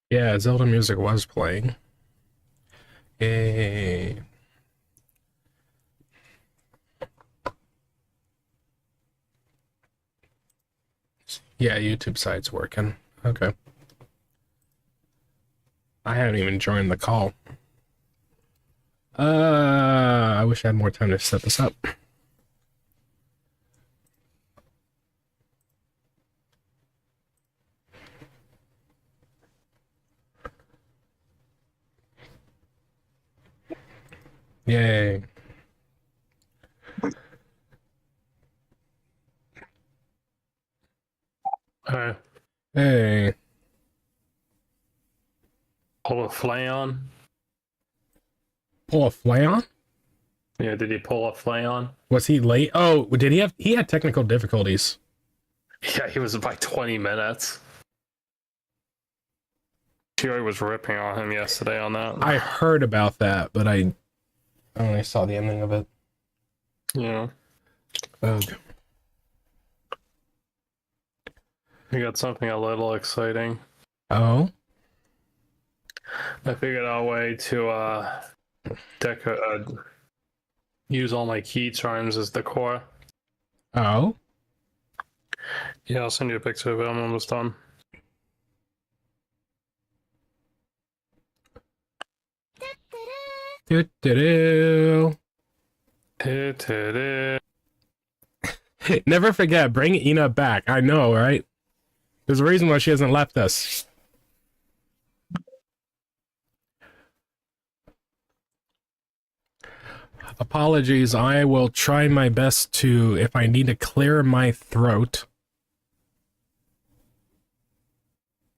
Yeah, Zelda music was playing. Yay. Yeah, YouTube site's working. Okay. I haven't even joined the call. I wish I had more time to set this up. Yay. Alright. Hey. Pull a flayon. Pull a flayon? Yeah, did he pull a flayon? Was he late? Oh, did he have... He had technical difficulties. Yeah, he was by 20 minutes. Jerry was ripping on him yesterday on that. I heard about that, but I only saw the ending of it. Yeah. Ugh. We got something a little exciting. Oh? I figured out a way to use all my key charms as decor. Oh? Yeah, I'll send you a picture of it. I'm almost done. Do-do-do. Never forget, bring Ina back. I know, right? There's a reason why she hasn't left us. Apologies, I will try my best to, if I need to clear my throat,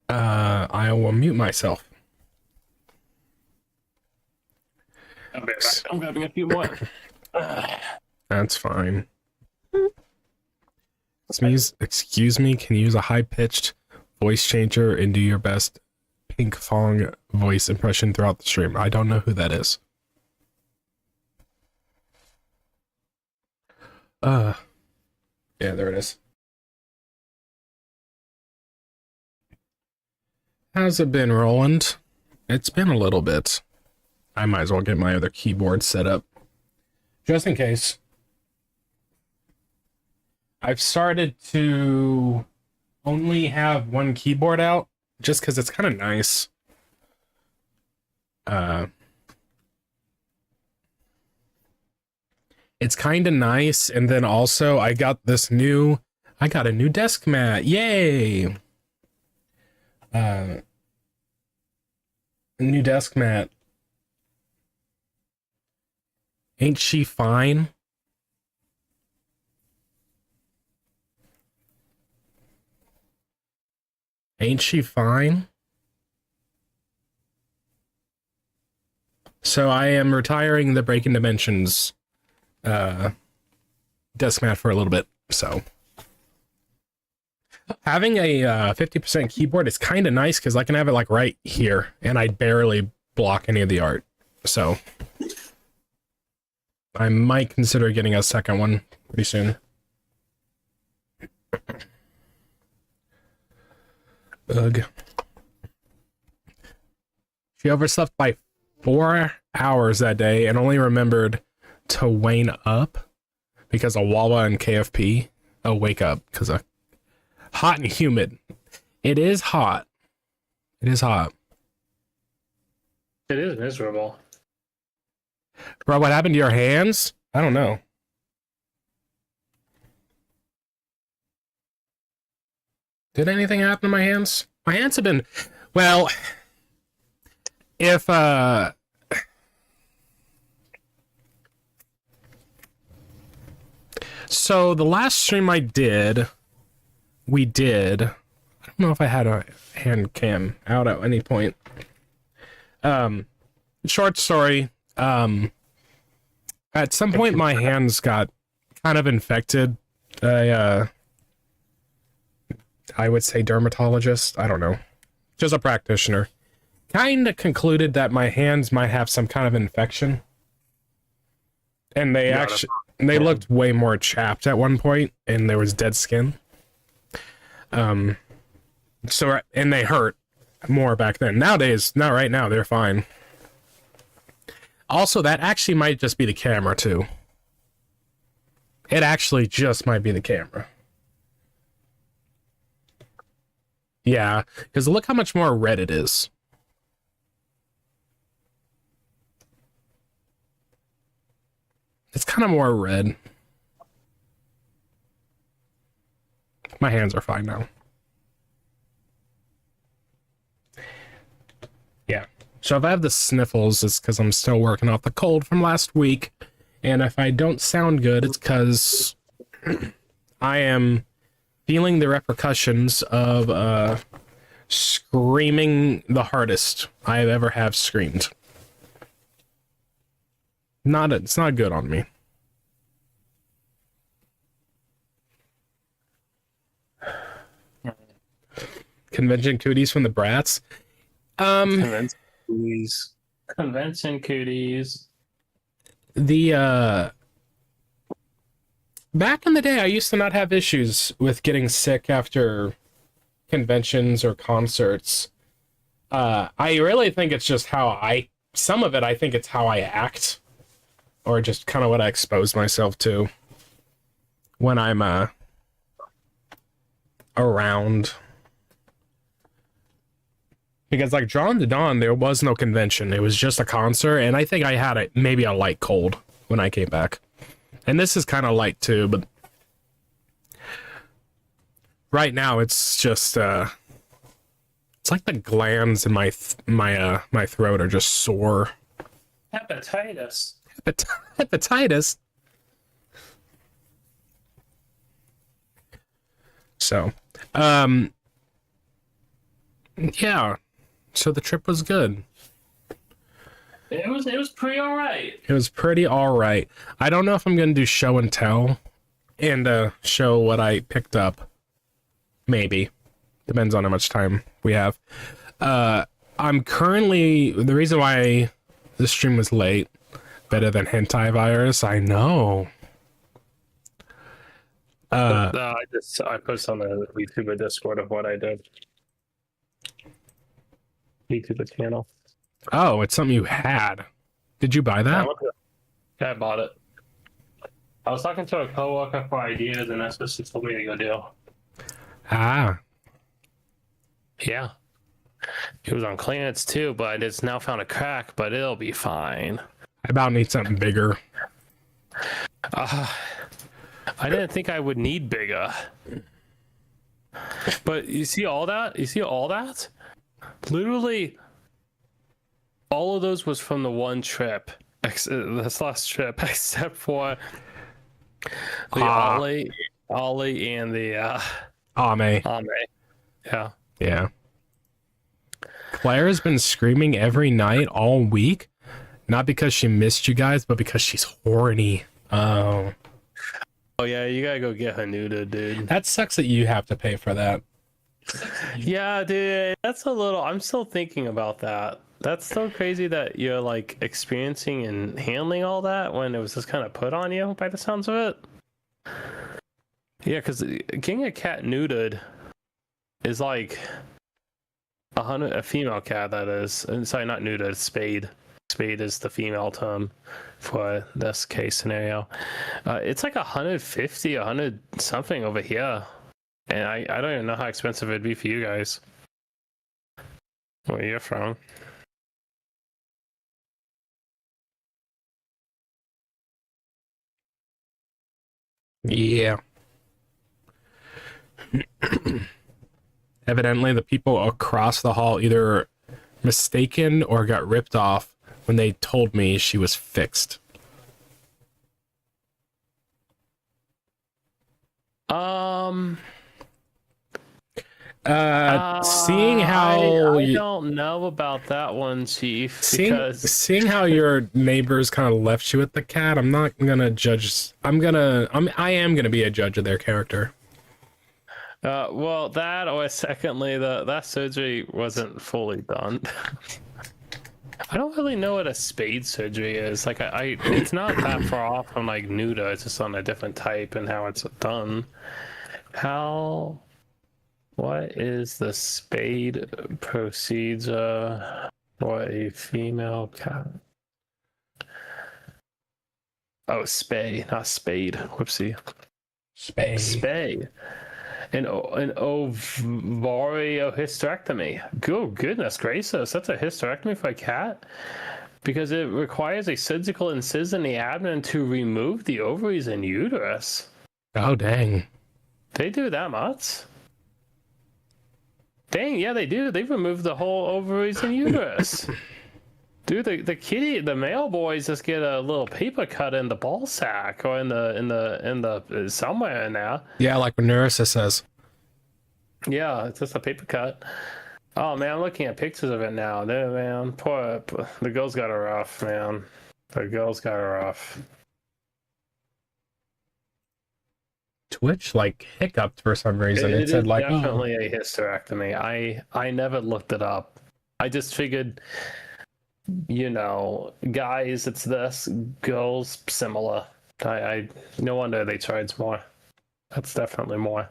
I will mute myself. I'll be back. I'm grabbing a few more. That's fine. Excuse me, can you use a high-pitched voice changer and do your best Pink Fong voice impression throughout the stream? I don't know who that is. Yeah, there it is. How's it been, Roland? It's been a little bit. I might as well get my other keyboard set up. Just in case. I've started to only have one keyboard out, just because it's kind of nice. It's kind of nice, and then also I got a new desk mat. Yay! A new desk mat. Ain't she fine? Ain't she fine? So I am retiring the Breaking Dimensions desk mat for a little bit. So having a 50% keyboard is kind of nice because I can have it like right here, and I barely block any of the art. So I might consider getting a second one pretty soon. Ugh. She overslept by 4 hours that day and only remembered to wane up because of Wawa and KFP. Oh, wake up because of hot and humid. It is hot. It is hot. It is miserable. Bro, what happened to your hands? I don't know. Did anything happen to my hands? My hands have been... Well, if, So the last stream I did, I don't know if I had a hand cam out at any point. Short story, at some point my hands got kind of infected. I would say dermatologist, I don't know, just a practitioner, kind of concluded that my hands might have some kind of infection. And they looked way more chapped at one point, and there was dead skin. And they hurt. more back then. Nowadays, not right now, they're fine. Also, that actually might just be the camera, too. It actually just might be the camera. Yeah, because look how much more red it is. It's kind of more red. My hands are fine now. Yeah. So if I have the sniffles, it's because I'm still working off the cold from last week. And if I don't sound good, it's because I am feeling the repercussions of screaming the hardest I have ever have screamed. It's not good on me. Convention cooties from the brats. Convention cooties. Convention cooties. The back in the day, I used to not have issues with getting sick after conventions or concerts. I really think it's just some of it, I think it's how I act, or just kind of what I expose myself to when I'm around. Because like Drawn to Dawn, there was no convention. It was just a concert, and I think I had maybe a light cold when I came back. And this is kind of light too, but right now it's just it's like the glands in my throat are just sore. Hepatitis. Hepatitis. So, yeah. So the trip was good. It was pretty alright. It was pretty alright. I don't know if I'm gonna do show and tell and show what I picked up. Maybe. Depends on how much time we have. I'm currently, the reason why this stream was late, better than hentai virus, I know. I posted on the YouTube Discord of what I did. YouTube channel. Oh, it's something you had. Did you buy that? Yeah, I bought it. I was talking to a coworker for ideas, and that's what she told me to go do. Ah. Yeah. It was on clearance too, but it's now found a crack, but it'll be fine. I about need something bigger. I didn't think I would need bigger. But you see all that? Literally, all of those was from the one trip. This last trip, except for the Ollie and the Ame. Yeah. Yeah. Claire's been screaming every night all week. Not because she missed you guys, but because she's horny. Oh. Oh yeah, you gotta go get her neutered, dude. That sucks that you have to pay for that. Yeah, dude, that's a little. I'm still thinking about that. That's so crazy that you're like experiencing and handling all that when it was just kind of put on you by the sounds of it. Yeah, because getting a cat neutered is like a female cat, that is. Sorry, not neutered, spayed. Spayed is the female term for this case scenario. It's like 150, 100 something over here. And I don't even know how expensive it'd be for you guys. Where you're from. Yeah. Evidently, the people across the hall either mistaken or got ripped off when they told me she was fixed. Seeing how I don't know about that one, Chief. Seeing how your neighbors kind of left you with the cat, I'm not gonna judge. I am gonna be a judge of their character. Well, that, or secondly, that surgery wasn't fully done. I don't really know what a spade surgery is. Like, it's not that far off from like neuter. It's just on a different type and how it's done. How? What is the spade procedure for a female cat? Oh, spay, not spade. Whoopsie. Spay. An ovariohysterectomy. Good goodness gracious, that's a hysterectomy for a cat? Because it requires a surgical incision in the abdomen to remove the ovaries and uterus. Oh, dang. They do that much? Dang, yeah, they do. They've removed the whole ovaries and uterus. Dude, the male boys just get a little paper cut in the ball sack or in the somewhere in there. Yeah, like what Nerissa says. Yeah, it's just a paper cut. Oh man, I'm looking at pictures of it now. There, man, poor the girl's got it rough, man. The girl's got it rough. Twitch like hiccuped for some reason. It said like definitely a hysterectomy. I never looked it up. I just figured, you know, guys, it's this, girls similar. I no wonder they charge more. That's definitely more.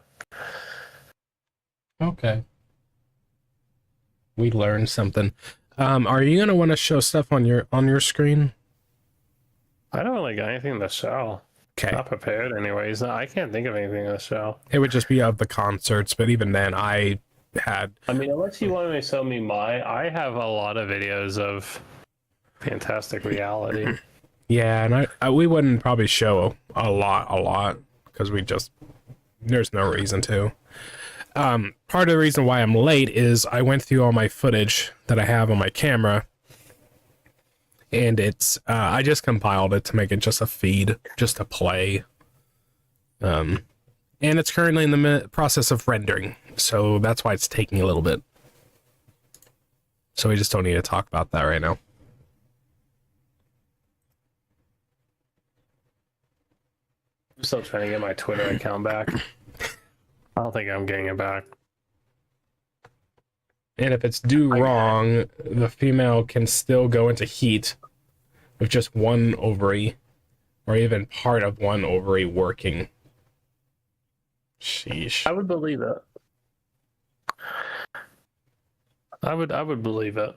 Okay. We learned something. Are you gonna want to show stuff on your screen? I don't really got anything to show. Okay. Not prepared anyways. I can't think of anything to show. It would just be of the concerts, but even then I mean, unless you want to show me I have a lot of videos of fantastic reality. Yeah, and we wouldn't probably show a lot because there's no reason to. Part of the reason why I'm late is I went through all my footage that I have on my camera, and it's I just compiled it to make it just a feed, just to play. And it's currently in the process of rendering, so that's why it's taking a little bit. So we just don't need to talk about that right now. I'm still trying to get my Twitter account back. I don't think I'm getting it back. And if it's due wrong, the female can still go into heat with just one ovary, or even part of one ovary working. Sheesh. I would believe it. I would believe it.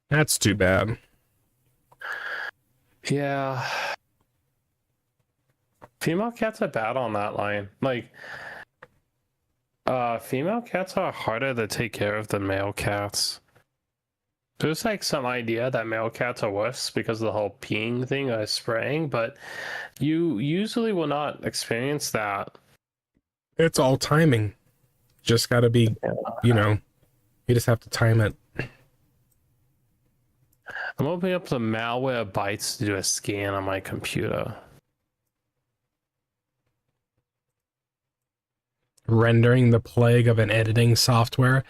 That's too bad. Yeah. Female cats are bad on that line. Like, female cats are harder to take care of than male cats. There's like some idea that male cats are worse because of the whole peeing thing or spraying, but you usually will not experience that. It's all timing. Just gotta be, you just have to time it. I'm opening up the malware bytes to do a scan on my computer. Rendering the plague of an editing software.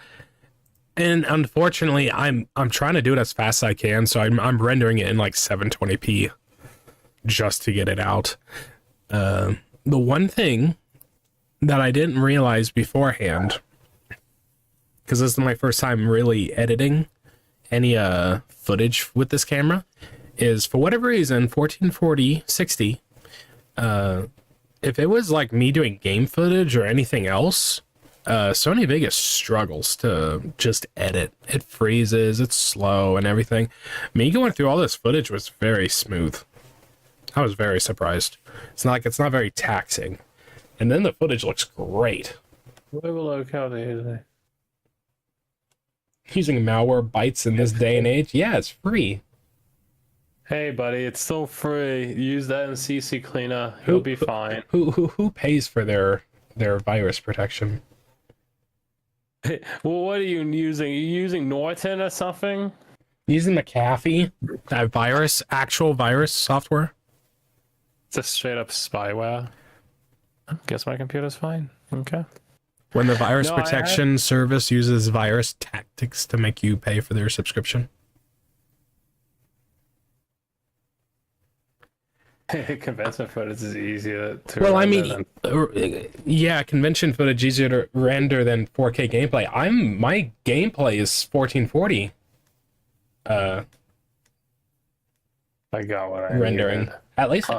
And unfortunately, I'm trying to do it as fast as I can, so I'm rendering it in like 720p just to get it out. The one thing that I didn't realize beforehand, because this is my first time really editing any footage with this camera, is for whatever reason 1440 60. If it was like me doing game footage or anything else, Sony Vegas struggles to just edit. It freezes, it's slow and everything. Me going through all this footage was very smooth. I was very surprised. It's not very taxing. And then the footage looks great. What locale is it? Using malware bytes in this day and age? Yeah, it's free. Hey buddy, it's still free. Use that in CC Cleaner. You'll be fine. Who pays for their virus protection? Well, what are you using? Are you using Norton or something? Using McAfee, that actual virus software. It's a straight up spyware. I guess my computer's fine. Okay. When the virus protection service uses virus tactics to make you pay for their subscription. Convention footage is easier to well, I mean, yeah, convention footage easier to render than 4K gameplay. My gameplay is 1440. I got what I rendering needed. at least.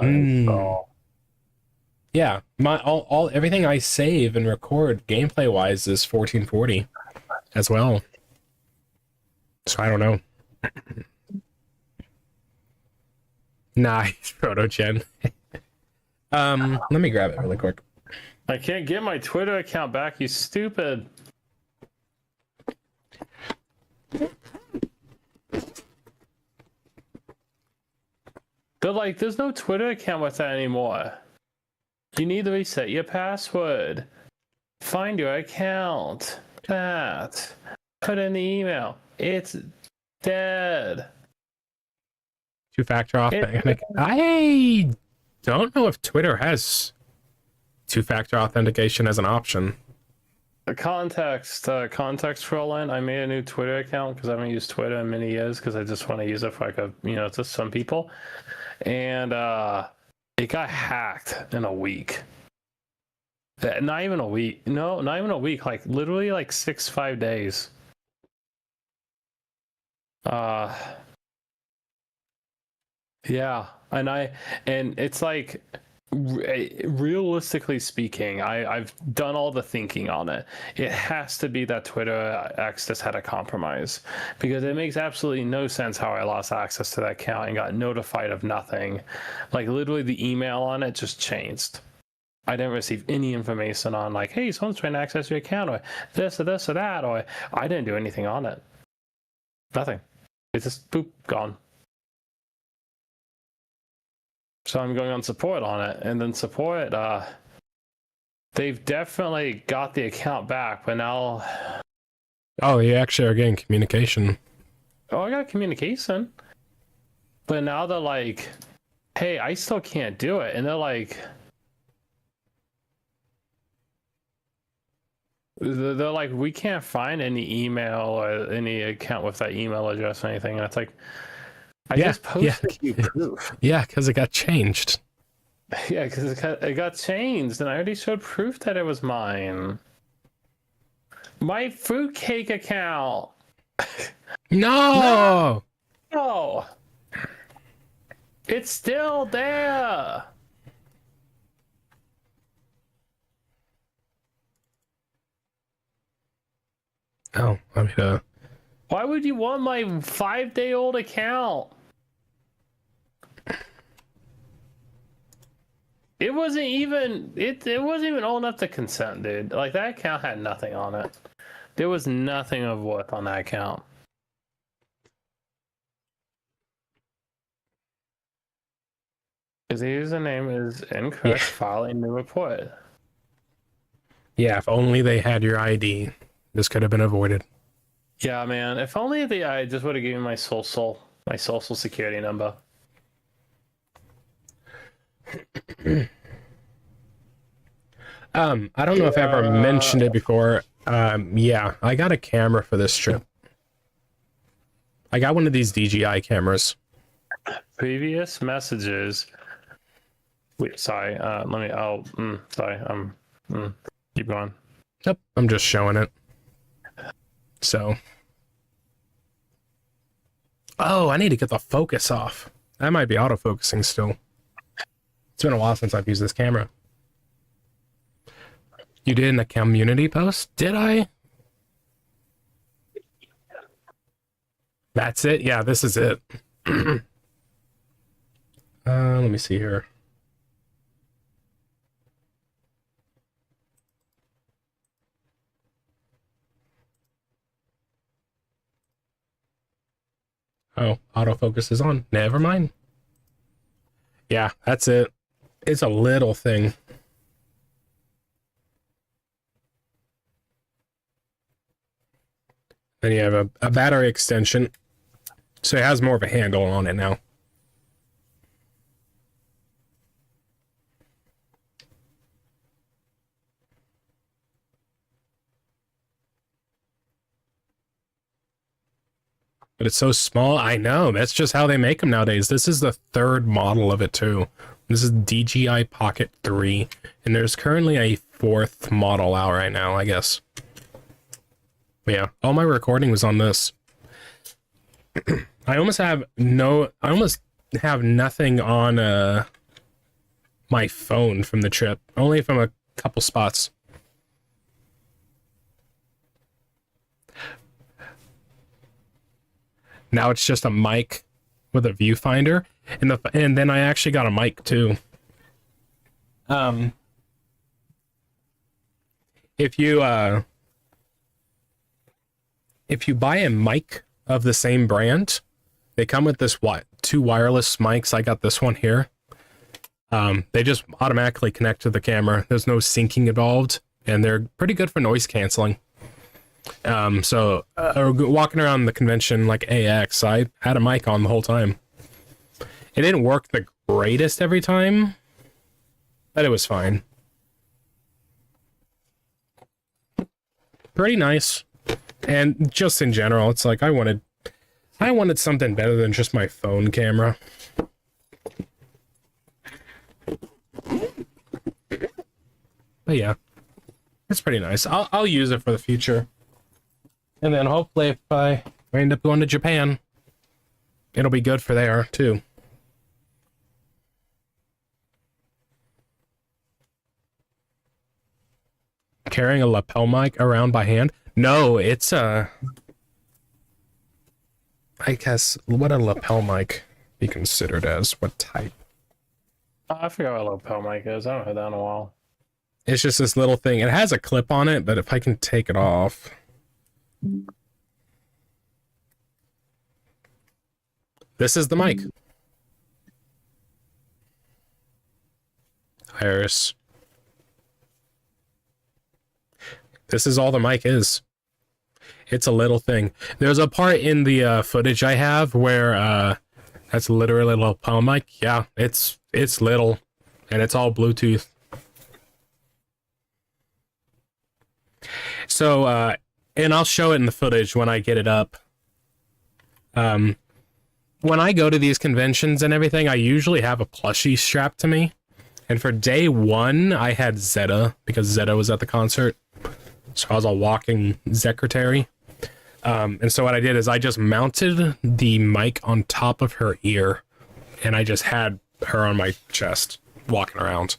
Yeah, Yeah, my all everything I save and record gameplay wise is 1440 as well. So I don't know. Nice proto-gen. Let me grab it really quick. I can't get my Twitter account back, you stupid. But like, there's no Twitter account with that anymore. You need to reset your password. Find your account. That. Put in the email. It's dead. Two-factor authentication. I don't know if Twitter has two-factor authentication as an option. Context for line. I made a new Twitter account because I haven't used Twitter in many years because I just want to use it for like just some people. And it got hacked in a week. Not even a week. No, not even a week. Like literally like 5 days. Yeah, and it's like realistically speaking, I've done all the thinking on it. It has to be that Twitter access had a compromise, because it makes absolutely no sense how I lost access to that account and got notified of nothing. Like literally the email on it just changed. I didn't receive any information on like, hey, someone's trying to access your account, or this or this or that, or I didn't do anything on it. Nothing. It's just boop, gone. So I'm going on support on it, and then support, they've definitely got the account back, but now... Oh, you actually are getting communication. Oh, I got communication. But now they're like, hey, I still can't do it. And they're like... They're like, we can't find any email or any account with that email address or anything. And it's like... I just posted you proof. Yeah, because it got changed. Yeah, because it got changed, and I already showed proof that it was mine. My fruitcake account. No! No! It's still there. Oh, I mean, Why would you want my 5-day-old account? It wasn't even old enough to consent, dude. Like that account had nothing on it. There was nothing of worth on that account. His username is incorrect. File a new report. Yeah, if only they had your ID, this could have been avoided. Yeah, man. If only I just would have given my social security number. I don't know if I ever mentioned it before. Yeah, I got a camera for this trip. I got one of these DJI cameras. Previous messages. Wait, sorry. Sorry. Keep going. Yep, I'm just showing it. So. Oh, I need to get the focus off. That might be autofocusing still. It's been a while since I've used this camera. You did in a community post? Did I? That's it? Yeah, this is it. Let me see here. Oh, autofocus is on. Never mind. Yeah, that's it. It's a little thing. Then you have a battery extension. So it has more of a handle on it now. But it's so small. I know. That's just how they make them nowadays. This is the third model of it, too. This is DJI Pocket 3. And there's currently a fourth model out right now, I guess. But yeah, all my recording was on this. I almost have nothing on my phone from the trip, only from a couple spots. Now it's just a mic with a viewfinder, and then I actually got a mic too. If you buy a mic of the same brand, they come with this two wireless mics. I got this one here. They just automatically connect to the camera. There's no syncing involved, and they're pretty good for noise canceling. So walking around the convention like AX, I had a mic on the whole time. It didn't work the greatest every time, but it was fine. Pretty nice. And just in general, it's like I wanted something better than just my phone camera. But yeah, it's pretty nice. I'll use it for the future. And then hopefully if I end up going to Japan, it'll be good for there too. Carrying a lapel mic around by hand? No, it's I guess, what a lapel mic be considered as? What type? I forgot what a lapel mic is. I haven't heard that in a while. It's just this little thing. It has a clip on it, but if I can take it off. This is the mic. Iris. This is all the mic is. It's a little thing. There's a part in the footage I have where that's literally a lapel mic. Yeah, it's little, and it's all Bluetooth. So, and I'll show it in the footage when I get it up. When I go to these conventions and everything, I usually have a plushie strapped to me. And for day one, I had Zeta, because Zeta was at the concert. So I was a walking secretary. And so what I did is I just mounted the mic on top of her ear, and I just had her on my chest, walking around.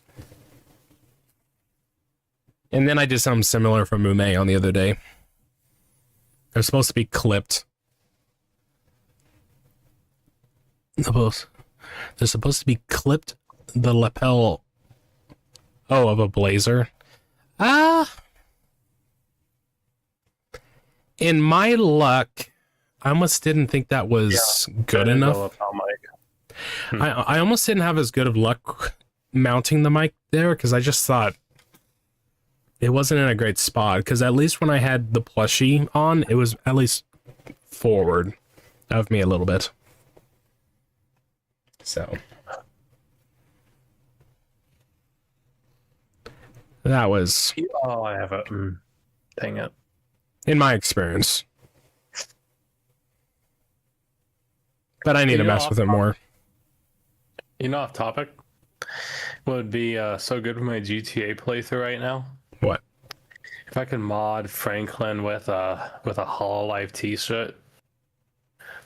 And then I did something similar for Mume on the other day. They're supposed to be clipped. They're supposed to be clipped the lapel of a blazer. In my luck, I almost didn't think that was good enough. I almost didn't have as good of luck mounting the mic there, because I just thought it wasn't in a great spot. Because at least when I had the plushie on, it was at least forward of me a little bit. So that was... Oh, I have it. Dang it. In my experience. But I need to mess with it more. Off topic would be so good for my GTA playthrough right now. What? If I could mod Franklin with a Hololive t-shirt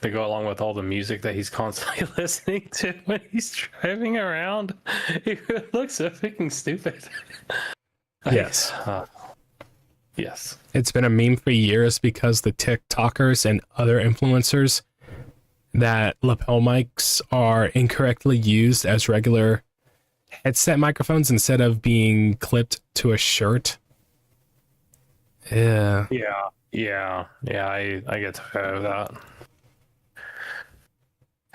to go along with all the music that he's constantly listening to when he's driving around. It looks so freaking stupid. Yes. Yes. It's been a meme for years because the TikTokers and other influencers that lapel mics are incorrectly used as regular headset microphones instead of being clipped to a shirt. Yeah. Yeah, I get tired of that.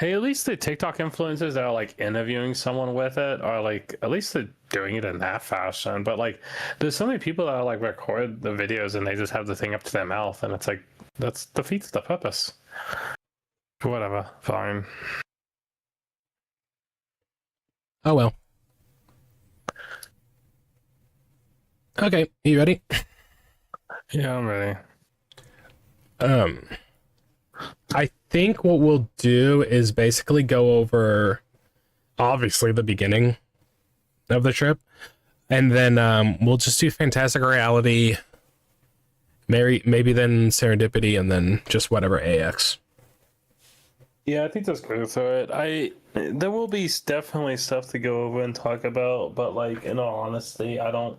Hey, at least the TikTok influencers that are like interviewing someone with it are like, at least they're doing it in that fashion. But like, there's so many people that like record the videos and they just have the thing up to their mouth, and it's like, that's defeats the purpose. Whatever, fine. Oh well. Okay, you ready? Yeah, I'm ready. I think what we'll do is basically go over, obviously, the beginning of the trip, and then we'll just do Fantastic Reality, maybe then Serendipity, and then just whatever AX. Yeah, I think just go through it. There will be definitely stuff to go over and talk about, but like in all honesty, I don't.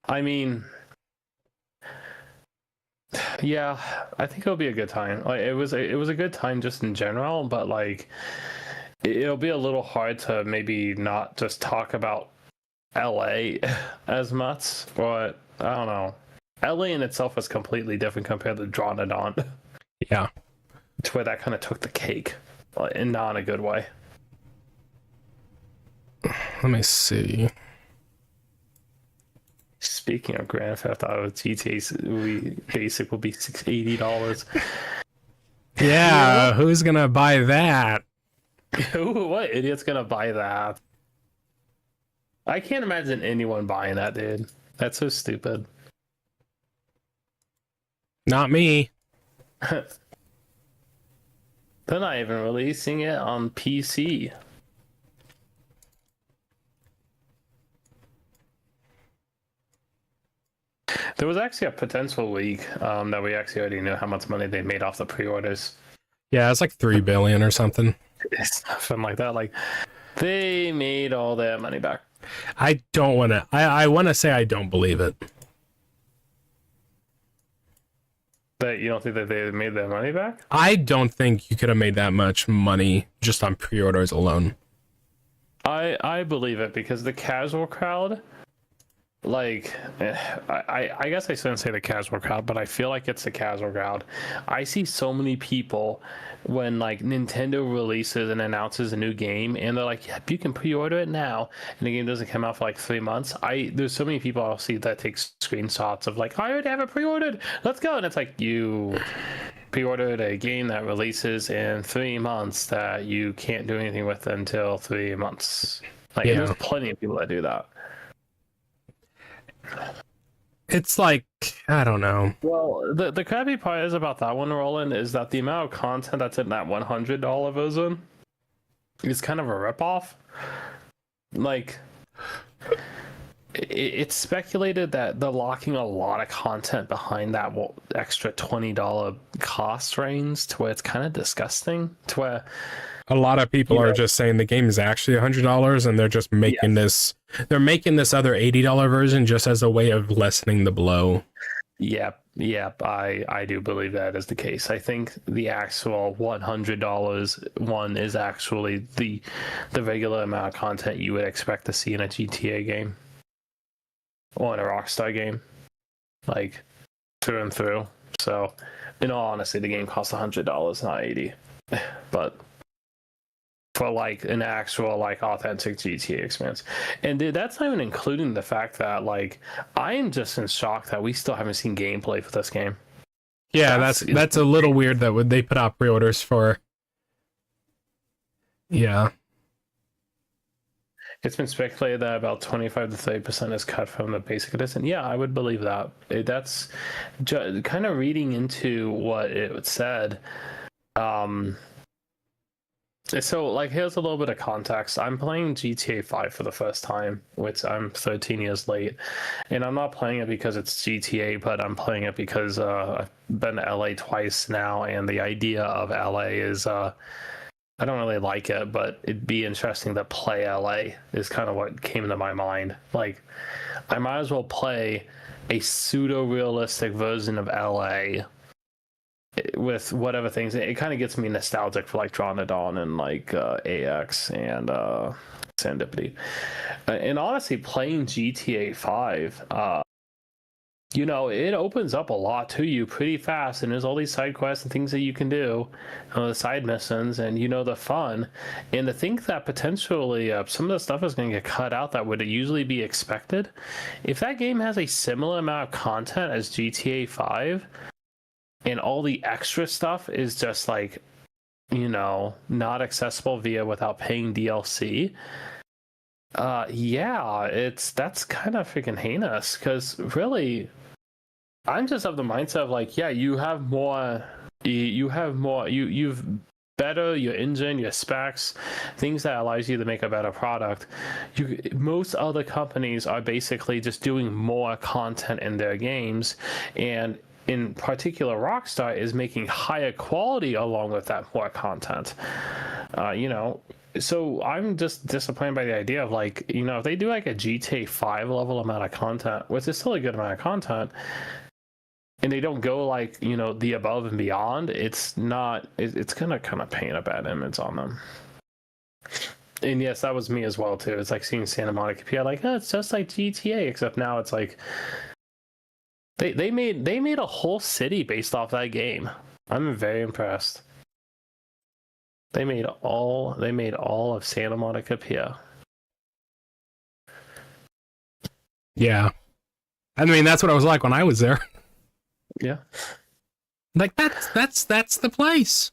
I mean, yeah, I think it'll be a good time. Like it was a good time just in general, but like it'll be a little hard to maybe not just talk about LA as much, but I don't know. LA in itself was completely different compared to Dronadon, Yeah. to where that kind of took the cake, and not in a good way. Let me see. Speaking of Grand Theft Auto, GTA basic will be $80. Yeah, who's gonna buy that? What idiot's gonna buy that? I can't imagine anyone buying that, dude. That's so stupid. Not me. They're not even releasing it on PC. There was actually a potential leak that we actually already knew how much money they made off the pre-orders. Yeah, it's like 3 billion or something. It's something like that. Like they made all their money back. I don't want to. I want to say I don't believe it. But you don't think that they made their money back? I don't think you could have made that much money just on pre-orders alone. I believe it because the casual crowd, like, I guess I shouldn't say the casual crowd, but I feel like it's the casual crowd. I see so many people when like Nintendo releases and announces a new game, and they're like, "Yep, you can pre-order it now," and the game doesn't come out for like 3 months. There's so many people I'll see that take screenshots of like, "I already have it pre-ordered. Let's go," and it's like you pre-ordered a game that releases in 3 months that you can't do anything with until 3 months. Like, there's plenty of people that do that. It's like, I don't know. Well, the crappy part is about that one, Roland, is that the amount of content that's in that $100 version is kind of a ripoff. Like, it's speculated that they're locking a lot of content behind that extra $20 cost range, to where it's kind of disgusting. To where A lot of people are just saying the game is actually $100, and they're just making this. They're making this other $80 version just as a way of lessening the blow. Yep. I do believe that is the case. I think the actual $100 one is actually the regular amount of content you would expect to see in a GTA game or in a Rockstar game, like through and through. So, in all honesty, the game costs $100, not $80. But for like an actual like authentic GTA experience. And dude, that's not even including the fact that like I am just in shock that we still haven't seen gameplay for this game. Yeah, that's a little weird that they put out pre-orders for. Yeah. It's been speculated that about 25 to 30% is cut from the basic edition. Yeah, I would believe that. That's kind of reading into what it said. So, like, here's a little bit of context. I'm playing GTA 5 for the first time, which I'm 13 years late. And I'm not playing it because it's GTA, but I'm playing it because I've been to LA twice now, and the idea of LA is, I don't really like it, but it'd be interesting to play LA is kind of what came into my mind. Like, I might as well play a pseudo-realistic version of LA with whatever things. It kind of gets me nostalgic for like Dronadon and like AX and Serendipity. And honestly, playing GTA 5, it opens up a lot to you pretty fast, and there's all these side quests and things that you can do, the side missions, and the fun. And to think that potentially some of the stuff is going to get cut out that would usually be expected, if that game has a similar amount of content as GTA 5, and all the extra stuff is just like, not accessible without paying DLC. That's kind of freaking heinous, because really, I'm just of the mindset of like, yeah, you've better your engine, your specs, things that allows you to make a better product. Most other companies are basically just doing more content in their games, and in particular Rockstar is making higher quality along with that more content. You know, so I'm just disappointed by the idea of like, you know, if they do like a GTA 5 level amount of content, which is still a good amount of content, and they don't go like, you know, the above and beyond, it's gonna kind of paint a bad image on them. And yes, that was me as well too. It's like seeing Santa Monica Pier, like, oh, it's just like GTA, except now it's like they made a whole city based off that game. I'm very impressed. They made all of Santa Monica Pier. Yeah. I mean, that's what I was like when I was there. Yeah. Like that's the place.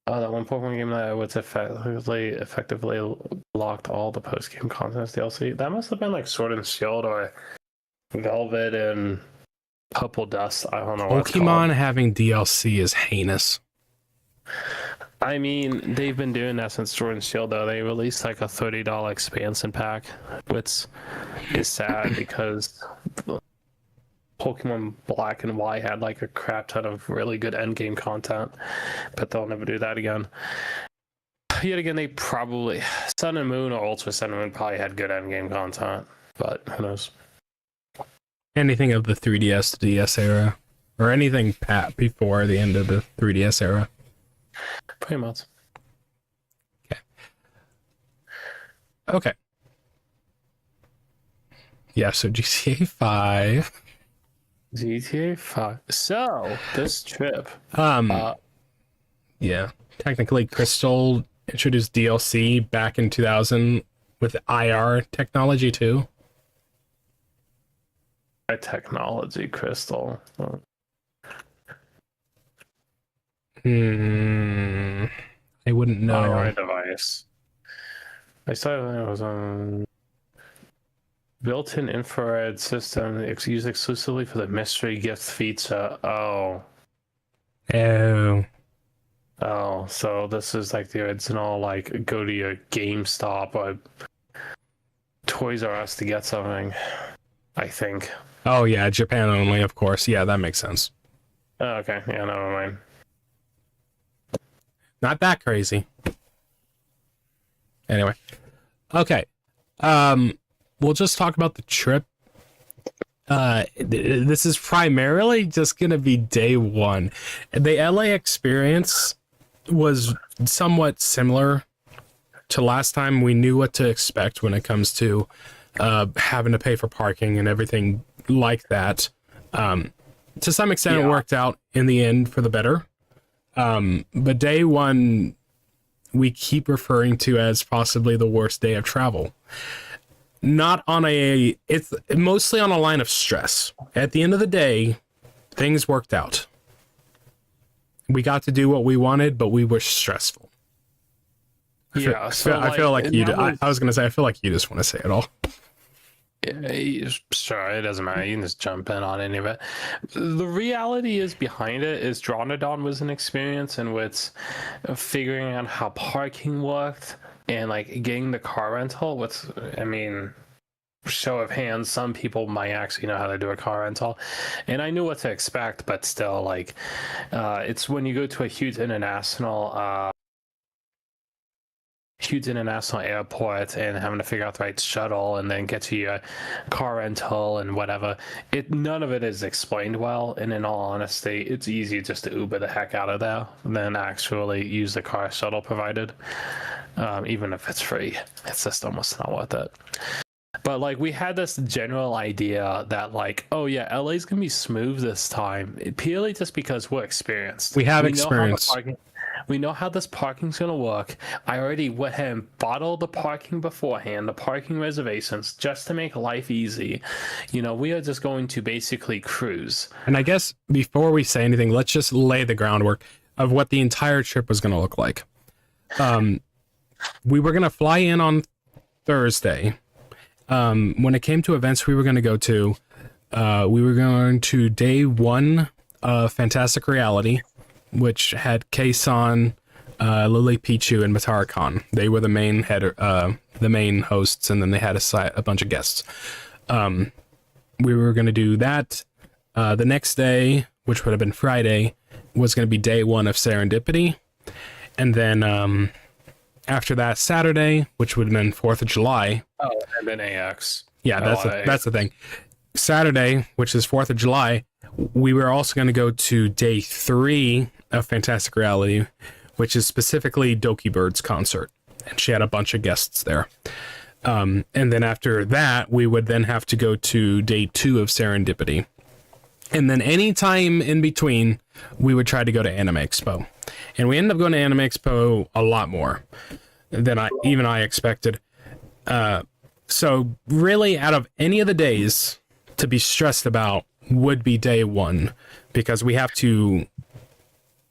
Oh, that one Pokemon game that was effectively locked all the post-game content DLC. That must have been like Sword and Shield or Velvet and Purple Dust. I don't know what Pokemon having DLC is heinous. I mean, they've been doing that since Sword and Shield, though. They released like a $30 expansion pack, which is sad because Pokemon Black and White had like a crap ton of really good endgame content, but they'll never do that again. Yet again, they probably Sun and Moon or Ultra Sun and Moon probably had good endgame content, but who knows? Anything of the 3DS to DS era, or anything before the end of the 3DS era. Pretty much. Okay. Yeah, so GTA 5. GTA 5. So, this trip. Yeah. Technically, Crystal introduced DLC back in 2000 with IR technology too. Technology, Crystal. I wouldn't know. IR device. I saw it was on built-in infrared system used exclusively for the mystery gift feature. Oh, so this is like the original, like go to your GameStop or Toys R Us to get something, I think. Oh yeah, Japan only, of course. Yeah, that makes sense. Oh, okay, yeah, never mind. Not that crazy. Anyway. Okay. We'll just talk about the trip. This is primarily just going to be day one. The LA experience was somewhat similar to last time. We knew what to expect when it comes to having to pay for parking and everything like that. To some extent, It worked out in the end for the better. But day one, we keep referring to as possibly the worst day of travel. It's mostly on a line of stress. At the end of the day, things worked out. We got to do what we wanted, but we were stressful. Yeah, I feel like you. I was gonna say, I feel like you just want to say it all. Yeah, sure, it doesn't matter. You can just jump in on any of it. The reality is behind it is Dronodon was an experience in which figuring out how parking worked and like getting the car rental. Show of hands, some people might actually know how to do a car rental, and I knew what to expect, but still, like, it's when you go to a huge international airport and having to figure out the right shuttle and then get to your car rental and whatever. None of it is explained well, and in all honesty, it's easier just to Uber the heck out of there than actually use the car shuttle provided. Even if it's free, it's just almost not worth it. But like, we had this general idea that like, oh yeah, LA's gonna be smooth this time, purely just because we're experienced. We have experience. We know how this parking's gonna work. I already went ahead and bought the parking beforehand, the parking reservations, just to make life easy. You know, we are just going to basically cruise. And I guess before we say anything, let's just lay the groundwork of what the entire trip was gonna look like. We were gonna fly in on Thursday. When it came to events we were going to go to, we were going to day one of Fantastic Reality, which had Kei-san, Lily Pichu, and Matara-kan. They were the main hosts, and then they had a bunch of guests. we were going to do that. The next day, which would have been Friday, was going to be day 1 of Serendipity. And then after that, Saturday, which would have been 4th of July. Oh, and then AX. Yeah, that's the thing. Saturday, which is 4th of July, we were also going to go to day 3 of Fantastic Reality, which is specifically Doki Bird's concert. And she had a bunch of guests there. And then after that, we would then have to go to day 2 of Serendipity. And then any time in between, we would try to go to Anime Expo. And we ended up going to Anime Expo a lot more than I expected. So really, out of any of the days to be stressed about would be day 1, because we have to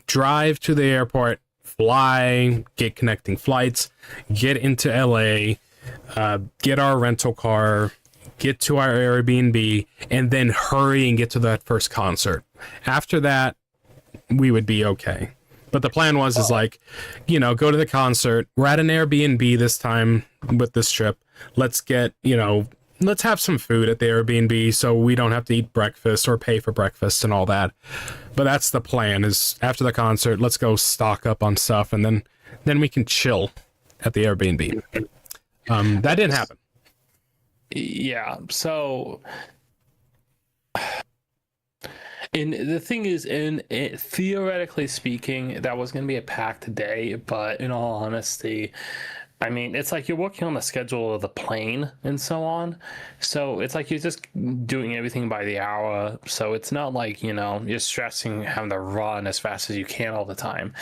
drive to the airport, fly, get connecting flights, get into LA, get our rental car, get to our Airbnb, and then hurry and get to that first concert. After that, we would be okay. But the plan was, is like, you know, go to the concert. We're at an Airbnb this time with this trip. Let's get, you know, let's have some food at the Airbnb so we don't have to eat breakfast or pay for breakfast and all that. But that's the plan, is after the concert, let's go stock up on stuff, and then we can chill at the Airbnb. That didn't happen. Yeah, so and the thing is, theoretically speaking, that was going to be a packed day, but in all honesty, I mean, it's like you're working on the schedule of the plane and so on. So it's like you're just doing everything by the hour. So it's not like, you know, you're stressing having to run as fast as you can all the time.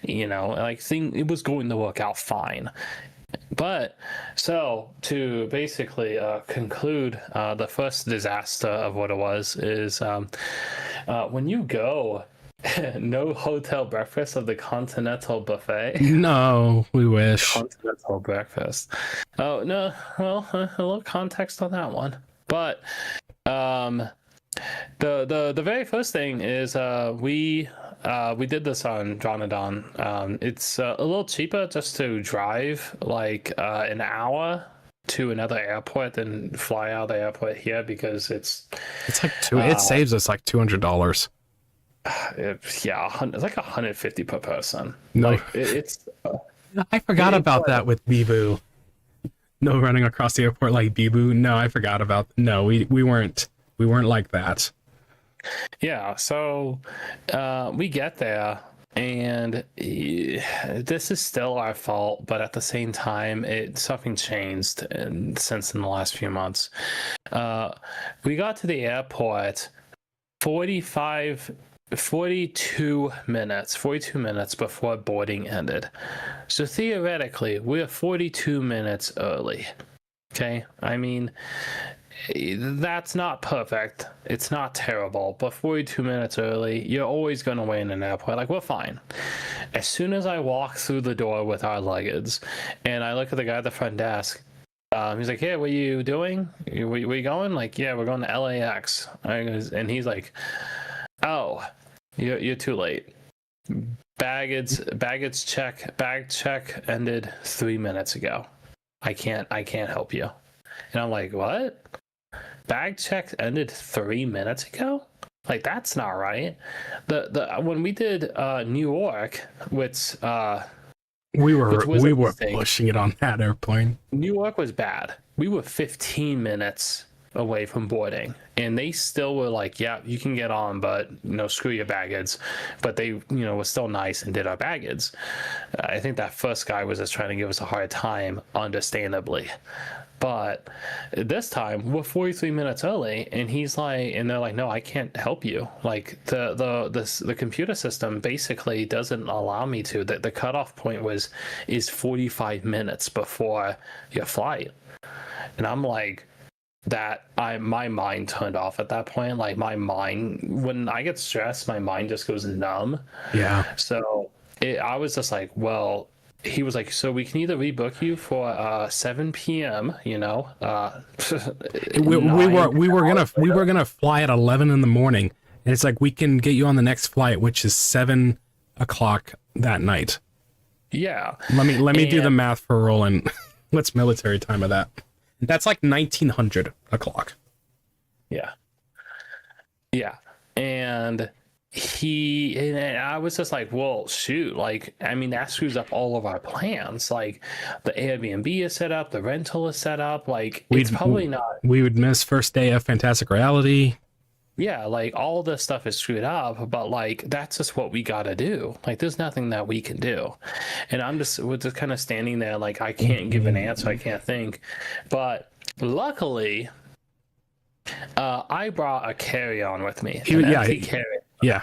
You know, like it was going to work out fine. But so to basically conclude, the first disaster of what it was is when you go, no hotel breakfast of the continental buffet. No, we wish. Continental breakfast. Oh no, well, a little context on that one. But the very first thing is we did this on Jonadon. It's a little cheaper just to drive like an hour to another airport than fly out of the airport here, because it's like it saves us like $200. Yeah, it's like 150 per person. No, like, it's. I forgot about that with Bibu. No running across the airport like Bibu. No, I forgot about. No, we weren't like that. Yeah, so we get there, and this is still our fault, but at the same time, something changed since in the last few months. We got to the airport 42 minutes before boarding ended. So theoretically, we're 42 minutes early. Okay? I mean, that's not perfect. It's not terrible, but 42 minutes early, you're always going to wait in an airport. Like, we're fine. As soon as I walk through the door with our luggage, and I look at the guy at the front desk, he's like, "Hey, what are you doing? Where you going?" Like, "Yeah, we're going to LAX." And he's like, "Oh, you're too late. Bag check ended 3 minutes ago. I can't help you." And I'm like, "What? Bag check ended 3 minutes ago? Like, that's not right." When we did New York, which we were pushing it on that airplane. New York was bad. We were 15 minutes away from boarding, and they still were like, "Yeah, you can get on, but screw your baggage." But they were still nice and did our baggage. I think that first guy was just trying to give us a hard time, understandably. But this time we're 43 minutes early, and they're like, "No, I can't help you. Like, the computer system basically doesn't allow me to. The cutoff point is 45 minutes before your flight." And I'm like, my mind turned off at that point. Like, my mind, when I get stressed, my mind just goes numb. Yeah. So I was just like, well, he was like, "So we can either rebook you for 7 p.m. We were gonna fly at 11 in the morning, and it's like, we can get you on the next flight, which is 7 o'clock that night." Yeah. Let me do the math for Roland. What's military time of that? That's like 1900 o'clock. Yeah. Yeah. And and I was just like, well, shoot, like, I mean, that screws up all of our plans. Like, the Airbnb is set up, the rental is set up. Like, it's probably not. We would miss first day of Fantastic Reality. Yeah, like all this stuff is screwed up, but like that's just what we gotta do. Like, there's nothing that we can do. And we're just kind of standing there, like, I can't give an answer, I can't think. But luckily, I brought a carry-on with me. Yeah.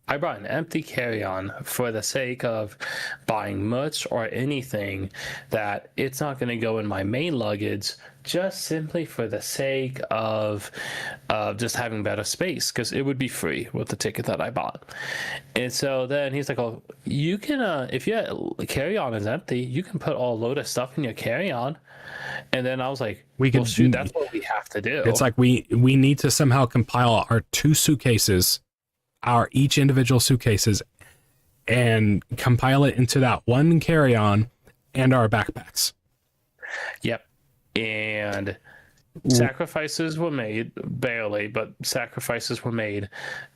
I brought an empty carry-on for the sake of buying merch or anything that it's not going to go in my main luggage, just simply for the sake of just having better space, because it would be free with the ticket that I bought. And so then he's like, oh, you can, if your carry-on is empty, you can put all load of stuff in your carry-on. And then I was like, well, shoot, that's what we have to do. It's like we need to somehow compile our two suitcases, our each individual suitcases, and compile it into that one carry-on and our backpacks. Yep. And sacrifices were made, barely, but sacrifices were made.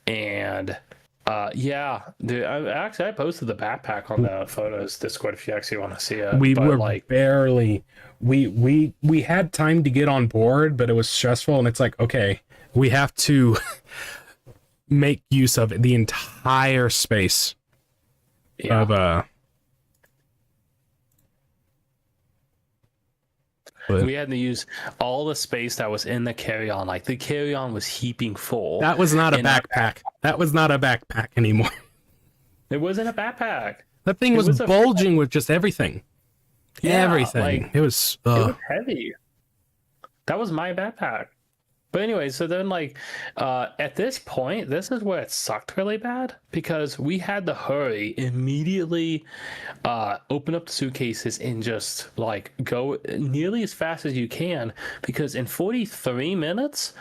And yeah, dude, I posted the backpack on the photos Discord if you actually want to see it. We were like barely, we had time to get on board, but it was stressful, and it's like, okay, we have to make use of the entire space of we had to use all the space that was in the carry-on. Like, the carry-on was heaping full. That was not a backpack. That was not a backpack anymore. It wasn't a backpack. That thing was bulging with just everything. Yeah, everything. Like, it was heavy. That was my backpack. But anyway, so then, like, at this point, this is where it sucked really bad, because we had to hurry, immediately open up the suitcases and just, like, go nearly as fast as you can, because in 43 minutes,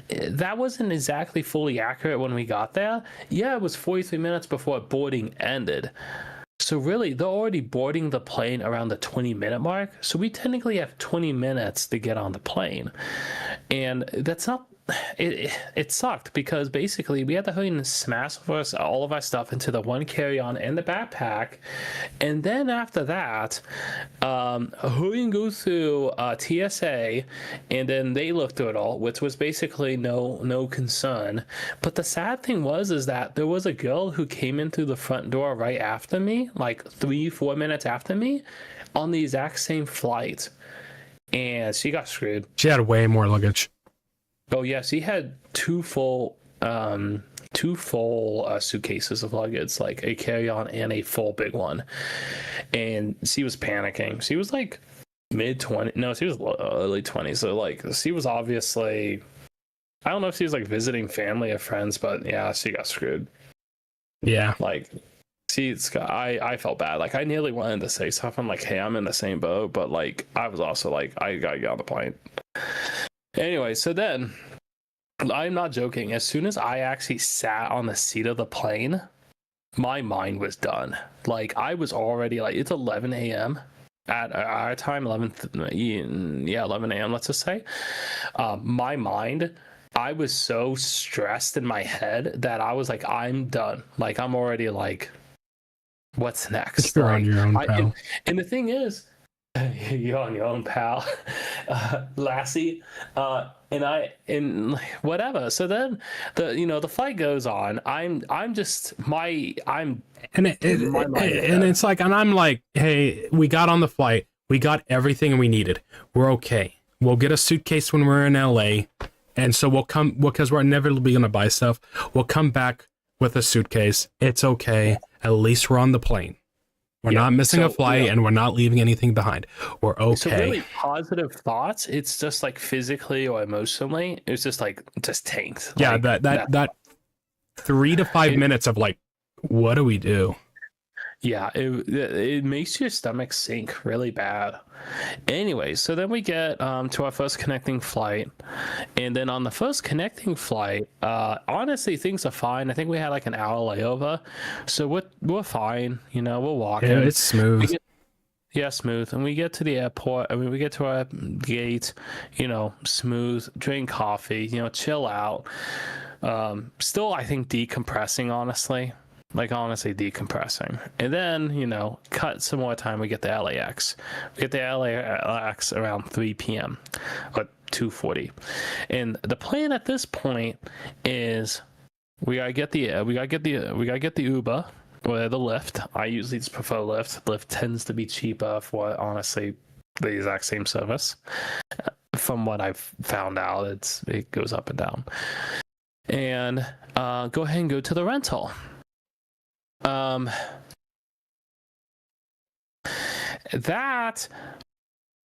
that wasn't exactly fully accurate when we got there. Yeah, it was 43 minutes before boarding ended. So really, they're already boarding the plane around the 20-minute mark. So we technically have 20 minutes to get on the plane. And that's not... It sucked, because basically we had to hurry and smash all of our stuff into the one carry-on and the backpack. And then after that, hurry and go through TSA, and then they looked through it all, which was basically no concern. But the sad thing is that there was a girl who came in through the front door right after me, like 3-4 minutes after me, on the exact same flight. And she got screwed. She had way more luggage. Oh yes, he had two full suitcases of luggage, like a carry-on and a full big one. And she was panicking. She was like mid-20s. No, she was early 20s. So like, she was obviously, I don't know if she was like visiting family or friends, but yeah, she got screwed. Yeah. Like, I felt bad. Like, I nearly wanted to say stuff. I'm like, hey, I'm in the same boat, but like, I was also like, I gotta get on the plane. Anyway, so then, I'm not joking. As soon as I actually sat on the seat of the plane, my mind was done. Like, I was already, like, it's 11 a.m. at our time, 11 a.m., let's just say. My mind, I was so stressed in my head that I was like, I'm done. Like, I'm already like, what's next? You're on your own, pal. And the thing is, you're on your own, pal. Lassie. And whatever. So then the flight goes on. It's like, and I'm like, hey, we got on the flight. We got everything we needed. We're okay. We'll get a suitcase when we're in LA. And so because we're inevitably going to buy stuff. We'll come back with a suitcase. It's okay. At least we're on the plane. We're not missing a flight, and we're not leaving anything behind. We're okay. So really positive thoughts, it's just like physically or emotionally, it's just tanked. Yeah, like, that 3 to 5 minutes of like, what do we do? Yeah, it makes your stomach sink really bad. Anyway, so then we get to our first connecting flight, and then on the first connecting flight, honestly, things are fine. I think we had like an hour layover, so we're fine. We're walking. Yeah, it's smooth. Yeah, smooth. And we get to the airport. I mean, we get to our gate, smooth, drink coffee, chill out. Still, I think decompressing, honestly. Like, honestly, decompressing. And then, cut some more time. We get the LAX. We get the LAX around 3 p.m. or 2:40. And the plan at this point is we gotta get the Uber or the Lyft. I usually just prefer Lyft. Lyft tends to be cheaper for honestly the exact same service. From what I've found out, it goes up and down. And go ahead and go to the rental. That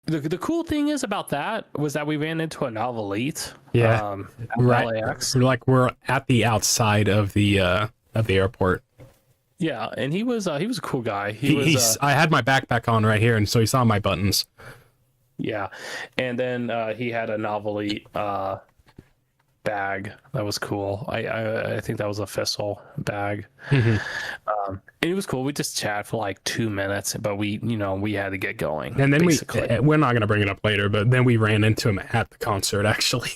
the cool thing is about that was that we ran into a Novelite. Yeah, right. LAX. We're at the outside of the airport. Yeah, and he was a cool guy. I had my backpack on right here, and so he saw my buttons. Yeah, and then he had a Novelite bag that was cool. I think that was a Fissel bag. Mm-hmm. And it was cool. We just chatted for like 2 minutes, but we had to get going. And then we're not going to bring it up later, but then we ran into him at the concert actually.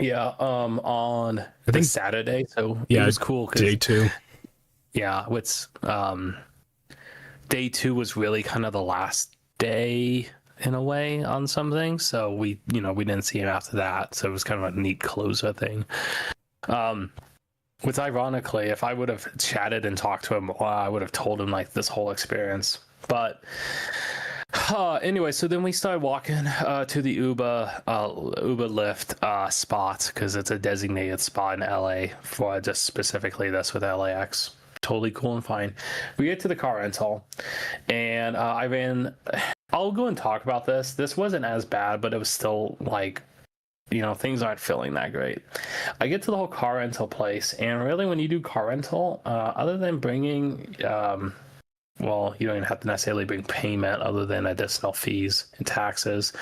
Yeah, on I think Saturday. So yeah, it was cool. Day 2. Yeah, day 2 was really kind of the last day in a way on something. So we didn't see him after that. So it was kind of a neat closer thing. Which ironically, if I would have chatted and talked to him, I would have told him like this whole experience. But anyway, so then we started walking to the Uber Lyft spot because it's a designated spot in LA for just specifically this with LAX. Totally cool and fine. We get to the car rental, and I'll go and talk about this. This wasn't as bad, but it was still like, things aren't feeling that great. I get to the whole car rental place, and really when you do car rental, other than bringing, well, you don't even have to necessarily bring payment other than additional fees and taxes.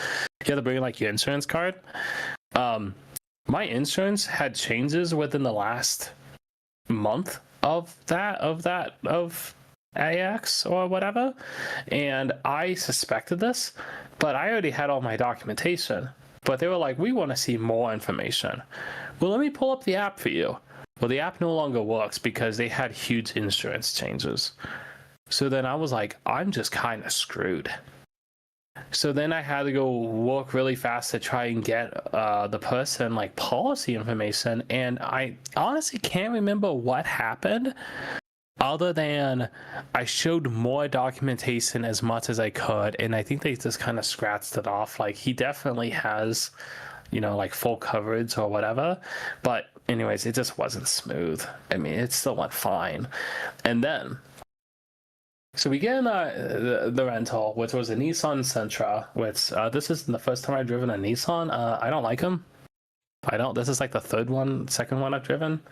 You have to bring like your insurance card. My insurance had changes within the last month of AX or whatever, and I suspected this, but I already had all my documentation. But they were like, we want to see more information. Well, let me pull up the app for you. Well, the app no longer works because they had huge insurance changes. So then I was like, I'm just kind of screwed. So then I had to go work really fast to try and get the person like policy information, and I honestly can't remember what happened other than I showed more documentation as much as I could, and I think they just kind of scratched it off. Like, he definitely has, like full coverage or whatever. But anyways, it just wasn't smooth. I mean, it still went fine. And then, so we get in the rental, which was a Nissan Sentra, which this isn't the first time I've driven a Nissan. I don't like them. This is like the second one I've driven.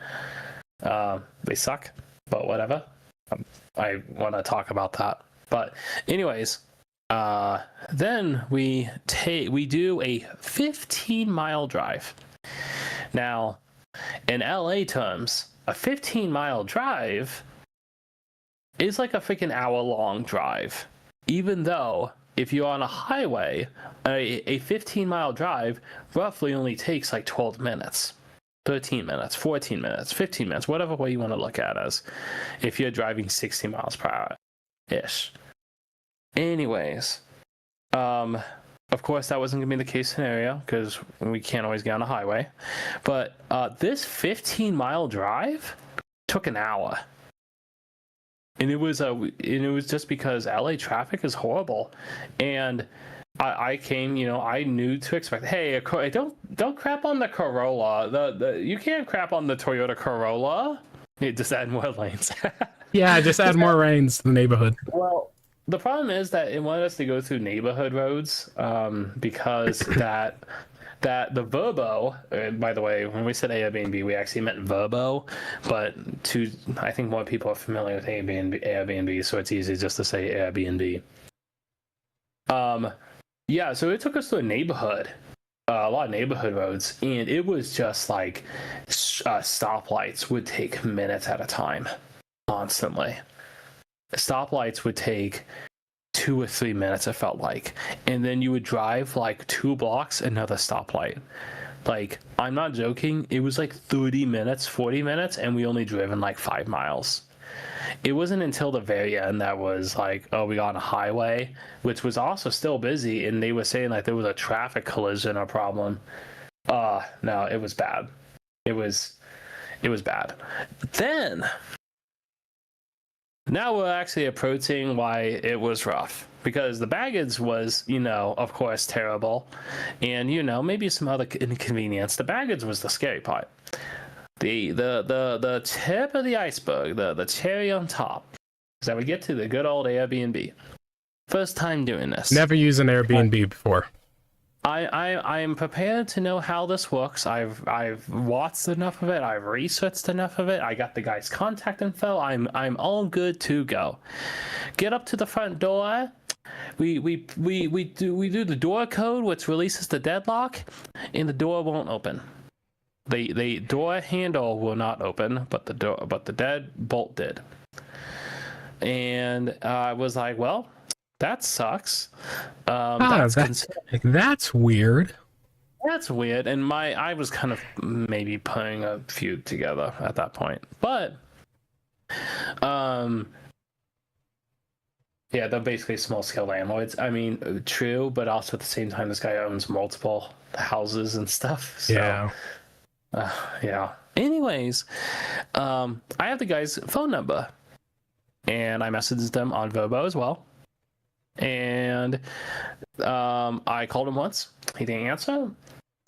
They suck. But whatever. I want to talk about that. But anyways, then we do a 15-mile drive. Now, in LA terms, a 15-mile drive is like a freaking hour-long drive. Even though if you're on a highway, a 15-mile drive roughly only takes like 12 minutes. 13 minutes, 14 minutes, 15 minutes, whatever way you want to look at it as, if you're driving 60 miles per hour-ish. Anyways, of course, that wasn't going to be the case scenario because we can't always get on a highway. But this 15-mile drive took an hour. And it was just because LA traffic is horrible. And I came, I knew to expect. Hey, don't crap on the Corolla. You can't crap on the Toyota Corolla. Just add more lanes. Yeah, just add more lanes to the neighborhood. Well, the problem is that it wanted us to go through neighborhood roads because that the Verbo. By the way, when we said Airbnb, we actually meant Verbo, but I think more people are familiar with Airbnb, so it's easy just to say Airbnb. Yeah, so it took us to a neighborhood, a lot of neighborhood roads, and it was just like stoplights would take minutes at a time, constantly. Stoplights would take 2 or 3 minutes, it felt like. And then you would drive like 2 blocks, another stoplight. Like, I'm not joking, it was like 30 minutes, 40 minutes, and we only driven like 5 miles. It wasn't until the very end that was like, oh, we got on a highway, which was also still busy, and they were saying like there was a traffic collision or problem. No, it was bad. It was bad. Then, now we're actually approaching why it was rough. Because the baggage was, of course, terrible. And, maybe some other inconvenience. The baggage was the scary part. The tip of the iceberg, the cherry on top, is that we get to the good old Airbnb. First time doing this. Never used an Airbnb before. I am prepared to know how this works. I've watched enough of it. I've researched enough of it. I got the guy's contact info. I'm all good to go. Get up to the front door. We do the door code, which releases the deadlock, and the door won't open. The door handle will not open, but the deadbolt did. And I was like, well, that sucks. That's weird. That's weird. And I was kind of maybe putting a few together at that point. But yeah, they're basically small scale landlords. I mean, true, but also at the same time, this guy owns multiple houses and stuff. So, yeah. Yeah. Anyways, I have the guy's phone number, and I messaged them on Verbo as well. And I called him once. He didn't answer.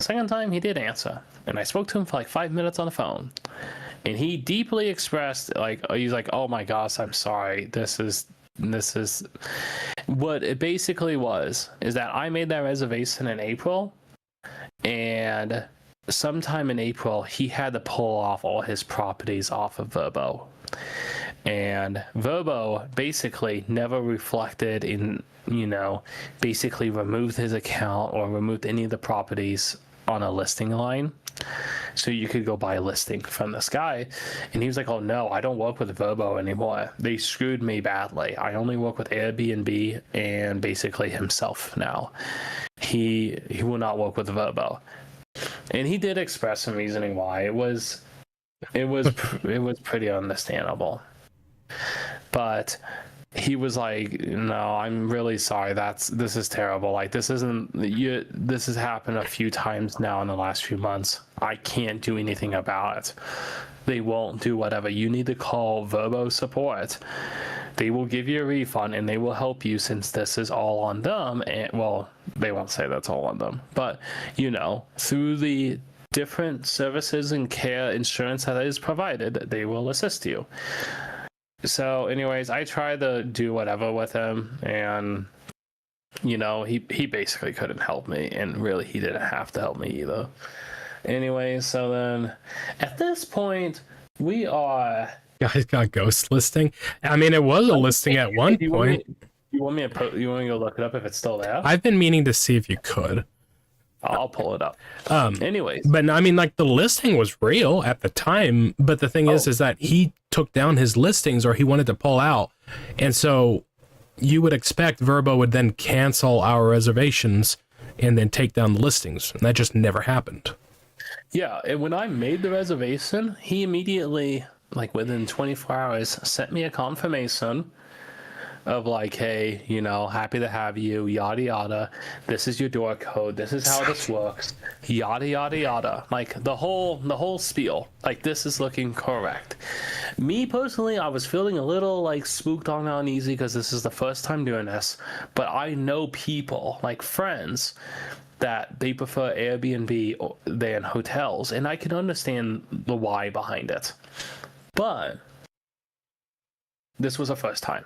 Second time, he did answer. And I spoke to him for like 5 minutes on the phone. And he deeply expressed, he's like, oh my gosh, I'm sorry. This is what it basically was, is that I made that reservation in April. And sometime in April, he had to pull off all his properties off of Verbo. And Verbo basically never reflected in, basically removed his account or removed any of the properties on a listing line. So you could go buy a listing from this guy. And he was like, oh no, I don't work with Verbo anymore. They screwed me badly. I only work with Airbnb and basically himself now. He will not work with Verbo. And he did express some reasoning why. It was pretty understandable. But he was like, no, I'm really sorry. This is terrible. Like, this has happened a few times now in the last few months. I can't do anything about it. They won't do whatever. You need to call Verbo support. They will give you a refund and they will help you, since this is all on them. And well, they won't say that's all on them, but through the different services and care insurance that is provided, they will assist you. So anyways, I tried to do whatever with him, and he basically couldn't help me, and really he didn't have to help me either. Anyways, so then at this point we are... Guys got ghost listing. I mean, it was a listing at one point. You want me to go look it up if it's still there? I've been meaning to see if you could. I'll pull it up. Anyways, but I mean, like, the listing was real at the time, but the thing is that he took down his listings, or he wanted to pull out, and so you would expect Verbo would then cancel our reservations and then take down the listings, and that just never happened. Yeah, and when I made the reservation, he immediately, like within 24 hours, sent me a confirmation of like, hey, happy to have you, yada yada, this is your door code, this is how this works, yada yada yada, like the whole spiel. Like, this is looking correct. Me personally, I was feeling a little like spooked on uneasy, because this is the first time doing this, but I know people, like friends, that they prefer Airbnb than hotels, and I can understand the why behind it. But this was a first time.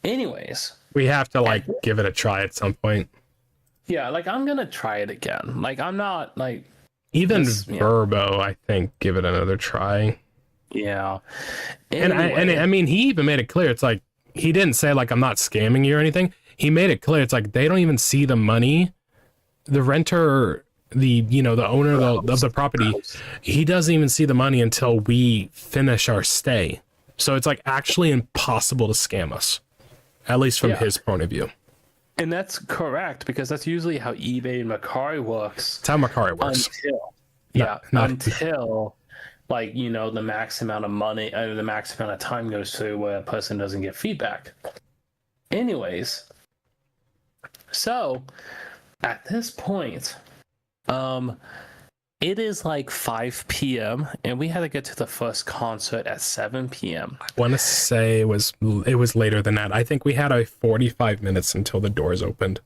Anyways, we have to give it a try at some point. Yeah, I'm gonna try it again. I'm not even Verbo. I think give it another try. Yeah, anyway. and I mean, he even made it clear. It's like, he didn't say I'm not scamming you or anything. He made it clear. It's like, they don't even see the money. The renter, the owner of the property, he doesn't even see the money until we finish our stay. So it's actually impossible to scam us. at least from Yeah. his point of view. And that's correct, because that's usually how eBay and Mercari works. That's how Mercari works. Until like, the max amount of money, the max amount of time goes through where a person doesn't get feedback. Anyways, so at this point, it is like 5 p.m. and we had to get to the first concert at 7 p.m. I want to say it was later than that. I think we had a 45 minutes until the doors opened.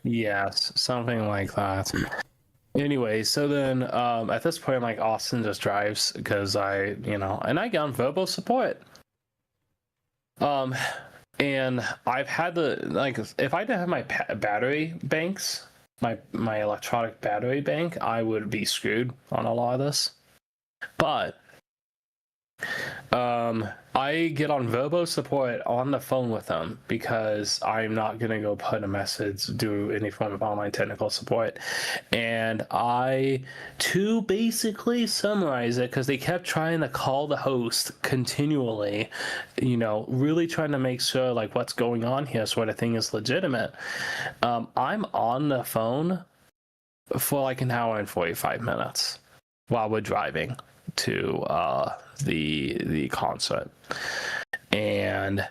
Yes, something like that. Anyway, so then at this point, I'm like, Austin just drives, because and I get on verbal support. And I've had if I didn't have my battery banks, my electronic battery bank, I would be screwed on a lot of this. But I get on Verbo support on the phone with them, because I'm not gonna go put a message, do any form of online technical support. And to basically summarize it, because they kept trying to call the host continually, really trying to make sure like what's going on here, sort of thing, is legitimate. I'm on the phone for like an hour and 45 minutes while we're driving to the concert. And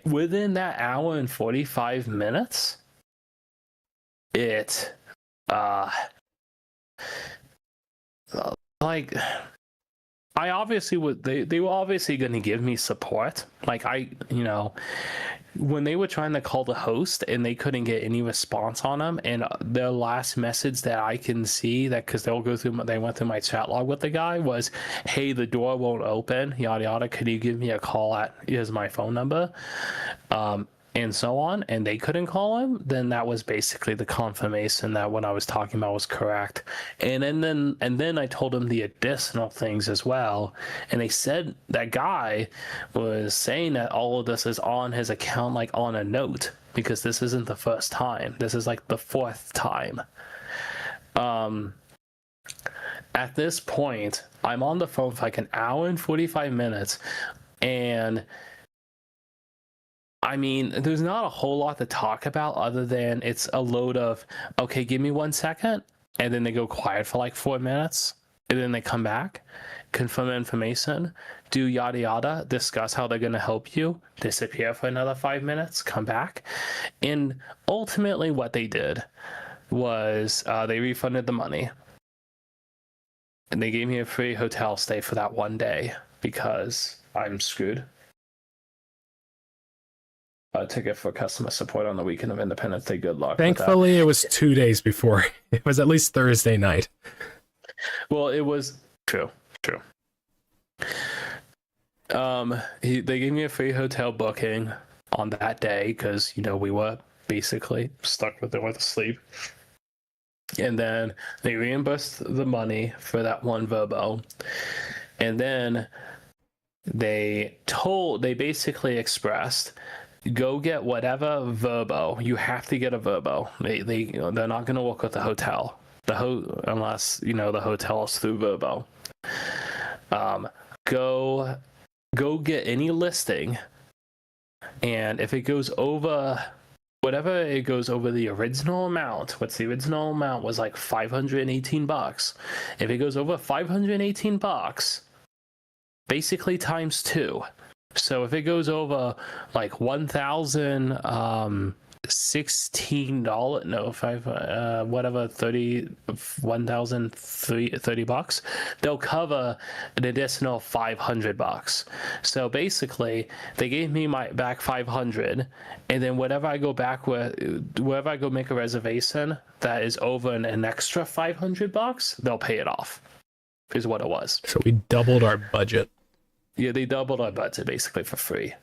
within that hour and 45 minutes, it like I obviously would they were obviously going to give me support. Like when they were trying to call the host and they couldn't get any response on them, and their last message that I can see, that because they went through my chat log with the guy, was, "Hey, the door won't open, yada yada, could you give me a call here's my phone number," and so on, and they couldn't call him. Then that was basically the confirmation that what I was talking about was correct. And then I told them the additional things as well, and they said that guy was saying that all of this is on his account, like on a note, because this isn't the first time. This is like the 4th time. At this point, I'm on the phone for like an hour and 45 minutes, and I mean, there's not a whole lot to talk about other than it's a load of, okay, give me 1 second, and then they go quiet for like 4 minutes, and then they come back, confirm information, do yada yada, discuss how they're going to help you, disappear for another 5 minutes, come back. And ultimately what they did was they refunded the money, and they gave me a free hotel stay for that one day, because I'm screwed. Ticket for customer support on the weekend of Independence Day. Good luck. Thankfully, it was 2 days before. It was at least Thursday night. Well, it was true. They gave me a free hotel booking on that day, because we were basically stuck with to sleep. And then they reimbursed the money for that one Verbo, and then they basically expressed, go get whatever Verbo. You have to get a Verbo. They're not going to work with the hotel. Unless the hotel is through Verbo. Go get any listing, and if it goes over whatever it goes over the original amount, what's the original amount was like $518. If it goes over $518, basically times 2. So if it goes over like $1,016, no, $1,030, they'll cover an additional $500. So basically, they gave me back $500, and then wherever I go make a reservation that is over an extra $500, they'll pay it off. Is what it was. So we doubled our budget. Yeah, they doubled our budget basically for free.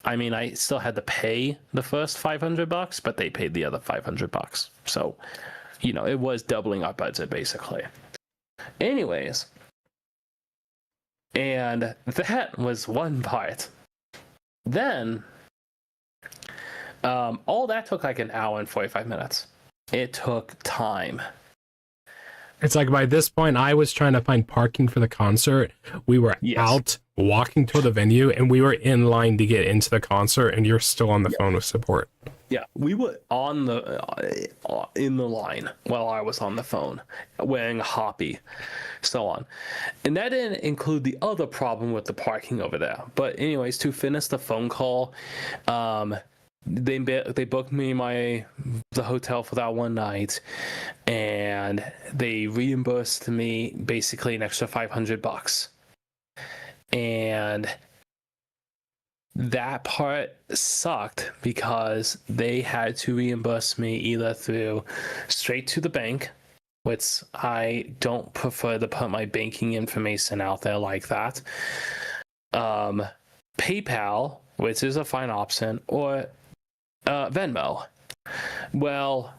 I still had to pay the first $500, but they paid the other $500. So, it was doubling our budget basically. Anyways, and that was one part. Then, all that took like an hour and 45 minutes. It took time. It's like by this point, I was trying to find parking for the concert. We were out walking to the venue, and we were in line to get into the concert, and you're still on the phone with support. Yeah, we were on the in the line while I was on the phone, wearing a hoppy, so on, and that didn't include the other problem with the parking over there. But anyways, to finish the phone call, they booked me the hotel for that one night, and they reimbursed me basically an extra $500, and that part sucked because they had to reimburse me either through straight to the bank, which I don't prefer to put my banking information out there like that, PayPal, which is a fine option, or Venmo. Well,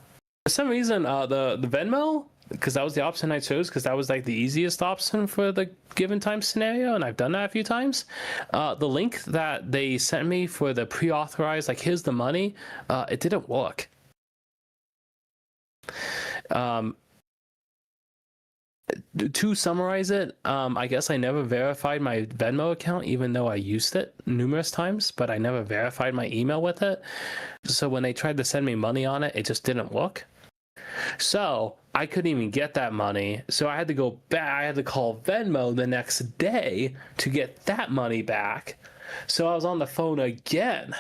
for some reason, the Venmo, because that was the option I chose, because that was like the easiest option for the given time scenario, and I've done that a few times. The link that they sent me for the pre-authorized, like, here's the money, it didn't work. To summarize it, I guess I never verified my Venmo account, even though I used it numerous times, but I never verified my email with it. So when they tried to send me money on it, it just didn't work. So I couldn't even get that money. So I had to go back. I had to call Venmo the next day to get that money back. So I was on the phone again.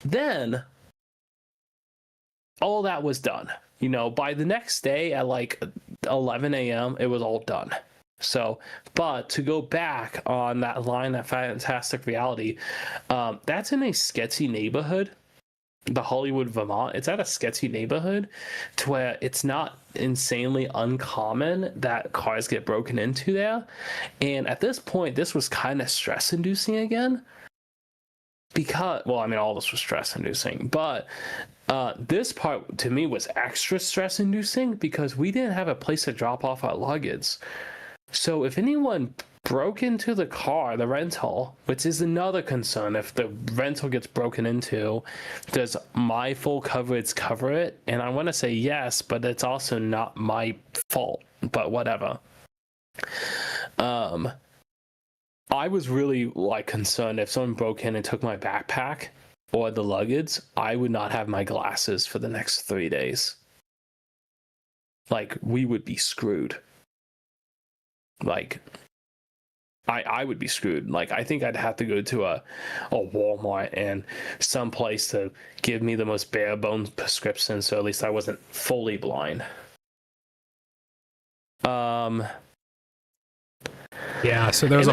Then all that was done. You know, by the next day at like 11 a.m., it was all done. So, but to go back on that line, that fantastic reality, that's in a sketchy neighborhood, the Hollywood, Vermont. It's at a sketchy neighborhood to where it's not insanely uncommon that cars get broken into there. And at this point, this was kind of stress inducing again. Because, well, I mean, all this was stress inducing, but this part to me was extra stress inducing because we didn't have a place to drop off our luggage. So if anyone broke into the car, the rental, which is another concern, if the rental gets broken into, does my full coverage cover it? And I want to say yes, but it's also not my fault, but whatever. I was really like concerned if someone broke in and took my backpack or the luggage, I would not have my glasses for the next 3 days. Like, we would be screwed. Like, I would be screwed. Like, I think I'd have to go to a Walmart and some place to give me the most bare bones prescription, so at least I wasn't fully blind. Yeah, so there was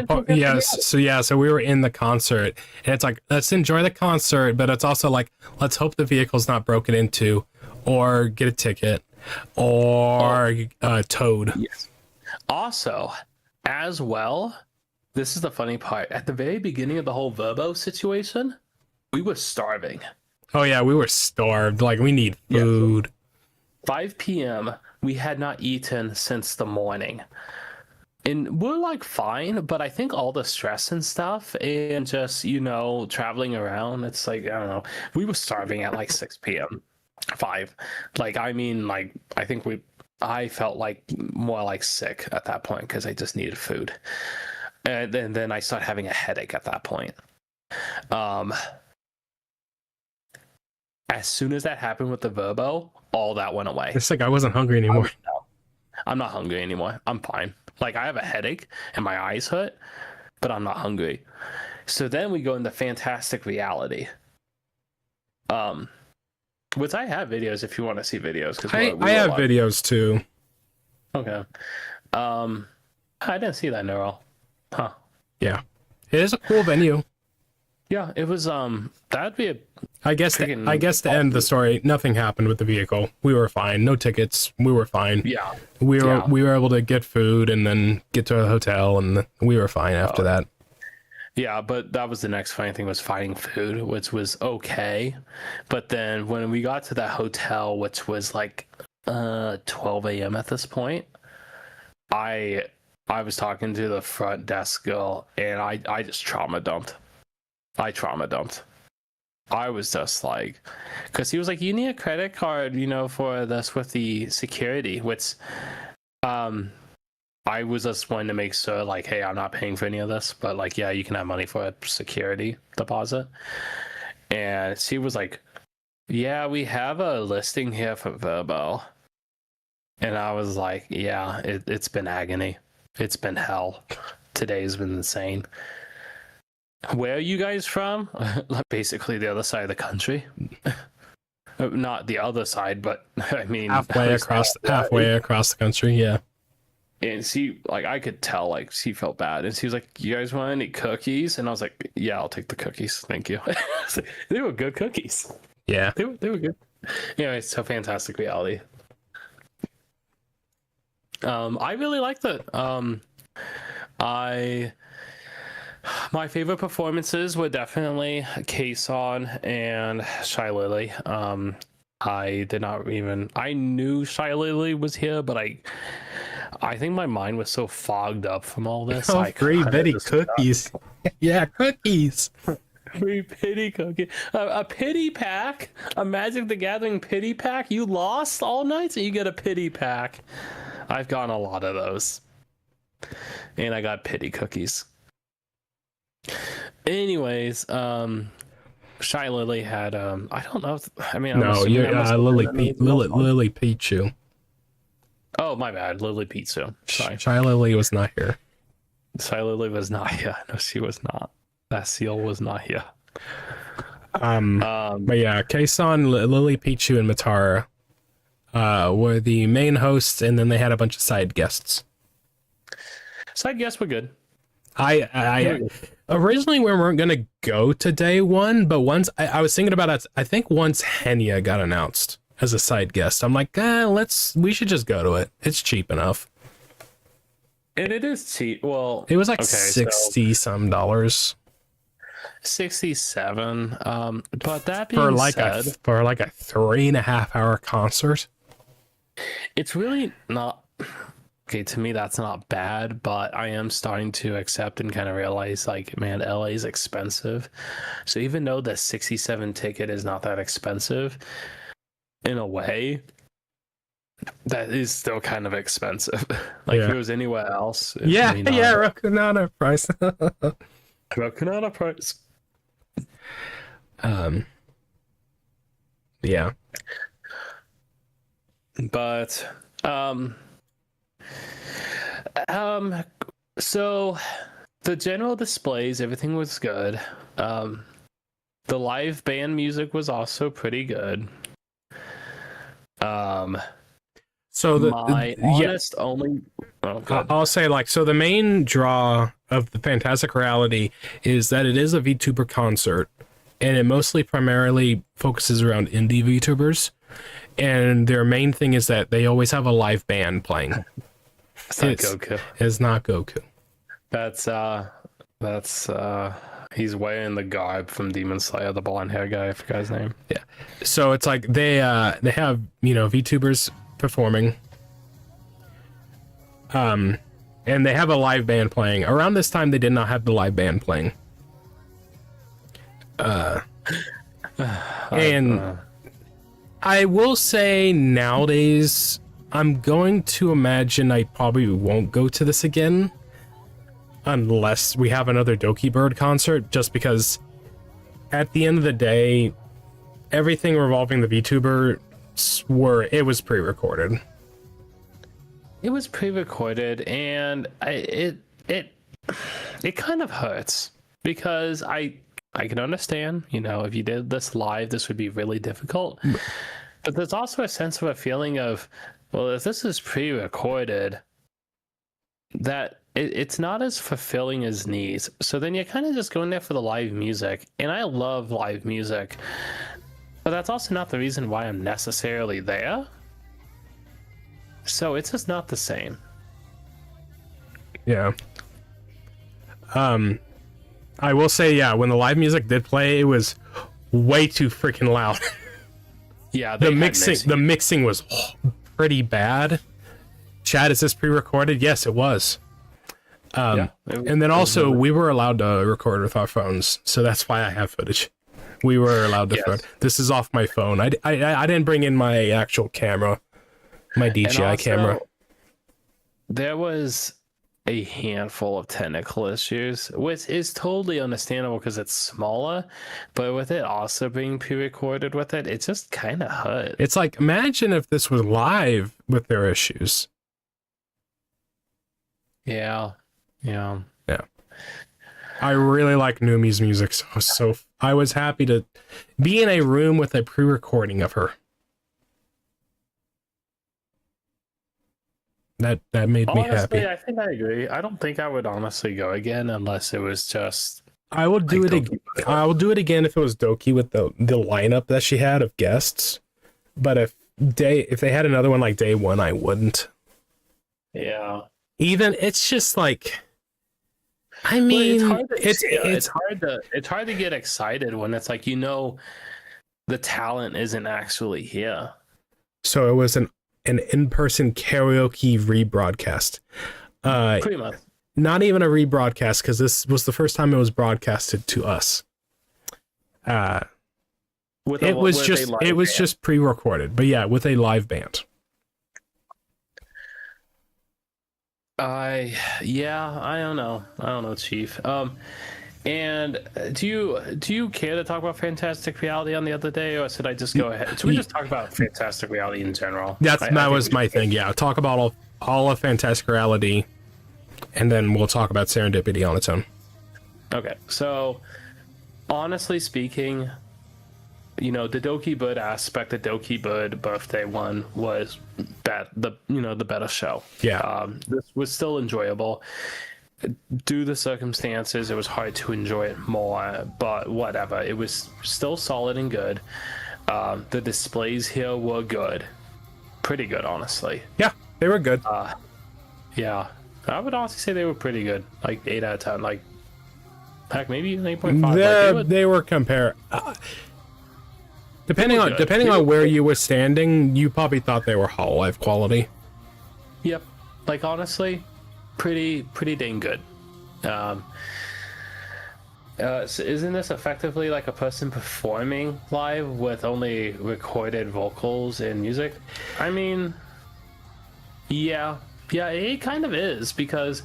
so we were in the concert, and it's like, let's enjoy the concert, but it's also like, let's hope the vehicle's not broken into, or get a ticket, or towed. Yes. Also, as well, this is the funny part. At the very beginning of the whole Verbo situation, we were starving. Oh yeah, we were starved. Like, we need food. Yeah, 5 p.m., we had not eaten since the morning. And we're like fine, but I think all the stress and stuff and just, you know, traveling around, it's like, I don't know. We were starving at like 6 p.m. 5. Like, I mean, like, I felt like more like sick at that point because I just needed food. And then I started having a headache at that point. As soon as that happened with the Verbo, all that went away. It's like I wasn't hungry anymore. I'm not hungry anymore. I'm fine. Like, I have a headache and my eyes hurt, but I'm not hungry. So then we go into fantastic reality. Which I have videos if you want to see videos. Cause I have videos too. Okay. I didn't see that, Neural. Huh. Yeah. It is a cool venue. Yeah, it was, that'd be a... I guess to end the story, nothing happened with the vehicle. We were fine. No tickets. We were fine. Yeah. We were able to get food and then get to a hotel, and we were fine after that. Yeah, but that was the next funny thing, was finding food, which was okay. But then when we got to that hotel, which was like 12 a.m. at this point, I was talking to the front desk girl, and I just trauma dumped. I was just like, because he was like, you need a credit card, you know, for this with the security, which I I was just wanting to make sure, like, hey, I'm not paying for any of this, but like, yeah, you can have money for a security deposit. And she was like, yeah, we have a listing here for Verbo. And I was like, yeah, it's been agony. It's been hell. Today's been insane. Where are you guys from? Basically the other side of the country. Not the other side, but I mean halfway across the country. Yeah. And she, like, I could tell, like, she felt bad, and she was like, "You guys want any cookies?" And I was like, "Yeah, I'll take the cookies, thank you." They were good cookies. Yeah, they were good. Anyway, so Fantastic Reality. I really liked it. My favorite performances were definitely Kason and Shy Lily. I knew Shy Lily was here, but I think my mind was so fogged up from all this. Oh, free Betty cookies. Yeah, cookies. Free pity cookie. A pity pack. A Magic the Gathering pity pack. You lost all night, so you get a pity pack. I've gotten a lot of those. And I got pity cookies. Anyways, Shy Lily had I don't know. Lily Pichu. Oh, my bad. Lily Pizza. Sorry. Shy Lily was not here. Shy Lily was not here. No, she was not. That seal was not here. But yeah, Kason, Lily Pichu, and Matara were the main hosts, and then they had a bunch of side guests. Side guests were good. I originally we weren't gonna go to day one, but once I was thinking about it, I think once Henya got announced as a side guest, I'm like, we should just go to it. It's cheap enough. And it is cheap. Well, it was like $60 some. 67. But that being said, for like a 3.5 hour concert, it's really not. Okay, to me that's not bad, but I am starting to accept and kind of realize, like, man, LA is expensive. So even though the 67 ticket is not that expensive, in a way, that is still kind of expensive. Like, if it was anywhere else, Rokunana price. Rokunana price. Yeah. But so the general displays, everything was good. The live band music was also pretty good. So I'll say, like, so the main draw of the Fantastic Reality is that it is a VTuber concert, and it mostly primarily focuses around indie VTubers, and their main thing is that they always have a live band playing. It's not Goku. It's not Goku. That's he's wearing the garb from Demon Slayer, the blonde hair guy. I forgot his name. Yeah. So it's like they have, VTubers performing. And they have a live band playing. Around this time they did not have the live band playing. And I will say nowadays I'm going to imagine I probably won't go to this again unless we have another Doki Bird concert, just because at the end of the day, everything revolving the VTuber it was pre-recorded. It was pre-recorded, and it kind of hurts, because I can understand, if you did this live, this would be really difficult. But there's also a sense of a feeling of, well, if this is pre-recorded, that it's not as fulfilling as needs. So then you're kind of just going there for the live music. And I love live music, but that's also not the reason why I'm necessarily there. So it's just not the same. Yeah. I will say, yeah, when the live music did play, it was way too freaking loud. Yeah, the mixing was pretty bad. Chad, is this pre-recorded? Yes, it was. And then also we were allowed to record with our phones, so that's why I have footage. We were allowed to record. This is off my phone. I didn't bring in my actual camera, my DJI camera. There was a handful of technical issues, which is totally understandable because it's smaller, but with it also being pre-recorded with it, it just kind of hurt. It's like, imagine if this was live with their issues. Yeah. I really like Numi's music, so I was happy to be in a room with a pre-recording of her. That made me happy. I think I agree. I don't think I would honestly go again unless it was just. I will do it again. I will do it again if it was Doki with the lineup that she had of guests. But if they had another one like day one, I wouldn't. Yeah. Even it's just like, I mean, well, it's hard to get excited when it's like, the talent isn't actually here. So it was an in-person karaoke rebroadcast. Pretty much. Not even a rebroadcast, because this was the first time it was broadcasted to us. It was just pre-recorded, but yeah, with a live band. I don't know, Chief. And do you care to talk about Fantastic Reality on the other day, or should I just go ahead? Should we just talk about Fantastic Reality in general? That was my thing. Yeah, talk about all of Fantastic Reality, and then we'll talk about Serendipity on its own. Okay, so honestly speaking, the Doki Bud aspect, the Doki Bud birthday one was the better show. Yeah. This was still enjoyable. Due to the circumstances, it was hard to enjoy it more, but whatever. It was still solid and good. The displays here were good. Pretty good, honestly. Yeah, they were good. Yeah. I would honestly say they were pretty good. Like 8 out of 10. Like, heck, maybe even 8.5. They were depending on where you were standing, you probably thought they were Hololive quality. Yep. Like, honestly, pretty dang good. So isn't this effectively like a person performing live with only recorded vocals and music? I mean, yeah, it kind of is, because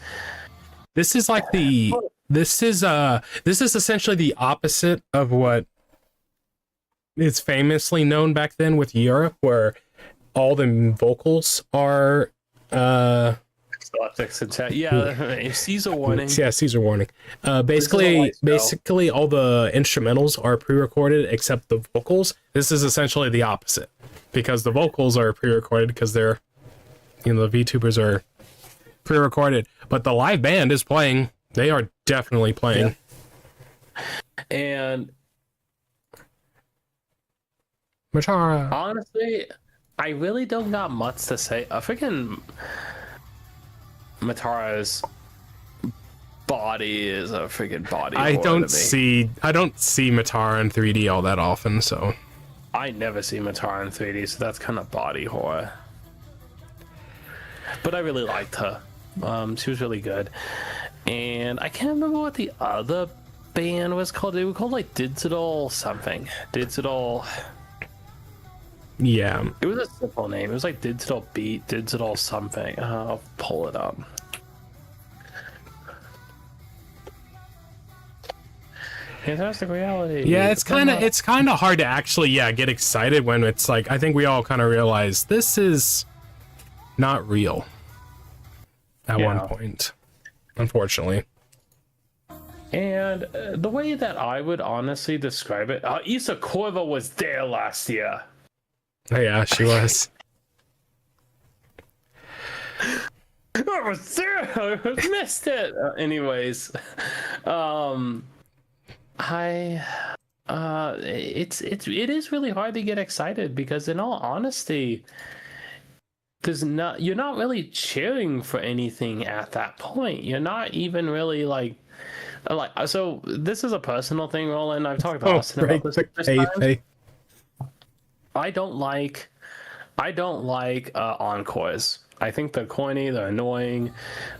this is like this is essentially the opposite of what is famously known back then with Europe, where all the vocals are Caesar warning. Yeah, Caesar warning. Basically all the instrumentals are pre-recorded except the vocals. This is essentially the opposite, because the vocals are pre-recorded because they're, the VTubers are pre-recorded, but the live band is playing. They are definitely playing. Yeah. And Matara. Honestly, I really don't got much to say. Freaking Matara's body is a freaking body. I don't see Matara in 3D all that often, so I never see Matara in 3D, so that's kind of body horror. But I really liked her. She was really good, and I can't remember what the other band was called. They were called like Digital something. Digital. Yeah. It was a simple name. It was like Digital Beat, Digital something. I'll pull it up. Fantastic Reality. Yeah, it's kind of hard to actually get excited when it's like, I think we all kind of realize this is not real at one point, unfortunately. And the way that I would honestly describe it, Issa Corva was there last year. Oh, yeah, she was. I was there. I missed it. Anyways, it is really hard to get excited, because in all honesty, you're not really cheering for anything at that point. You're not even really like so this is a personal thing, Roland. I've talked to Austin about this. I don't like encores. I think they're corny, they're annoying.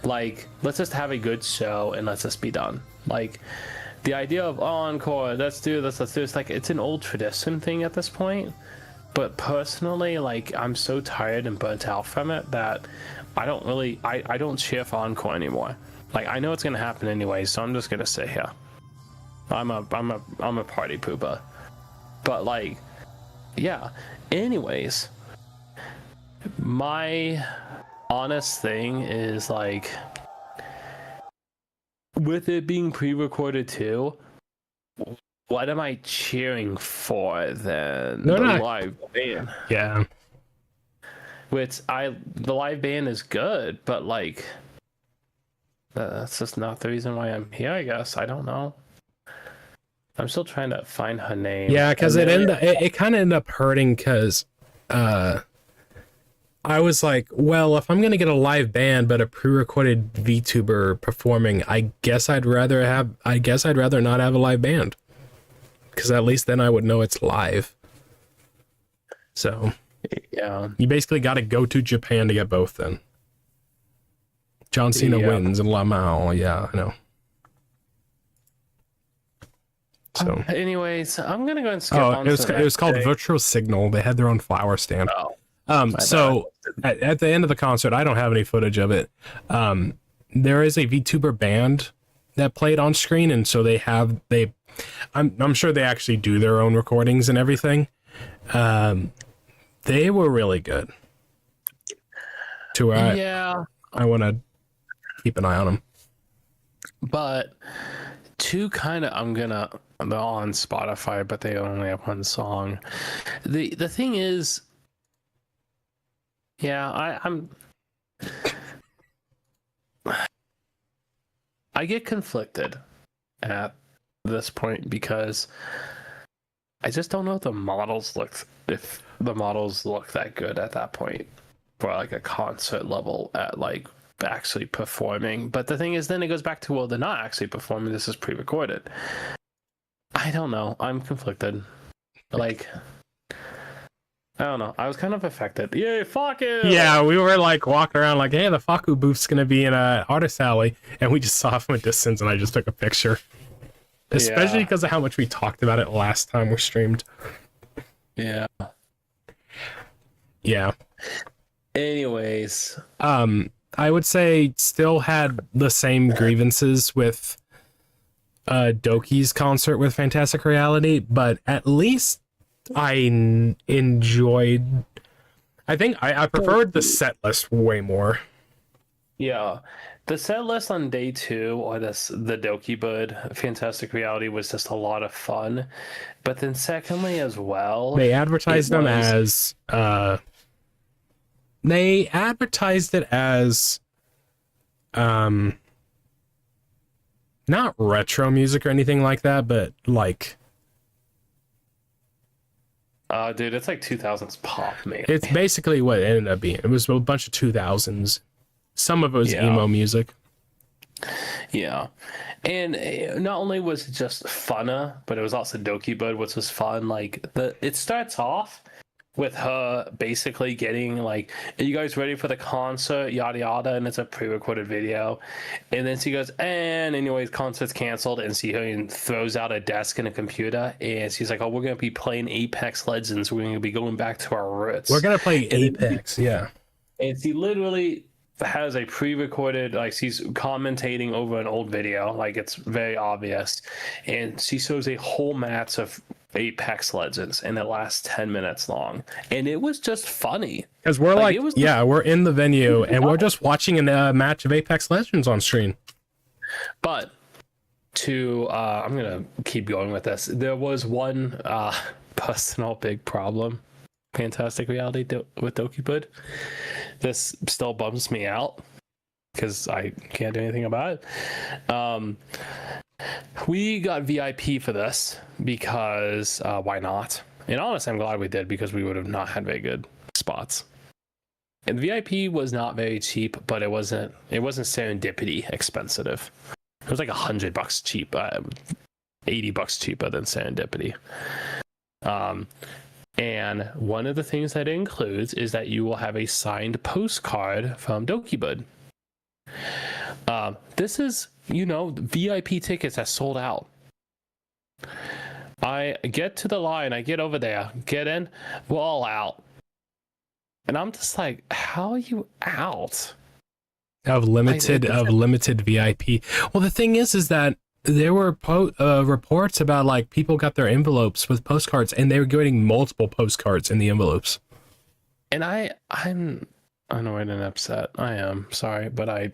Like, let's just have a good show and let's just be done. Like, the idea of encore, let's do this, it's like, it's an old tradition thing at this point. But personally, like, I'm so tired and burnt out from it that I don't really, I don't cheer for encore anymore. Like, I know it's gonna happen anyway, so I'm just gonna sit here. I'm a party pooper. But like, yeah. Anyways, my honest thing is like, with it being pre-recorded too, what am I cheering for then? No, the no. live band. Yeah. The live band is good, but like, that's just not the reason why I'm here, I guess. I don't know. I'm still trying to find her name. Yeah, because it kind of ended up hurting because I was like, well, if I'm gonna get a live band but a pre-recorded VTuber performing, I guess I'd rather not have a live band, because at least then I would know it's live. So yeah, you basically got to go to Japan to get both. Then John Cena wins and Lamau. Yeah, I know. So, anyways, I'm gonna go and skip on. It was called Virtual Signal. They had their own flower stand. So at the end of the concert, I don't have any footage of it. There is a VTuber band that played on screen, and so I'm sure they actually do their own recordings and everything. They were really good. I want to keep an eye on them. But they're on Spotify, but they only have one song. The thing is, yeah, I get conflicted at this point because I just don't know if the models look that good at that point for like a concert level at like actually performing. But the thing is, then it goes back to, well, they're not actually performing, this is pre-recorded. I don't know, I'm conflicted. Like, I don't know, I was kind of affected. Yay, fuck it. Yeah, we were like walking around like, hey, the Faku booth's gonna be in a artist alley, and we just saw it from a distance, and I just took a picture, especially because of how much we talked about it last time we streamed. Yeah. Anyways, I would say still had the same grievances with Doki's concert with Fantastic Reality, but at least I enjoyed. I think I preferred the set list way more. Yeah, the set list on day 2, or the Doki Bud Fantastic Reality, was just a lot of fun. But then secondly as well, they advertised them as they advertised it as not retro music or anything like that, but like dude, it's like 2000s pop, man. It's basically what it ended up being. It was a bunch of 2000s. Some of it was emo music. Yeah. And not only was it just funner, but it was also Doki Bud, which was fun. Like, it starts off with her basically getting like, are you guys ready for the concert? Yada yada, and it's a pre-recorded video. And then she goes, and anyways, concert's canceled, and she throws out a desk and a computer, and she's like, oh, we're gonna be playing Apex Legends. We're gonna be going back to our roots. We're gonna play Apex, yeah. And she literally has a pre-recorded, like, she's commentating over an old video, like, it's very obvious, and she shows a whole match of Apex Legends, and it lasts 10 minutes long, and it was just funny because we're like we're in the venue and we're just watching a match of Apex Legends on screen. But I'm gonna keep going with this. There was one personal big problem, Fantastic Reality with Doki Bud. This still bums me out because I can't do anything about it. We got VIP for this because why not? And honestly, I'm glad we did, because we would have not had very good spots. And VIP was not very cheap, but it wasn't Serendipity expensive. It was like $100 cheap, $80 cheaper than Serendipity. And one of the things that it includes is that you will have a signed postcard from Doki Bud. This is, VIP tickets are sold out. I get to the line, I get over there, get in, we're all out. And I'm just like, how are you out? of limited VIP. Well, the thing is that there were reports about like people got their envelopes with postcards, and they were getting multiple postcards in the envelopes. And I'm annoyed and upset. I am sorry, but I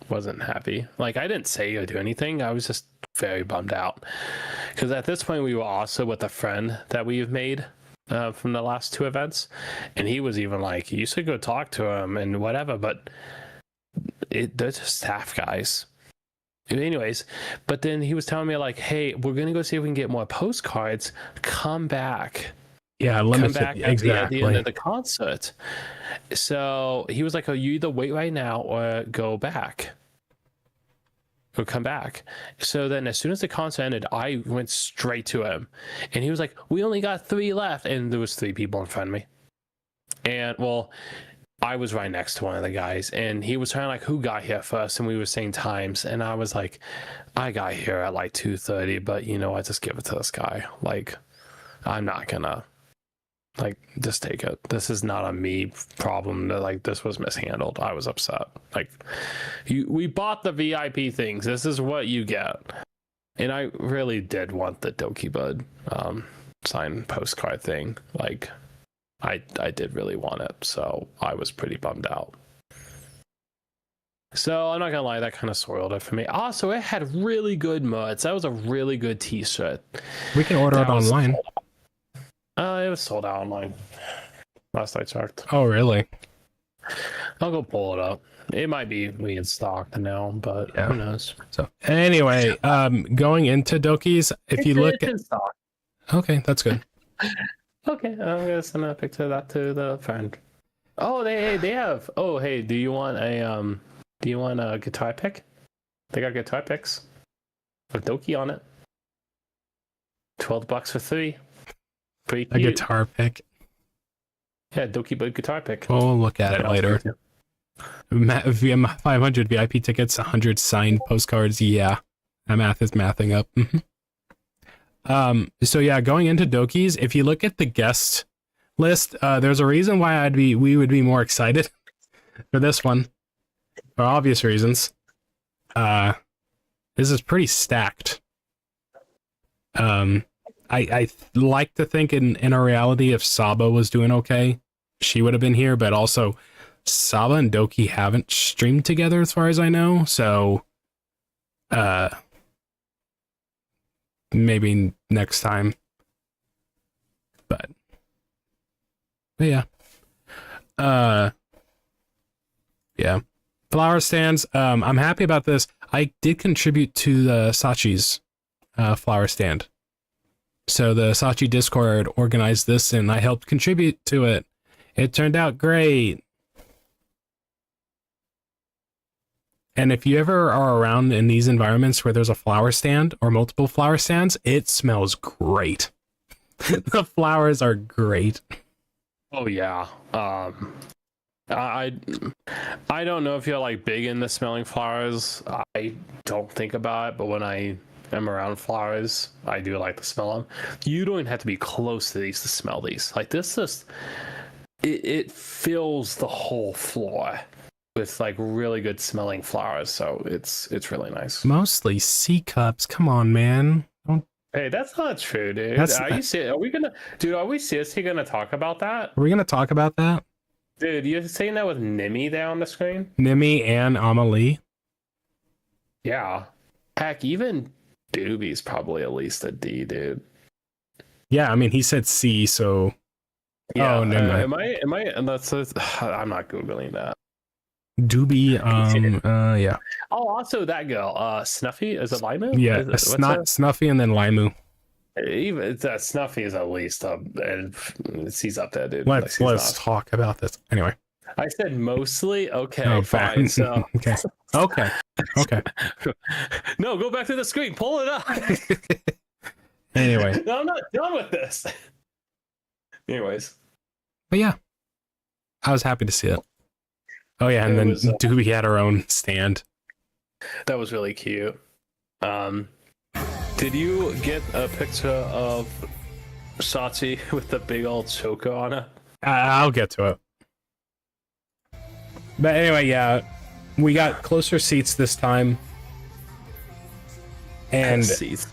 wasn't happy. Like, I didn't say or do anything. I was just very bummed out because at this point we were also with a friend that we've made from the last 2 events, and he was even like, you should go talk to him and whatever, but they're just staff guys. Anyways, but then he was telling me like, hey, we're gonna go see if we can get more postcards. Come back. Yeah, come back at the end of the concert. So he was like, oh, you either wait right now or go back. Or come back. So then as soon as the concert ended, I went straight to him. And he was like, we only got 3 left. And there was 3 people in front of me. And well, I was right next to one of the guys. And he was trying like, who got here first? And we were saying times. And I was like, I got here at like 2:30. But you know, I just give it to this guy. Like, I'm not gonna. Like, just take it. This is not a me problem. Like, this was mishandled. I was upset. Like, we bought the VIP things. This is what you get. And I really did want the Doki Bud signed postcard thing. Like, I did really want it. So I was pretty bummed out. So I'm not gonna lie, that kind of spoiled it for me. Also, it had really good merch. That was a really good t-shirt. We can order it online. It was sold out online last I checked. Oh, really? I'll go pull it up. It might be restocked now, but yeah. Who knows? So anyway, going into Doki's, if you look at stock. Okay, that's good. Okay, I'm gonna send a picture of that to the friend. Oh, they have. Oh, hey, do you want a guitar pick? They got guitar picks with Doki on it. $12 for 3. Pretty cute. A guitar pick. Yeah, Doki Bud guitar pick. We'll look at it later. 500 VIP tickets, 100 signed postcards. Yeah, that math is mathing up. So yeah, going into Doki's, if you look at the guest list, there's a reason why we would be more excited for this one, for obvious reasons. This is pretty stacked. I like to think in a reality, if Saba was doing okay, she would have been here, but also Saba and Doki haven't streamed together as far as I know, so maybe next time. But yeah. Yeah. Flower stands. I'm happy about this. I did contribute to the Sachi's flower stand. So the Sachi Discord organized this and I helped contribute to it. It turned out great. And if you ever are around in these environments where there's a flower stand or multiple flower stands, it smells great. The flowers are great. Oh yeah. I don't know if you're like big into smelling flowers. I don't think about it, but when I am around flowers, I do like to smell them. You don't even have to be close to these to smell these. Like this just it fills the whole floor with like really good smelling flowers, so it's really nice. Mostly C cups. Come on, man. Hey, that's not true, dude. Are we seriously gonna talk about that? Are we gonna talk about that? Dude, you're saying that with Nimi there on the screen? Nimi and Amelie? Yeah. Heck, even Doobie's probably at least a D, dude. Yeah, I mean, he said C, so... Yeah, oh, never mind. Am I, I'm not Googling that. Doobie, yeah. Oh, also that girl, Snuffy, is it Limu? Yeah, Snuffy and then Limu. Even Snuffy is at least she's up there, dude. Let's talk about this anyway. I said mostly. Okay, fine. So okay. No, go back to the screen. Pull it up. Anyway, no, I'm not done with this. Anyways, but yeah, I was happy to see it. Oh yeah, and then Doobie had her own stand. That was really cute. Did you get a picture of Sachi with the big old choker on it? I'll get to it. But anyway, yeah, we got closer seats this time. And Seats.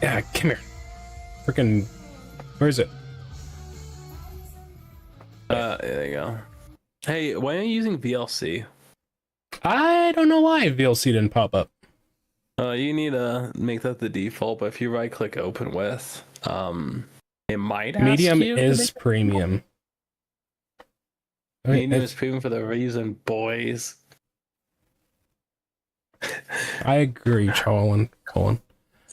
yeah, come here. Freaking, where is it? There you go. Hey, why are you using VLC? I don't know why VLC didn't pop up. You need to make that the default, but if you right click open with, it might ask Medium you to is make- premium. Medium is premium for the reason, boys. I agree, Colin.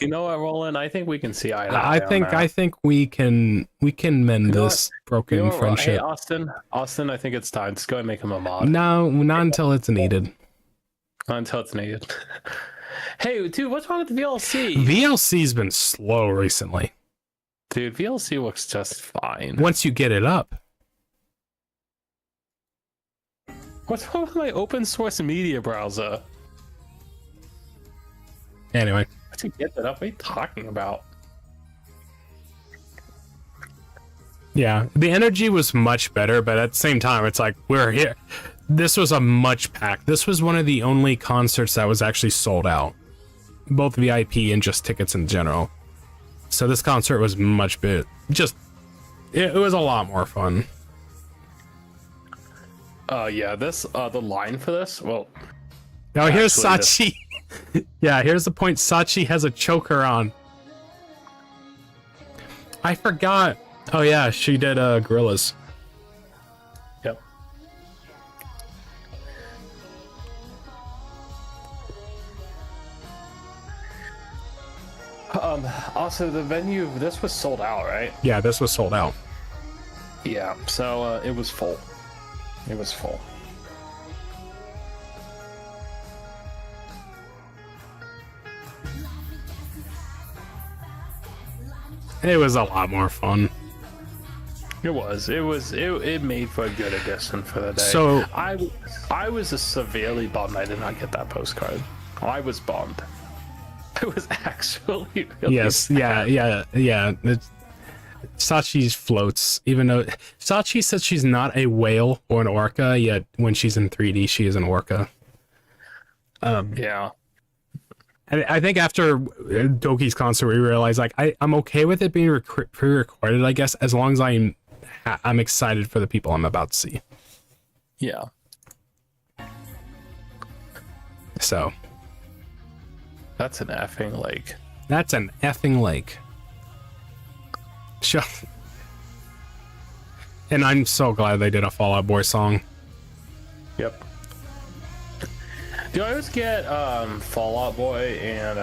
You know what, Roland? I think we can see eye to I eye on that. think we can mend know this broken You know what, friendship. Hey, Austin, I think it's time. Let's go and make him a mod. No, not until it's needed. Until it's needed. Hey, dude, what's wrong with the VLC? VLC's been slow recently. Dude, VLC looks just fine. Once you get it up. What's wrong with my open source media browser? Anyway, Once you get that up, what are you talking about? yeah, the energy was much better, but at the same time, it's like, we're here. This was a much packed. This was one of the only concerts that was actually sold out, both VIP and just tickets in general. So this concert was much bit. It was a lot more fun. Yeah, the line for this, well, Now here's actually, Sachi. Yeah, here's the point. Sachi has a choker on. I forgot. Oh yeah, she did Gorillas. Yep. Also, the venue, this was sold out, right? Yeah, this was sold out. Yeah, so it was full. It was full. It was a lot more fun. It was. It made for a good addition for the day. So- I was severely bummed I did not get that postcard. I was bummed. I was actually really Yes, yeah. Sachi floats, even though Sachi says she's not a whale or an orca, yet when she's in 3D, she is an orca. Yeah. I think after Doki's concert, we realized like I'm okay with it being pre-recorded, I guess, as long as I'm excited for the people I'm about to see. Yeah. So That's an effing lake. that's an effing lake. Sure. And I'm so glad they did a Fall Out Boy song. Yep. Do I always get Fall Out Boy and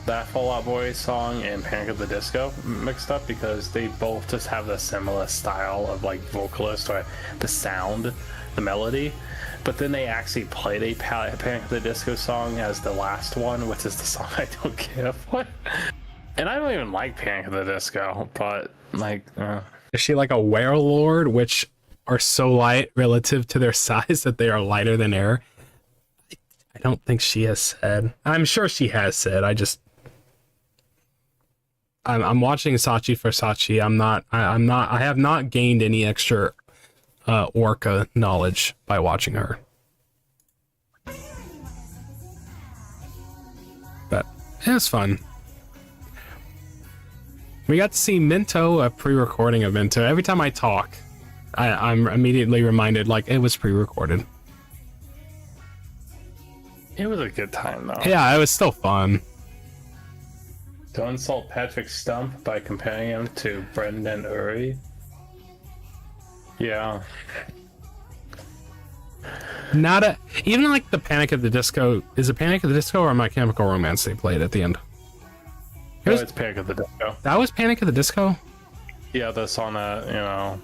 that Fall Out Boy song and Panic at the Disco mixed up because they both just have the similar style of like vocalist or the sound, the melody, but then they actually played a Panic at the Disco song as the last one, which is the song I don't care for. And I don't even like Panic at the Disco, but like, Is she like a werelord, which are so light relative to their size that they are lighter than air? I don't think she has said. I'm sure she has said. I'm watching Sachi for Sachi. I have not gained any extra orca knowledge by watching her. But it was fun. We got to see Minto, a pre-recording of Minto. Every time I talk, I'm immediately reminded, like, it was pre-recorded. it was a good time though. Yeah, it was still fun. Don't insult Patrick Stump by comparing him to Brendan Urie. Yeah. Even like the Panic at the Disco. Is it Panic at the Disco or My Chemical Romance they played at the end? No, it's Panic at the Disco. That was Panic at the Disco? Yeah, the song that,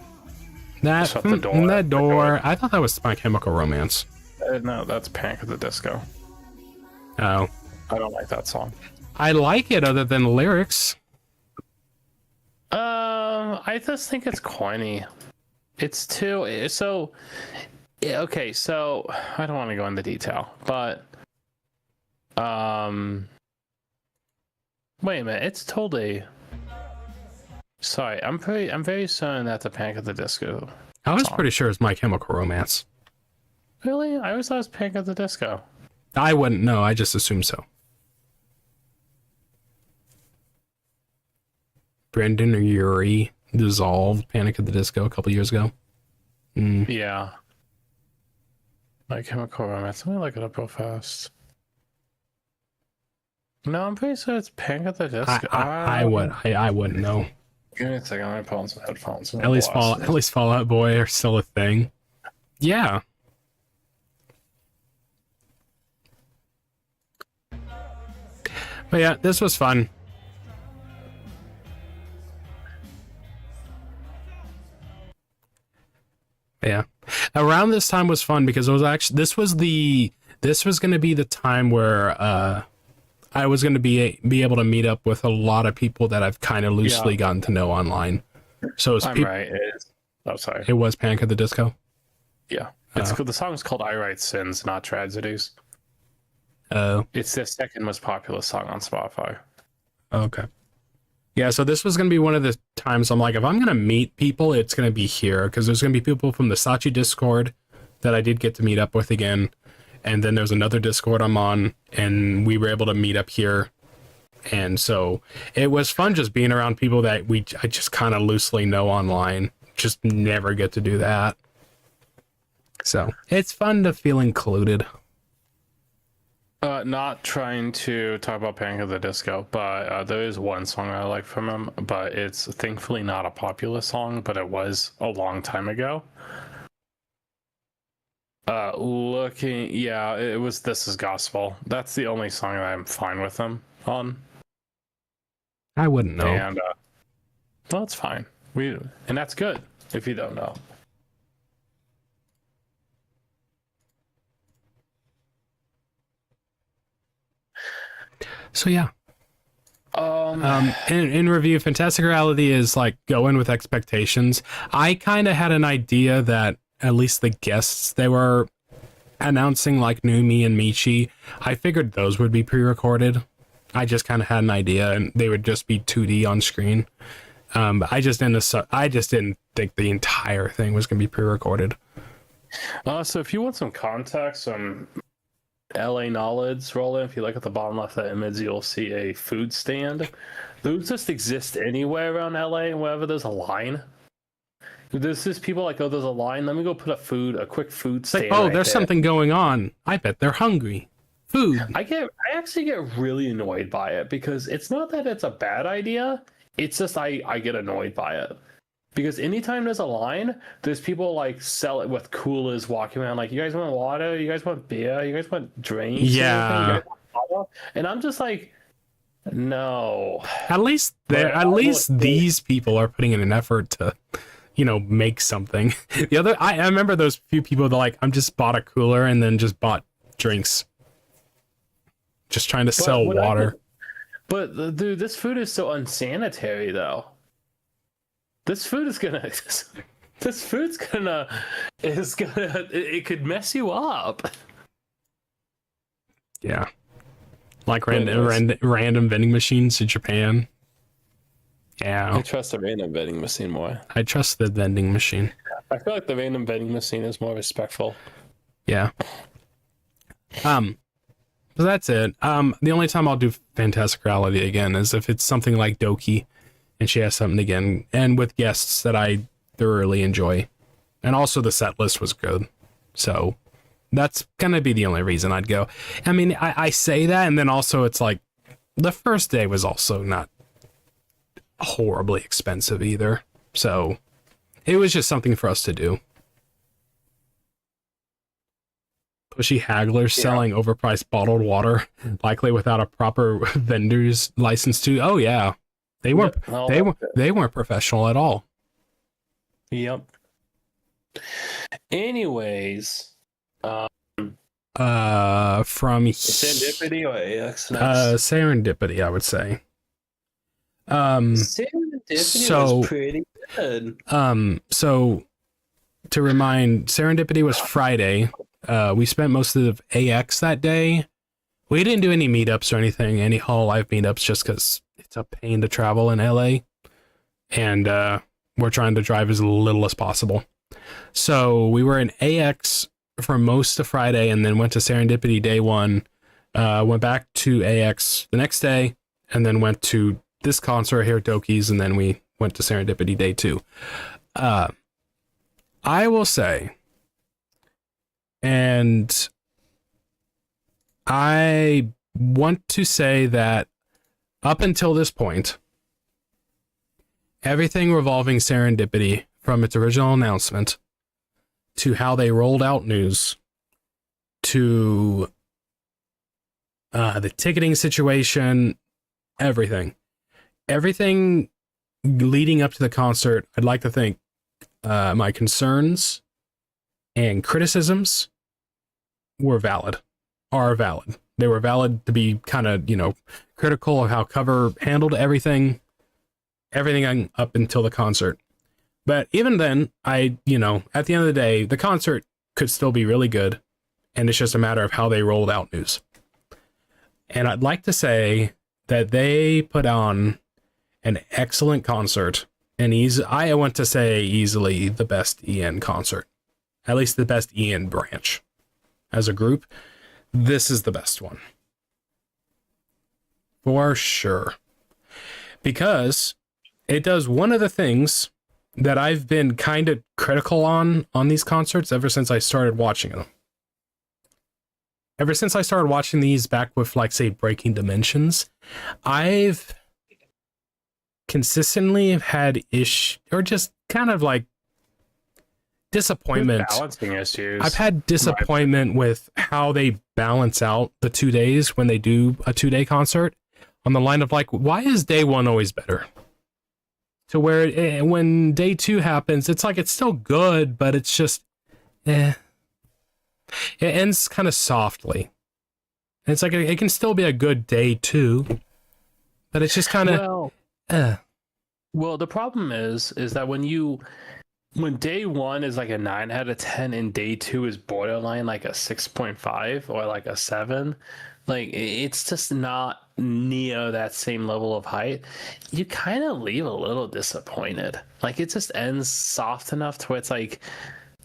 That Shut the door. that door. I thought that was My Chemical Romance. no, that's Panic at the Disco. Oh. I don't like that song. I like it other than the lyrics. I just think it's corny. It's too so. Okay, so I don't want to go into detail, but wait a minute. It's totally. Sorry, I'm very certain that's a Panic at the Disco. I was song. pretty sure it's My Chemical Romance. Really? I always thought it was Panic at the Disco. I wouldn't know. I just assume so. Brendan or Yuri dissolved Panic at the Disco a couple years ago. Yeah. My Chemical Romance. Let me look it up real fast. No, I'm pretty sure it's Panic at the Disco. I wouldn't know. Give me a second. I'm gonna put on some headphones. At least Fall Out Boy are still a thing. Yeah. But yeah, this was fun. Yeah. Around this time was fun because it was actually this was going to be the time where I was going to be able to meet up with a lot of people that I've kind of loosely gotten to know online. So it's right. It is. Oh, sorry. It was Panic at the Disco. Yeah. It's the song's called "I Write Sins, Not Tragedies." It's the second most popular song on Spotify. Okay. Yeah, so this was going to be one of the times I'm like, if I'm going to meet people, it's going to be here, because there's going to be people from the Sachi Discord that I did get to meet up with again, and then there's another Discord I'm on, and we were able to meet up here, and so it was fun just being around people that I just kind of loosely know online, just never get to do that. So it's fun to feel included. Not trying to talk about Panic at the Disco, but there is one song I like from him, but it's thankfully not a popular song, but it was a long time ago. It was This Is Gospel. That's the only song that I'm fine with him on. I wouldn't know. And, well, it's fine. And that's good if you don't know. So yeah. In review, Fantastic Reality is like go in with expectations. I kind of had an idea that at least the guests they were announcing, like Numi and Michi, I figured those would be pre-recorded. I just kind of had an idea, and they would just be 2D on screen. I just didn't think the entire thing was going to be pre-recorded. So if you want some context, some LA knowledge, Roland, if you look at the bottom left of that image, you'll see a food stand. Those just exist anywhere around LA, and wherever there's a line. There's just people like, oh, there's a line. Let me go put a quick food stand. Like, there's something going on. I bet they're hungry. Food. I actually get really annoyed by it because it's not that it's a bad idea. It's just I get annoyed by it. Because anytime there's a line, there's people like sell it with coolers walking around like, you guys want water? You guys want beer? You guys want drinks? Yeah. And I'm just like, no. At least these people are putting in an effort to, make something. I remember those few people that like, I'm just bought a cooler and then just bought drinks. Just trying to sell water. But dude, this food is so unsanitary though. It could mess you up. Yeah. Like random vending machines in Japan. Yeah. I trust the random vending machine more. I trust the vending machine. I feel like the random vending machine is more respectful. Yeah. So that's it. The only time I'll do Fantastic Reality again is if it's something like Doki and she has something again, and with guests that I thoroughly enjoy. And also the set list was good. So that's gonna be the only reason I'd go. I mean, I say that, and then also it's like the first day was also not horribly expensive either. So it was just something for us to do. Pushy hagglers selling overpriced bottled water, likely without a proper vendor's license too. Oh yeah. They weren't professional at all. Yep. Anyways, from Serendipity or AX next? Serendipity, I would say. Serendipity was pretty good. So to remind, Serendipity was Friday. We spent most of AX that day. We didn't do any meetups or anything, any Hall Live meetups, just because it's a pain to travel in LA, and we're trying to drive as little as possible. So we were in AX for most of Friday and then went to Serendipity day one. Went back to AX the next day and then went to this concert here at Doki's, and then we went to Serendipity day two. I will say, and I want to say that up until this point, everything revolving Serendipity, from its original announcement to how they rolled out news to the ticketing situation, everything leading up to the concert, I'd like to think my concerns and criticisms are valid. They were valid to be kind of, critical of how Cover handled everything up until the concert. But even then, at the end of the day, the concert could still be really good, and it's just a matter of how they rolled out news. And I'd like to say that they put on an excellent concert, and I want to say easily the best EN concert, at least the best EN branch. As a group, this is the best one. For sure. Because it does one of the things that I've been kind of critical on these concerts ever since I started watching them. Ever since I started watching these back with, like, say, Breaking Dimensions, I've consistently had or just kind of like disappointment. Balancing issues. I've had disappointment with how they balance out the 2 days when they do a 2-day concert, on the line of, like, why is day one always better? To where when day two happens, it's like it's still good, but it's just, It ends kind of softly. And it's like it can still be a good day too, but it's just kind of. Well, the problem is that when day one is like a 9 out of 10 and day two is borderline like a 6.5 or like a 7, like it's just not near that same level of height, you kind of leave a little disappointed. Like it just ends soft enough to where it's like,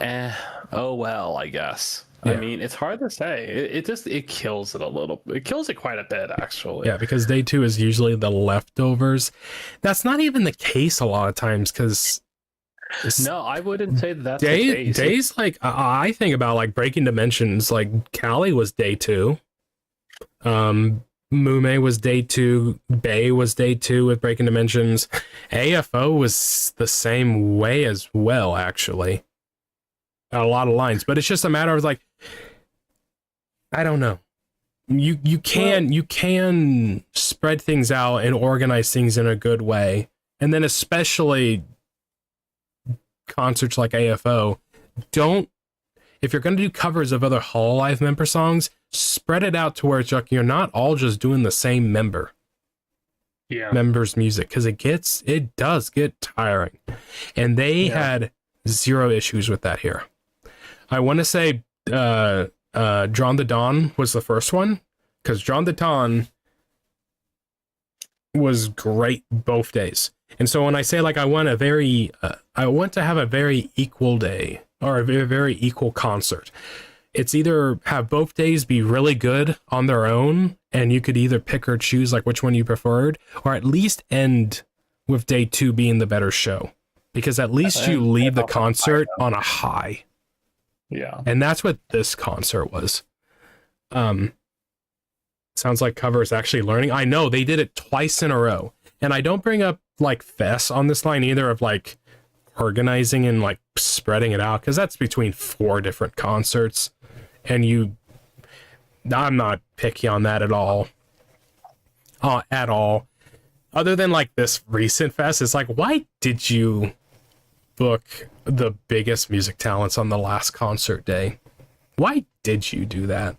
oh well, I guess. Yeah. I mean, it's hard to say. It kills it a little. It kills it quite a bit, actually. Yeah, because day two is usually the leftovers. That's not even the case a lot of times, because no, I wouldn't say that's the case. Days like I think about, like, Breaking Dimensions, like Cali was day two. Mume was day two. Bay was day two with Breaking Dimensions. AFO was the same way as well, actually. A lot of lines, but it's just a matter of, like, I don't know. You can spread things out and organize things in a good way, and then especially concerts like AFO, if you're going to do covers of other Hololive member songs, spread it out to where it's like you're not all just doing the same member's music, because it does get tiring, and they had zero issues with that here. I want to say Drawn the Dawn was the first one, because Drawn the Dawn was great both days. And so when I say, like, I want to have a very equal day, or a very, very equal concert, it's either have both days be really good on their own, and you could either pick or choose, like, which one you preferred, or at least end with day two being the better show, because at least you leave the concert on a high. Yeah. And that's what this concert was. Sounds like Cover is actually learning. I know they did it twice in a row. And I don't bring up, like, Fess on this line either, of, like, organizing and, like, spreading it out, because that's between 4 different concerts. And I'm not picky on that at all. Other than, like, this recent Fest, it's like, why did you book the biggest music talents on the last concert day? Why did you do that?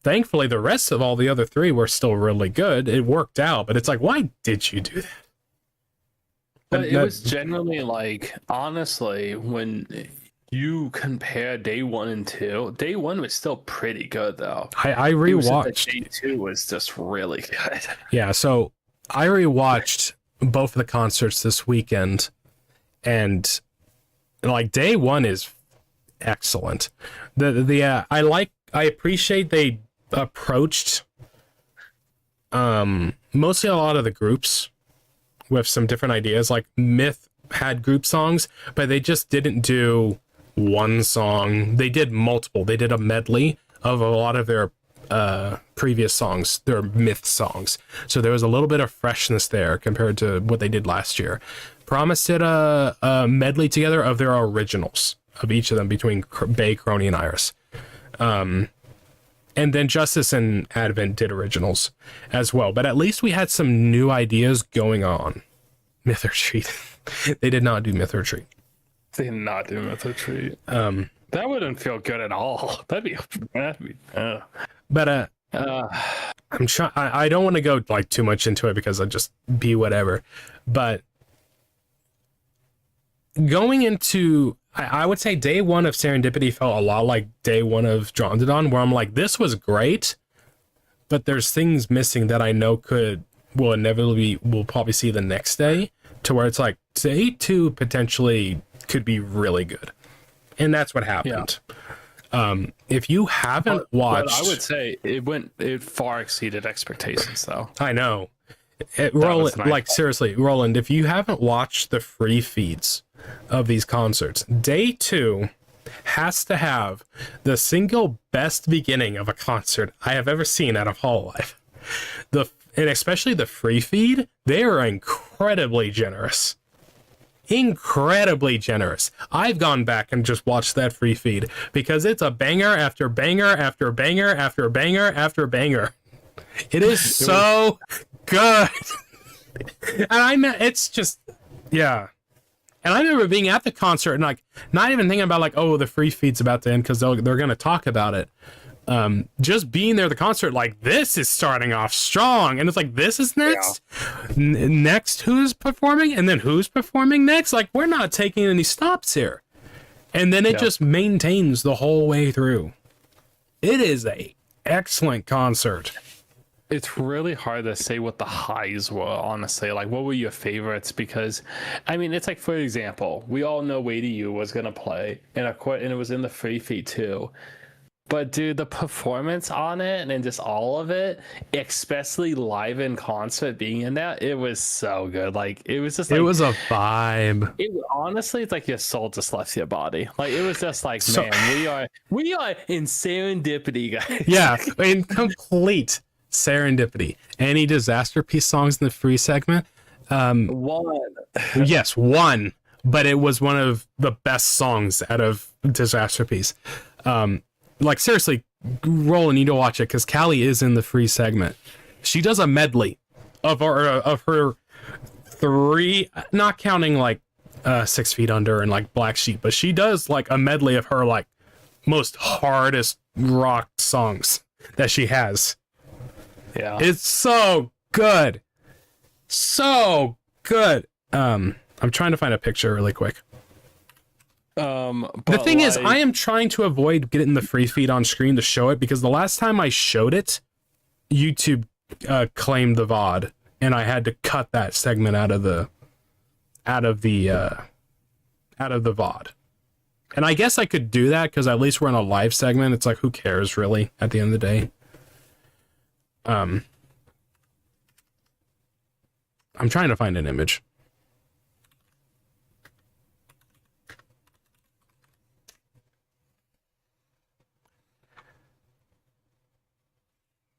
Thankfully, the rest of all the other 3 were still really good. It worked out, but it's like, why did you do that? But it was generally, like, honestly, when you compare day 1 and 2, day 1 was still pretty good, though. I rewatched. Day 2 was just really good. Yeah, so I rewatched both of the concerts this weekend, and, like, day 1 is excellent. I appreciate they approached mostly a lot of the groups with some different ideas. Like Myth had group songs, but they just didn't do one song. They did multiple. They did a medley of a lot of their previous songs, their Myth songs. So there was a little bit of freshness there compared to what they did last year. Promise did a medley together of their originals of each of them between Bay, Crony, and Iris. And then Justice and Advent did originals as well. But at least we had some new ideas going on. Myth Retreat. They did not do Myth Retreat. They did not do Myth Retreat. That wouldn't feel good at all. That'd be But I'm trying. I don't want to go like too much into it because I'll just be whatever. But going into, I would say day one of Serendipity felt a lot like day one of Drawn to Dawn, where I'm like, this was great, but there's things missing that I know we'll probably see the next day, to where it's like day two potentially could be really good. And that's what happened. Yeah. If you haven't watched, but I would say it far exceeded expectations though. I know. Roland, like seriously, Roland, if you haven't watched the free feeds of these concerts, day two has to have the single best beginning of a concert I have ever seen out of Hololive. And especially the free feed, they are incredibly generous. Incredibly generous. I've gone back and just watched that free feed because it's a banger after banger after banger after banger after banger. It is so good. And it's just, yeah. And I remember being at the concert and like not even thinking about like, oh, the free feed's about to end because they're going to talk about it. Just being there at the concert, like, this is starting off strong, and it's like, this is next. Yeah. Next, who's performing, and then who's performing next? Like, we're not taking any stops here. And then it just maintains the whole way through. It is a excellent concert. It's really hard to say what the highs were, honestly. Like, what were your favorites? Because, I mean, it's like, for example, we all know Way to You was going to play, and it was in the free feed too. But dude, the performance on it and just all of it, especially live in concert being in that, it was so good. Like, it was just like, it was a vibe. Honestly, it's like your soul just left your body. Like, it was just like, man, we are in serendipity, guys. Yeah, in complete serendipity. Any Disaster Piece songs in the free segment? One. Yes, one. But it was one of the best songs out of Disaster Piece. Like, seriously, Roland, you need to watch it because Callie is in the free segment. She does a medley of her three, not counting like 6 Feet Under and like Black Sheep, but she does like a medley of her like most hardest rock songs that she has. Yeah, it's so good, so good. I'm trying to find a picture really quick. The thing is, I am trying to avoid getting the free feed on screen to show it because the last time I showed it, YouTube claimed the VOD, and I had to cut that segment out of the VOD. And I guess I could do that because at least we're in a live segment. It's like, who cares really at the end of the day? I'm trying to find an image.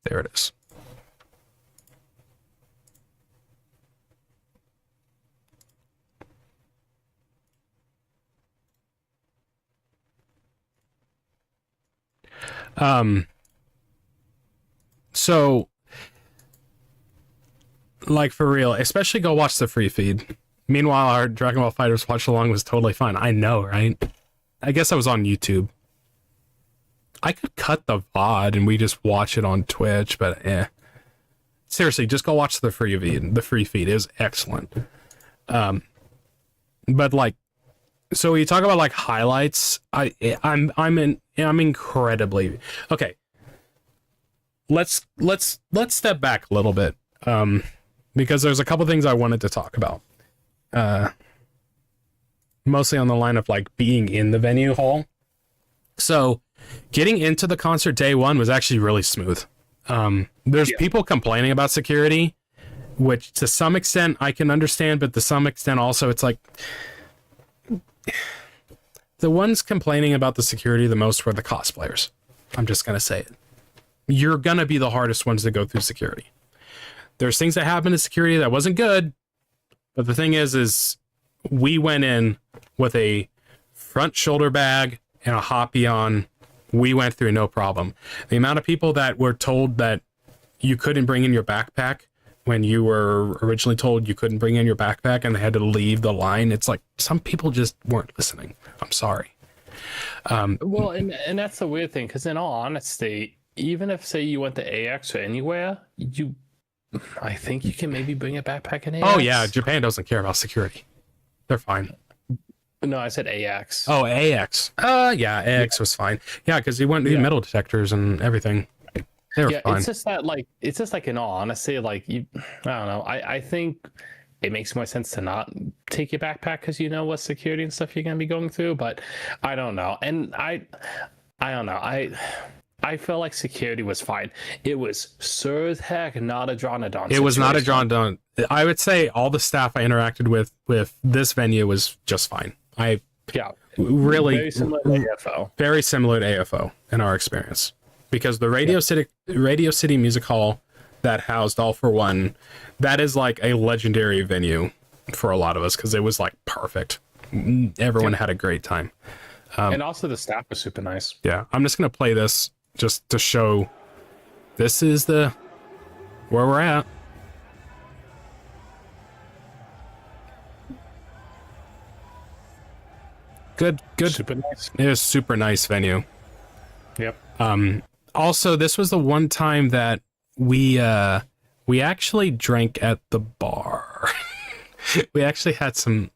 There it is. So, like, for real, especially go watch the free feed. Meanwhile, our Dragon Ball FighterZ watch along was totally fine. I know, right? I guess I was on YouTube. I could cut the VOD and we just watch it on Twitch, but seriously, just go watch the free feed. The free feed is excellent. But like, so you talk about like highlights. I'm incredibly okay. Let's step back a little bit, because there's a couple things I wanted to talk about. Mostly on the line of like being in the venue hall. So getting into the concert day one was actually really smooth. There's people complaining about security, which to some extent I can understand, but to some extent also it's like the ones complaining about the security the most were the cosplayers. I'm just going to say it. You're going to be the hardest ones to go through security. There's things that happened to security that wasn't good, but the thing is we went in with a front shoulder bag and a hoppy on. We went through no problem. The amount of people that were told that you couldn't bring in your backpack when you were originally told you couldn't bring in your backpack and they had to leave the line, it's like some people just weren't listening. I'm sorry. Well, and that's the weird thing, because in all honesty, even if, say, you went to AX or anywhere, I think you can maybe bring a backpack in AX. Oh, yeah. Japan doesn't care about security. They're fine. No, I said AX. Oh, AX. Yeah, AX was fine. Yeah, because he went to metal detectors and everything. They were fine. It's just like, in all honesty, like, I don't know. I think it makes more sense to not take your backpack because you know what security and stuff you're going to be going through, but I don't know. And I don't know. I felt like security was fine. It was sure as heck not a Dronodon. It was not a Dronodon. I would say all the staff I interacted with this venue was just fine. Really very similar to AFO. Very similar to AFO in our experience, because the Radio City Music Hall that housed All For One, that is like a legendary venue for a lot of us because it was like perfect. Everyone had a great time. And also the staff was super nice. Yeah, I'm just gonna play this just to show this is where we're at. Good. Super nice. It was super nice venue. Yep. Also, this was the one time that we actually drank at the bar. We actually had some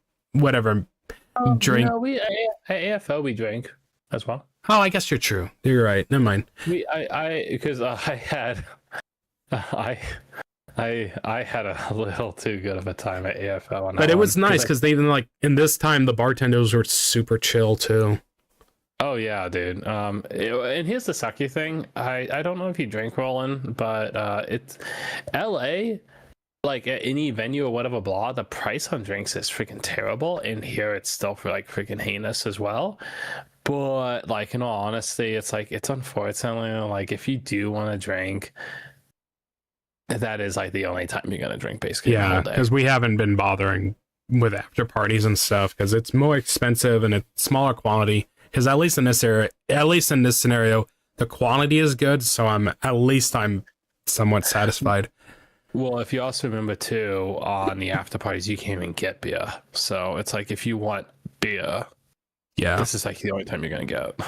drink. No, we at AFO we drank as well. Oh, I guess you're true. You're right. Never mind. Because I had a little too good of a time at AFO. But it was nice because they even like in this time the bartenders were super chill too. Oh yeah, dude. And here's the sucky thing. I don't know if you drink Roland, but it's LA. Like at any venue or whatever, blah, the price on drinks is freaking terrible, and here it's still for like freaking heinous as well. But like in all honesty, it's like it's unfortunately like if you do want to drink, that is like the only time you're gonna drink basically. Yeah, because we haven't been bothering with after parties and stuff because it's more expensive and it's smaller quality. Because at least in this scenario, the quality is good, so I'm somewhat satisfied. Well, if you also remember too, on the after parties, you can't even get beer. So it's like if you want beer, this is like the only time you're gonna get.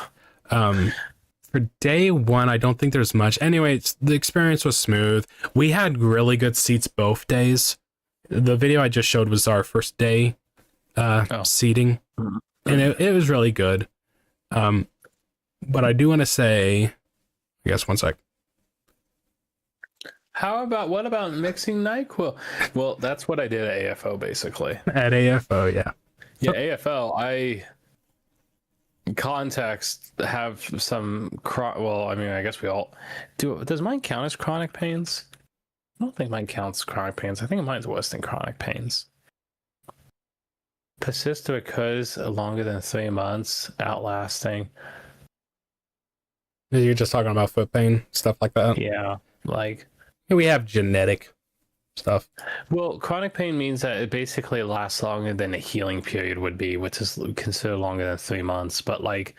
For day one, I don't think there's much. Anyway, the experience was smooth. We had really good seats both days. The video I just showed was our first day seating, and it was really good. But I do want to say, I guess one sec. What about mixing NyQuil? Well, that's what I did at AFO basically. At AFO, yeah. Yeah, AFO, context have some well, I mean, I guess we all do. Does mine count as chronic pains? I don't think mine counts chronic pains. I think mine's worse than chronic pains. Persist or occurs longer than 3 months, outlasting. You're just talking about foot pain, stuff like that? Yeah, like... We have genetic stuff. Well, chronic pain means that it basically lasts longer than a healing period would be, which is considered longer than 3 months. But like,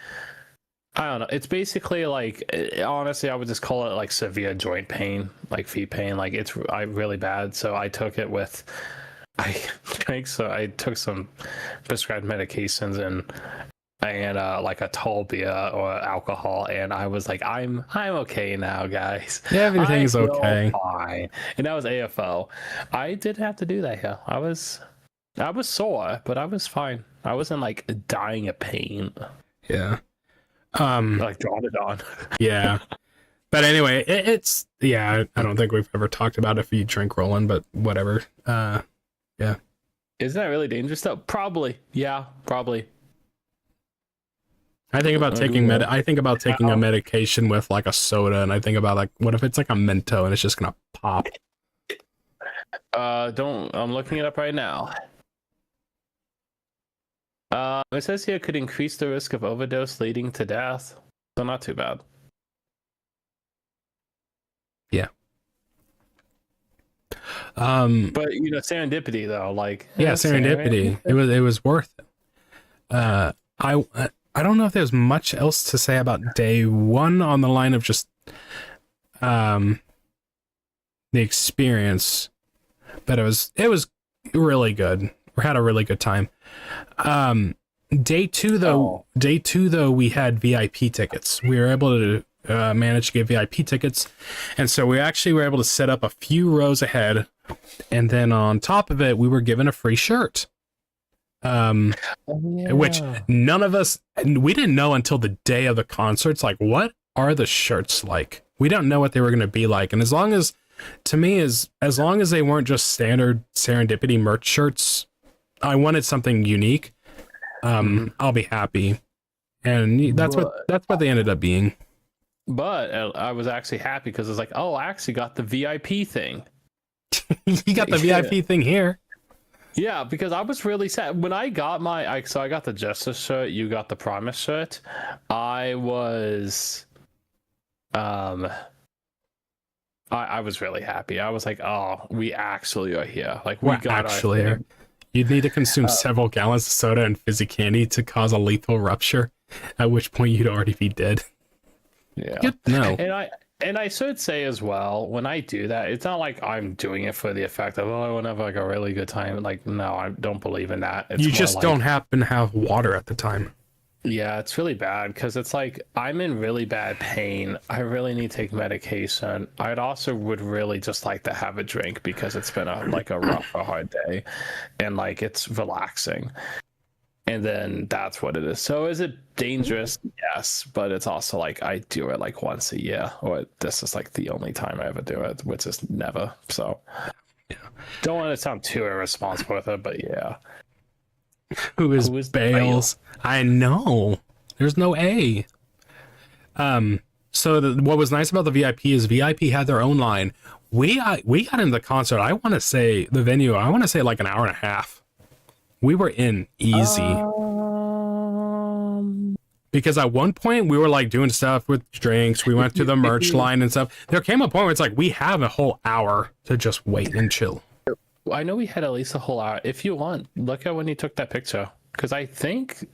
I don't know. It's basically like, honestly, I would just call it like severe joint pain, like feet pain. Like it's really bad. So I took it with, I took some prescribed medications and like a tall beer or alcohol, and I was like, I'm okay now, guys. Yeah, everything's okay. Fine. And that was AFO. I did have to do that here. I was sore, but I was fine. I wasn't like dying of pain. Yeah. Like Dronodon. Yeah. But anyway, it's I don't think we've ever talked about if you drink Roland, but whatever. Yeah. Isn't that really dangerous though? Probably. Yeah, probably. I think about taking I think about taking a medication with like a soda, and I think about like, what if it's like a Mento and it's just gonna pop? Don't. I'm looking it up right now. It says here could increase the risk of overdose leading to death. So not too bad. Yeah. But you know, serendipity though, like yeah, serendipity. It was worth it. I don't know if there's much else to say about day one on the line of just the experience, but it was really good. We had a really good time. Day two though, we had VIP tickets. We were able to manage to get VIP tickets, and so we actually were able to set up a few rows ahead, and then on top of it, we were given a free shirt. Which none of us, we didn't know until the day of the concerts, like, what are the shirts like? We don't know what they were going to be like. And as long as they weren't just standard Serendipity merch shirts, I wanted something unique. I'll be happy. And that's what they ended up being. But I was actually happy because it's like, oh, I actually got the VIP thing. You got the VIP thing here. Yeah, because I was really sad when I got so I got the Justice shirt, you got the Promise shirt. I was I was really happy. I was like, oh, we actually are here. Like we got actually here. You'd need to consume several gallons of soda and fizzy candy to cause a lethal rupture, at which point you'd already be dead. Yeah. Good to know. And I should say as well, when I do that, it's not like I'm doing it for the effect of, oh, I want to have like a really good time. Like, no, I don't believe in that. It's you just don't happen to have water at the time. Yeah, it's really bad because it's like I'm in really bad pain. I really need to take medication. I'd also would really just like to have a drink because it's been a rough, hard day, and like it's relaxing. And then that's what it is. So is it dangerous? Yes, but it's also like I do it like once a year, or this is like the only time I ever do it, which is never. So yeah. Don't want to sound too irresponsible with it, but yeah. Who is Bales? I know. There's no A. So what was nice about the VIP is VIP had their own line. We got into the concert. I want to say the venue. I want to say like an hour and a half. We were in easy. Because at one point we were like doing stuff with drinks. We went to the merch line and stuff. There came a point where it's like we have a whole hour to just wait and chill. I know we had at least a whole hour. If you want, look at when you took that picture. Because I think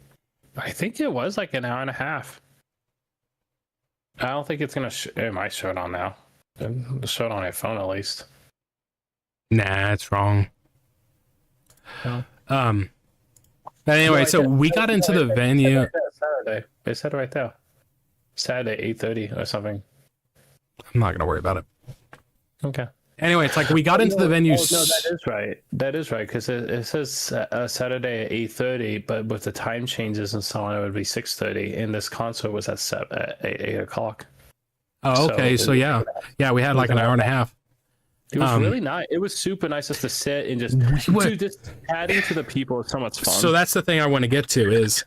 it was like an hour and a half. I don't think it's gonna my shirt on now. The shirt on your phone at least. Nah, it's wrong. No. But anyway, so we got into the venue. Saturday. They said right there. Saturday, 8:30 or something. I'm not gonna worry about it. Okay. Anyway, it's like we got into the venue. No, that is right. That is right because it says Saturday at 8:30, but with the time changes and so on, it would be 6:30. And this concert was at 8 o'clock. Oh, okay. So yeah, we had like an hour and a half. It was really nice. It was super nice just to sit and just adding to the people. It's so much fun. So that's the thing I want to get to is,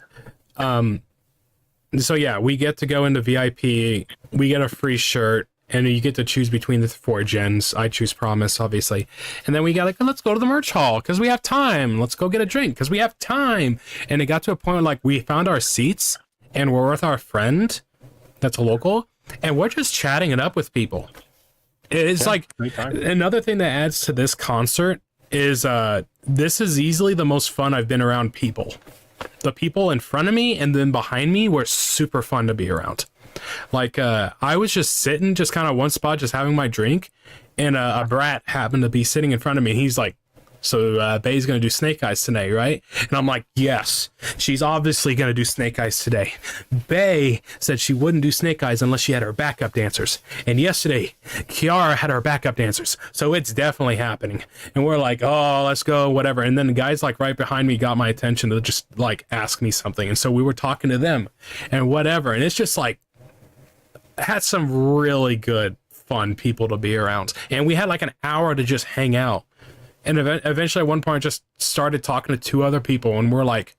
so yeah, we get to go into VIP. We get a free shirt, and you get to choose between the 4 gens. I choose Promise, obviously, and then we got like, let's go to the merch hall because we have time. Let's go get a drink because we have time. And it got to a point where like we found our seats, and we're with our friend, that's a local, and we're just chatting it up with people. It's like another thing that adds to this concert is this is easily the most fun I've been around people. The people in front of me and then behind me were super fun to be around. Like I was just sitting just kind of one spot just having my drink, and a brat happened to be sitting in front of me, and he's like, so Bay's gonna do Snake Eyes today, right? And I'm like, yes, she's obviously gonna do Snake Eyes today. Bay said she wouldn't do Snake Eyes unless she had her backup dancers. And yesterday, Kiara had her backup dancers. So it's definitely happening. And we're like, oh, let's go, whatever. And then the guys like right behind me got my attention to just like ask me something. And so we were talking to them and whatever. And it's just like, had some really good, fun people to be around. And we had like an hour to just hang out. And eventually at one point I just started talking to 2 other people, and we're like,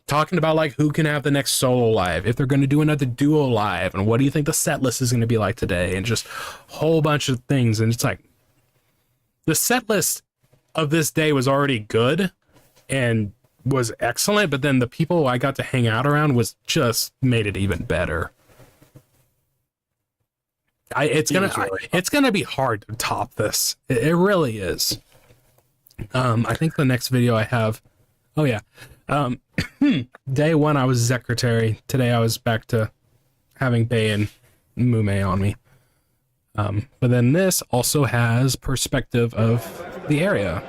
talking about like who can have the next solo live, if they're going to do another duo live, and what do you think the set list is going to be like today, and just a whole bunch of things. And it's like the set list of this day was already good and was excellent, but then the people I got to hang out around was just made it even better. It's gonna be hard to top this. It really is. I think the next video I have, oh yeah, day one I was secretary. Today I was back to having Bay and Mume on me. But then this also has perspective of the area.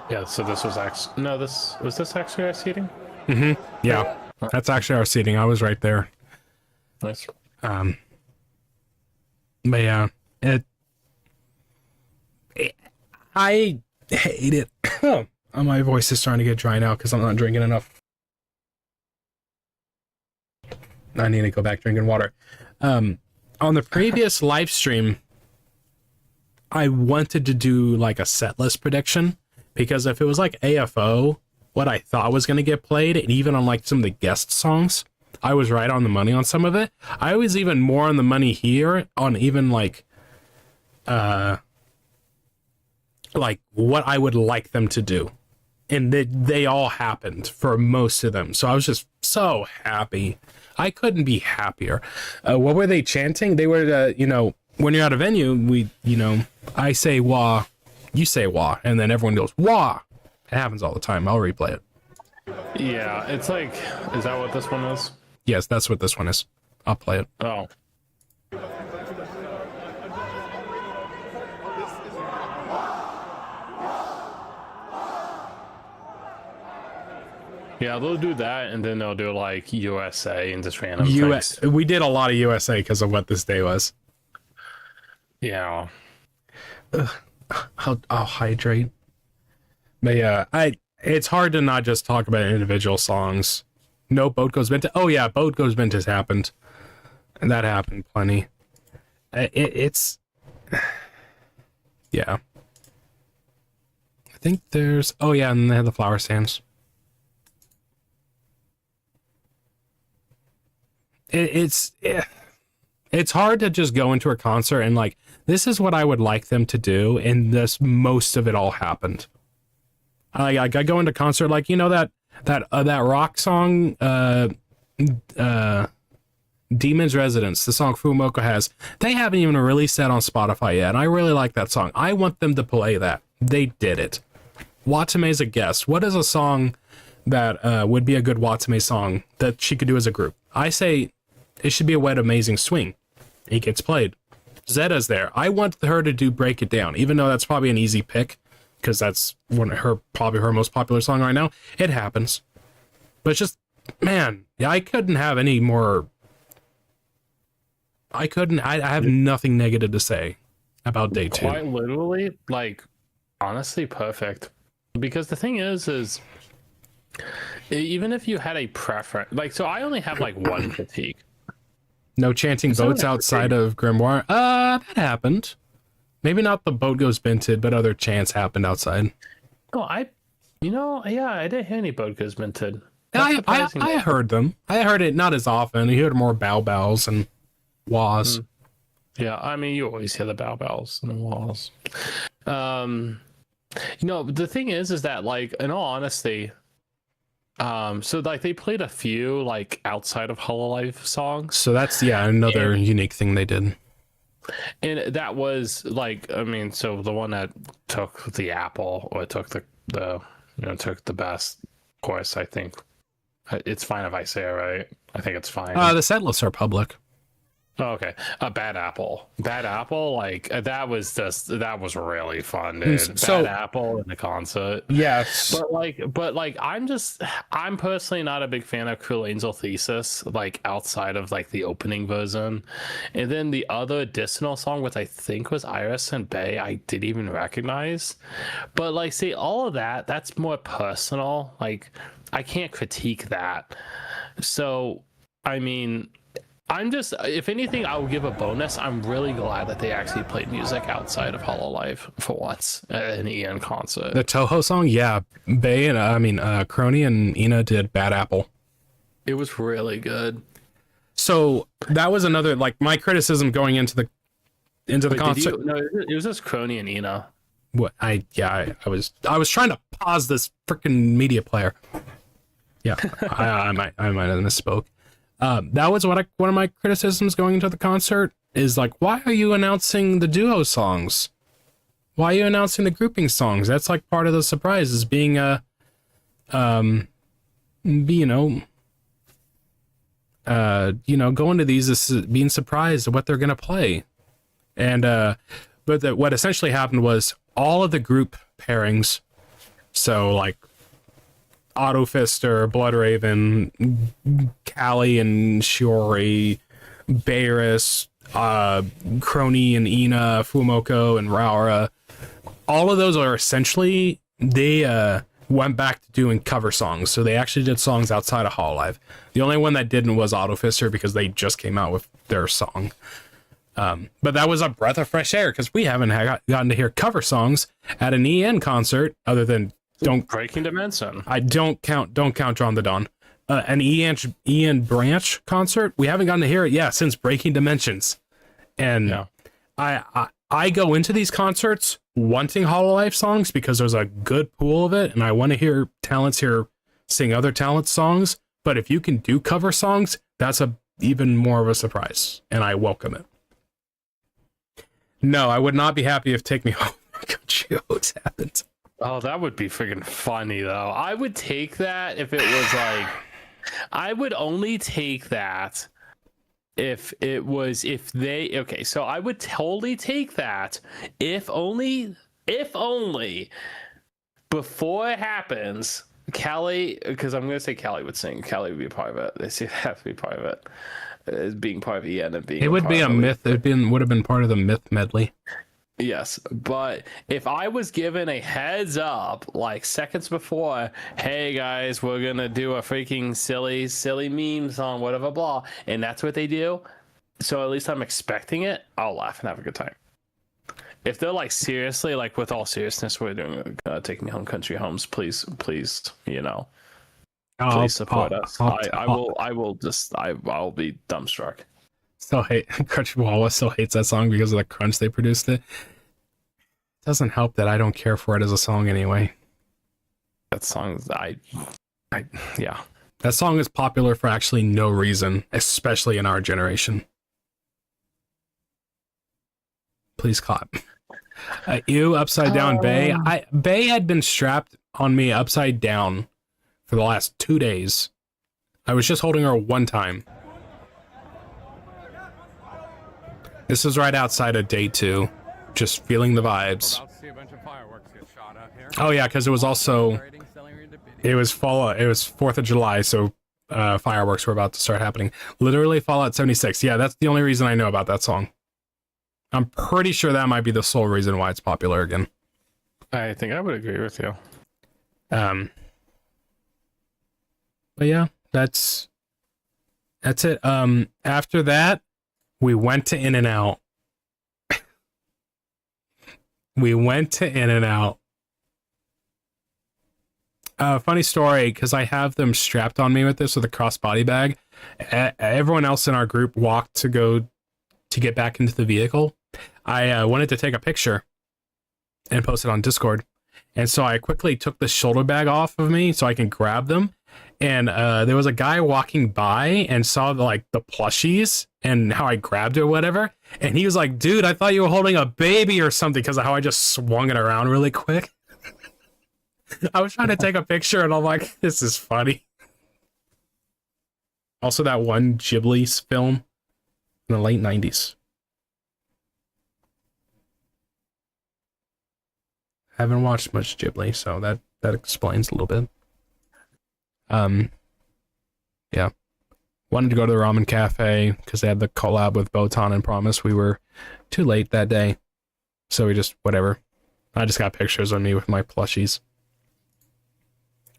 Yeah, so this was actually this actually our seating? Mm-hmm. Yeah, that's actually our seating. I was right there. Nice. But yeah, I hate it. My voice is starting to get dry now because I'm not drinking enough. I need to go back drinking water. On the previous live stream, I wanted to do like a set list prediction, because if it was like AFO, what I thought was going to get played, and even on like some of the guest songs, I was right on the money on some of it. I was even more on the money here on even like what I would like them to do. And they all happened for most of them. So I was just so happy. I couldn't be happier. What were they chanting? They were, when you're at a venue, I say wah, you say wah, and then everyone goes wah. It happens all the time. I'll replay it. Yeah, it's like, is that what this one is? Yes, that's what this one is. I'll play it. Oh. Yeah, they'll do that, and then they'll do like USA and just random things. We did a lot of USA because of what this day was. Yeah. I'll hydrate. But yeah, it's hard to not just talk about individual songs. No, Boat Goes Vintage. Oh yeah, Boat Goes Vintage happened. And that happened plenty. It's... Yeah. I think there's... Oh yeah, and they had the flower stands. It's hard to just go into a concert and like, this is what I would like them to do, and this most of it all happened. I go into concert like, that rock song, Demon's Residence, the song Fumoko has. They haven't even released that on Spotify yet, and I really like that song. I want them to play that. They did it. Watame's a guest. What is a song that would be a good Watame song that she could do as a group? I say it should be a Wet Amazing Swing. It gets played. Zeta's there. I want her to do Break It Down, even though that's probably an easy pick, because that's probably her most popular song right now. It happens. But it's just, man, yeah, I couldn't have any more. I have nothing negative to say about day two. Quite literally, like, honestly, perfect. Because the thing is even if you had a preference, like, so I only have like one critique. No chanting boats outside of Grimoire. That happened. Maybe not the Boat Goes Minted, but other chants happened outside. Oh, I didn't hear any Boat Goes Minted. I heard them. I heard it not as often. You heard more bow bows and wahs. Yeah, I mean, you always hear the bow bows and the wahs. The thing is that, like, in all honesty, so like they played a few like outside of Hololive songs. So that's another unique thing they did. And that was like, I mean, so the one that took the apple, or took took the best course, I think. It's fine if I say it right. I think it's fine. The set lists are public. Oh, okay. Bad Apple, like that was really fun, dude. Bad Apple in the concert. Yes. But I'm personally not a big fan of Cruel Angel Thesis, like outside of like the opening version. And then the other additional song, which I think was Iris and Bay, I didn't even recognize. But like, see, all of that's more personal. Like, I can't critique that. So, I mean, I'm just, if anything, I will give a bonus. I'm really glad that they actually played music outside of Hololive for once, an Ian concert. The Toho song, yeah. Bay and Crony and Ina did Bad Apple. It was really good. So that was another, like, my criticism going into the concert. No, it was just Crony and Ina. What I was trying to pause this freaking media player. Yeah, I might have misspoke. That was one of my criticisms going into the concert is like, why are you announcing the duo songs? Why are you announcing the grouping songs? That's like part of the surprise is being going to these is being surprised at what they're gonna play. And but what essentially happened was all of the group pairings, so like Auto Fister, Blood Raven, Callie and Shiori, Beerus, Crony and Ina, Fumoko and Raura, all of those are essentially, they went back to doing cover songs. So they actually did songs outside of Hololive. The only one that didn't was Auto Fister because they just came out with their song. But that was a breath of fresh air because we haven't gotten to hear cover songs at an EN concert other than Breaking Dimension. I don't count Drawn the Dawn. An Ian Branch concert, we haven't gotten to hear it since Breaking Dimensions. And Yeah. I go into these concerts wanting Hololive songs because there's a good pool of it and I want to hear talents here sing other talents songs. But if you can do cover songs, that's even more of a surprise and I welcome it. No, I would not be happy if Take Me Home Jokes happened. Oh, that would be freaking funny though. I would take that if it was like, I would only take that if okay, so I would totally take that if only before it happens, Callie, because I'm gonna say Callie would sing. Callie would be a part of it. They say have to be part of it. As being part of the end and being. It would be a myth. Would have been part of the myth medley. Yes, but if I was given a heads up like seconds before, hey guys, we're gonna do a freaking silly meme song, whatever, blah, and that's what they do, so at least I'm expecting it, I'll laugh and have a good time. If they're like seriously, like with all seriousness, we're doing Take Me Home Country Homes, please, please support us. I'll be dumbstruck. Crunchyroll still hates that song because of the crunch they produced it. Doesn't help that I don't care for it as a song anyway. That song, yeah. That song is popular for actually no reason, especially in our generation. Please clap. You upside down, Bay. Bay had been strapped on me upside down for the last 2 days. I was just holding her one time. This is right outside of day 2. Just feeling the vibes. Oh yeah, because it was also it was 4th of July, so fireworks were about to start happening. Literally Fallout 76. Yeah, that's the only reason I know about that song. I'm pretty sure that might be the sole reason why it's popular again. I think I would agree with you. But yeah, that's it. After that, we went to In-N-Out. Funny story, because I have them strapped on me with this with a crossbody bag. Everyone else in our group walked to get back into the vehicle. I wanted to take a picture and post it on Discord. And so I quickly took the shoulder bag off of me so I can grab them. And there was a guy walking by and saw the plushies and how I grabbed it or whatever. And he was like, dude, I thought you were holding a baby or something because of how I just swung it around really quick. I was trying to take a picture and I'm like, this is funny. Also that one Ghibli film in the late 90s. Haven't watched much Ghibli, so that explains a little bit. Yeah. Wanted to go to the ramen cafe because they had the collab with Botan and Promise. We were too late that day. So we just, whatever. I just got pictures of me with my plushies.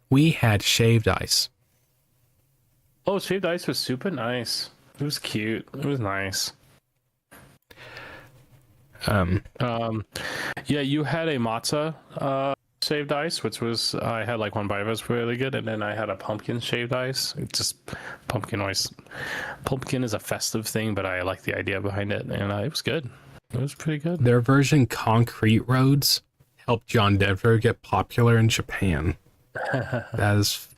We had shaved ice. Oh, shaved ice was super nice. It was cute. It was nice. Um, Yeah, you had a matzo shaved ice, which was I had like one bite of it was really good, and then I had a pumpkin shaved ice. It's just pumpkin ice. Pumpkin is a festive thing, but I like the idea behind it, and it was good. It was pretty good. their version Concrete Roads helped John Denver get popular in Japan. That is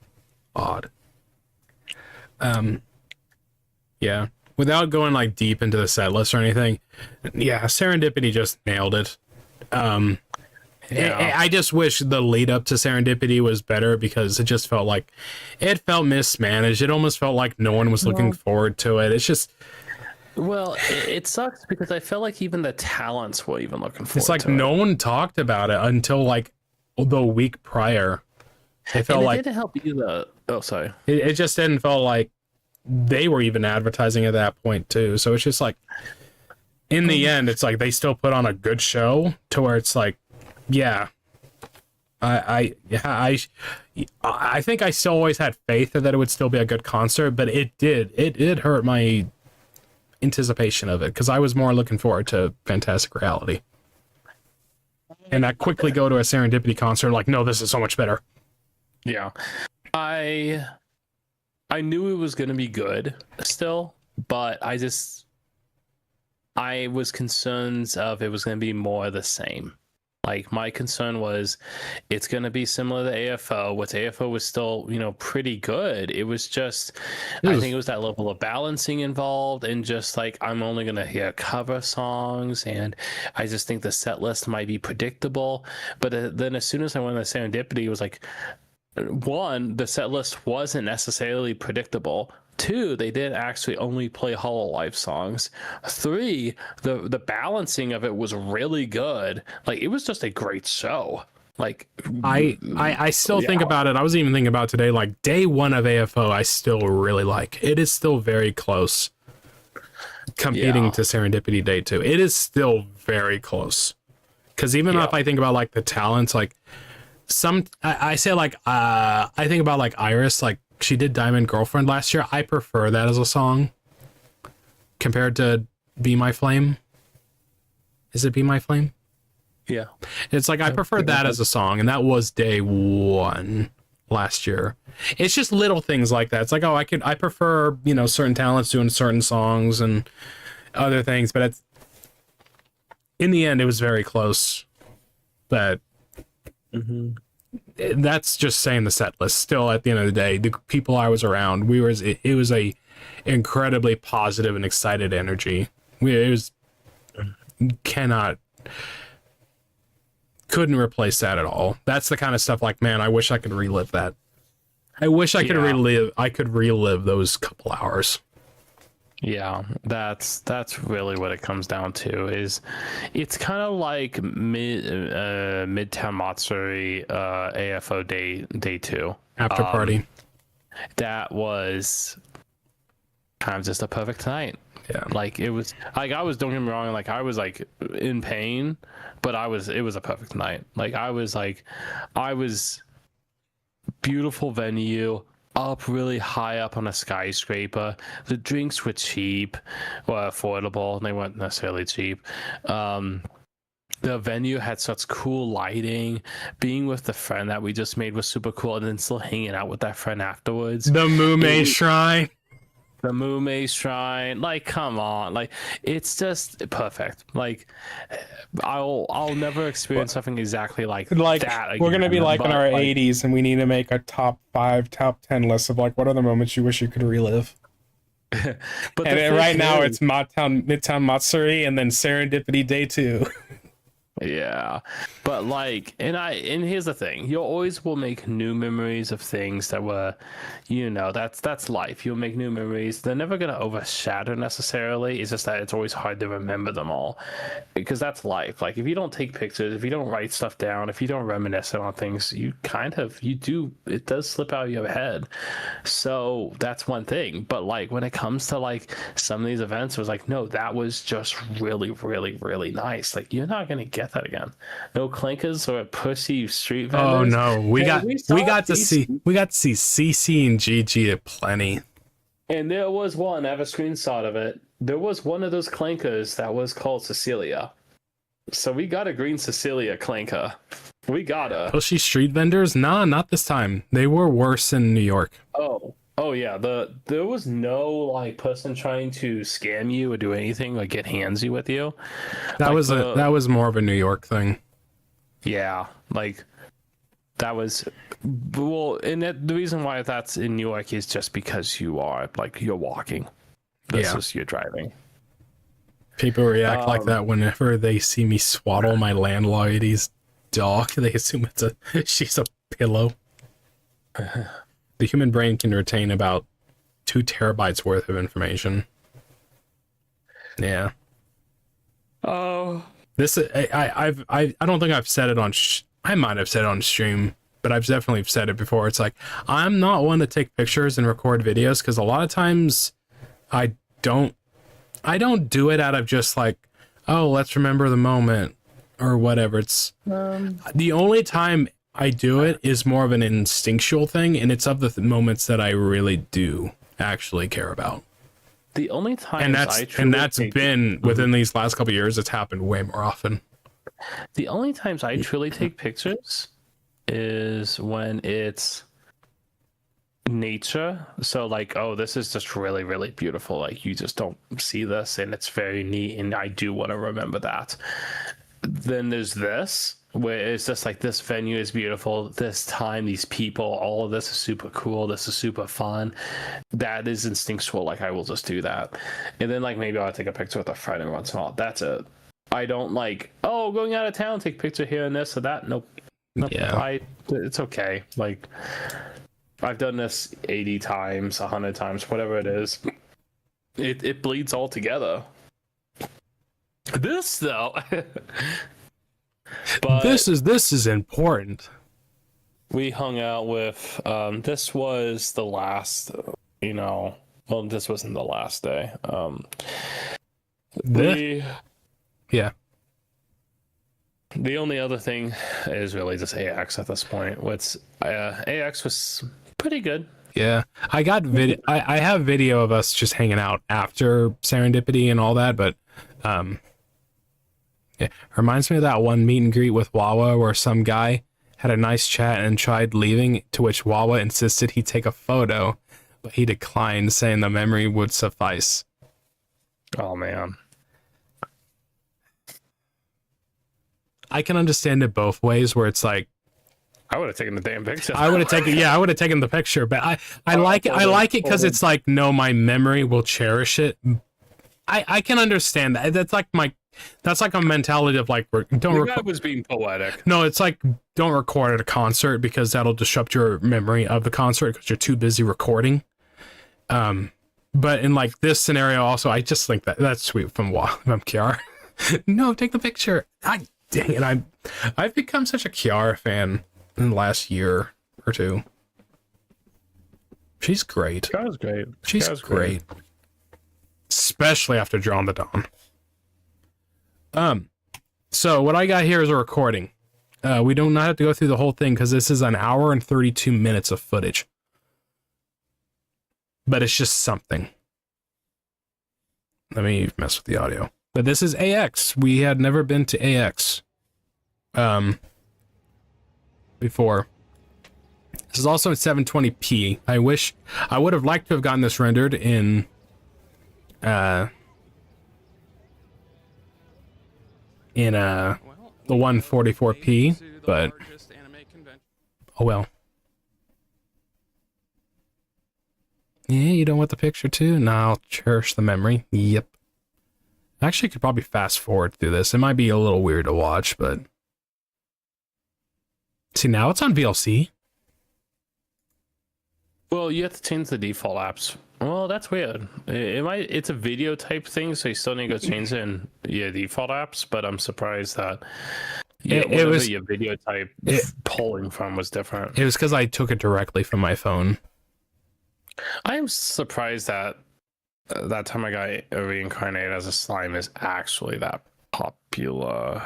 odd. Yeah. Without going like deep into the set list or anything, yeah, Serendipity just nailed it. I just wish the lead up to Serendipity was better because it just felt like it felt mismanaged. It almost felt like no one was looking forward to it. It's just, well, it sucks because I felt like even the talents were even looking forward. it's like to no it. one talked about it until like the week prior. It felt And it like didn't help either. Oh, sorry. it just didn't feel like they were even advertising at that point too. So it's just like in the end, it's like they still put on a good show to where it's like, yeah, I think I still always had faith that it would still be a good concert, but it did hurt my anticipation of it because I was more looking forward to Fantastic Reality, and I quickly go to a Serendipity concert like, no, this is so much better. Yeah, I knew it was gonna be good still, but I was concerned of it was gonna be more of the same. Like my concern was it's going to be similar to AFO, which AFO was still, pretty good. It was just, I think it was that level of balancing involved and just like, I'm only going to hear cover songs. And I just think the set list might be predictable. But then as soon as I went to Serendipity, it was like, one, the set list wasn't necessarily predictable. Two, they did actually only play Hololive songs. Three, the balancing of it was really good. Like it was just a great show. Like I still think about it. I was even thinking about today, like day one of AFO, I still really like. It is still very close. Competing to Serendipity day two. It is still very close. Because even if I think about like the talents, like I say like I think about like Iris, like she did Diamond Girlfriend last year. I prefer that as a song compared to Be My Flame. Is it Be My Flame? Yeah. It's like I prefer that as a song, and that was day one last year. It's just little things like that. It's like, oh, I prefer, certain talents doing certain songs and other things, but it's in the end it was very close. But that's just saying the set list. Still, at the end of the day, the people I was around, it was a incredibly positive and excited energy. It was couldn't replace that at all. That's the kind of stuff like, man, I wish I could relive that. I wish I could relive those couple hours. Yeah, that's really what it comes down to. Is it's kind of like Midtown Matsuri AFO day two After party. That was kind of just a perfect night. Yeah, like it was like I was, don't get me wrong, like I was like in pain, but it was a perfect night. Like I was beautiful venue, up really high up on a skyscraper. The drinks were cheap, or affordable. They weren't necessarily cheap. The venue had such cool lighting. Being with the friend that we just made was super cool, and then still hanging out with that friend afterwards. The Mume Shrine. The Mume Shrine, like, come on, like, it's just perfect. Like, I'll never experience something exactly like that again. We're gonna be like in our 80s, and we need to make a top 5, top 10 list of like what are the moments you wish you could relive. But and right now it's Midtown Matsuri, and then Serendipity Day 2. Yeah, but like, and here's the thing: you always will make new memories of things that were, that's life. You'll make new memories. They're never gonna overshadow necessarily. It's just that it's always hard to remember them all, because that's life. Like if you don't take pictures, if you don't write stuff down, if you don't reminisce on things, it does slip out of your head. So that's one thing. But like when it comes to like some of these events, it was like, no, that was just really, really, really nice. Like you're not gonna get that again. No clankers or pussy street vendors. Oh no, we got to see CC and GG at plenty. And there was one, I have a screenshot of it. There was one of those clankers that was called Cecilia. So we got a green Cecilia clanker. We got a. Pushy street vendors? Nah, not this time. They were worse in New York. Oh yeah. There was no like person trying to scam you or do anything like get handsy with you. That Like, that was more of a New York thing. Yeah, like that was well, and the reason why that's in New York is just because you're walking versus you're driving. People react like that whenever they see me swaddle my landlady's dog. They assume she's a pillow. The human brain can retain about 2 terabytes worth of information. Yeah. Oh. This I don't think I've said it on. I might have said it on stream, but I've definitely said it before. It's like I'm not one to take pictures and record videos because a lot of times I don't do it out of just like, oh, let's remember the moment or whatever. It's the only time I do it is more of an instinctual thing, and it's of the moments that I really do actually care about. The only time that's been within these last couple of years, it's happened way more often. The only times I truly take pictures is when it's nature. So like, oh, this is just really, really beautiful. Like you just don't see this and it's very neat and I do want to remember that. Then there's this where it's just like this venue is beautiful, this time, these people, all of this is super cool, this is super fun. That is instinctual, like I will just do that. And then like maybe I'll take a picture with a friend every once in a while. That's it. I don't like, oh, going out of town, take a picture here and this or that. Nope. Yeah. It's okay. Like I've done this 80 times, 100 times, whatever it is. It bleeds all together. This though but this is important. We hung out with this was the last this wasn't the last day. Yeah. The only other thing is really just AX at this point. AX was pretty good. Yeah. I got video. I have video of us just hanging out after Serendipity and all that, but it reminds me of that one meet and greet with Wawa where some guy had a nice chat and tried leaving, to which Wawa insisted he take a photo, but he declined, saying the memory would suffice. Oh man. I can understand it both ways, where it's like I would have taken the damn picture. I would have taken the picture, but I like it because it's like, no, my memory will cherish it. I can understand that. That's like a mentality of like, don't. The guy was being poetic. No, it's like, don't record at a concert because that'll disrupt your memory of the concert because you're too busy recording. But in like this scenario, also, I just think that's sweet from Kiara. No, take the picture. Dang it, I've become such a Kiara fan in the last year or two. She's great. Kiara's great. She's great. Especially after Drawn the Dawn. So what I got here is a recording. We do not have to go through the whole thing because this is an hour and 32 minutes of footage. But it's just something. Let me mess with the audio. But this is AX. We had never been to AX before. This is also in 720p. I wish I would have liked to have gotten this rendered in the 144p, but oh well. Yeah, you don't want the picture too? No, I'll cherish the memory. Yep. Actually, could probably fast forward through this. It might be a little weird to watch, but see, now it's on VLC. Well, you have to change the default apps. Well, that's weird. It's a video type thing, so you still need to go change it in your default apps. But I'm surprised that it was your video type pulling from was different. It was because I took it directly from my phone. I am surprised that that time I got reincarnated as a slime is actually that popular.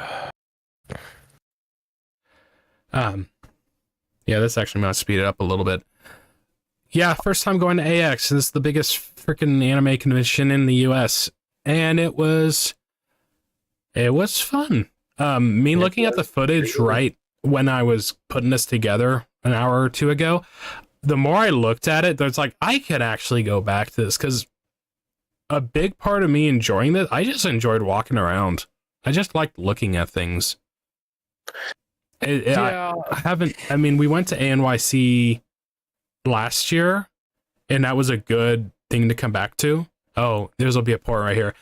Yeah, this actually might speed it up a little bit. Yeah, first time going to AX. This is the biggest freaking anime convention in the US. And it was fun. Me looking at the footage right when I was putting this together an hour or two ago, the more I looked at it, there's like, I could actually go back to this because a big part of me enjoying this, I just enjoyed walking around. I just liked looking at things. Yeah. I mean, we went to ANYC last year, and that was a good thing to come back to. Oh, there'll be a point right here.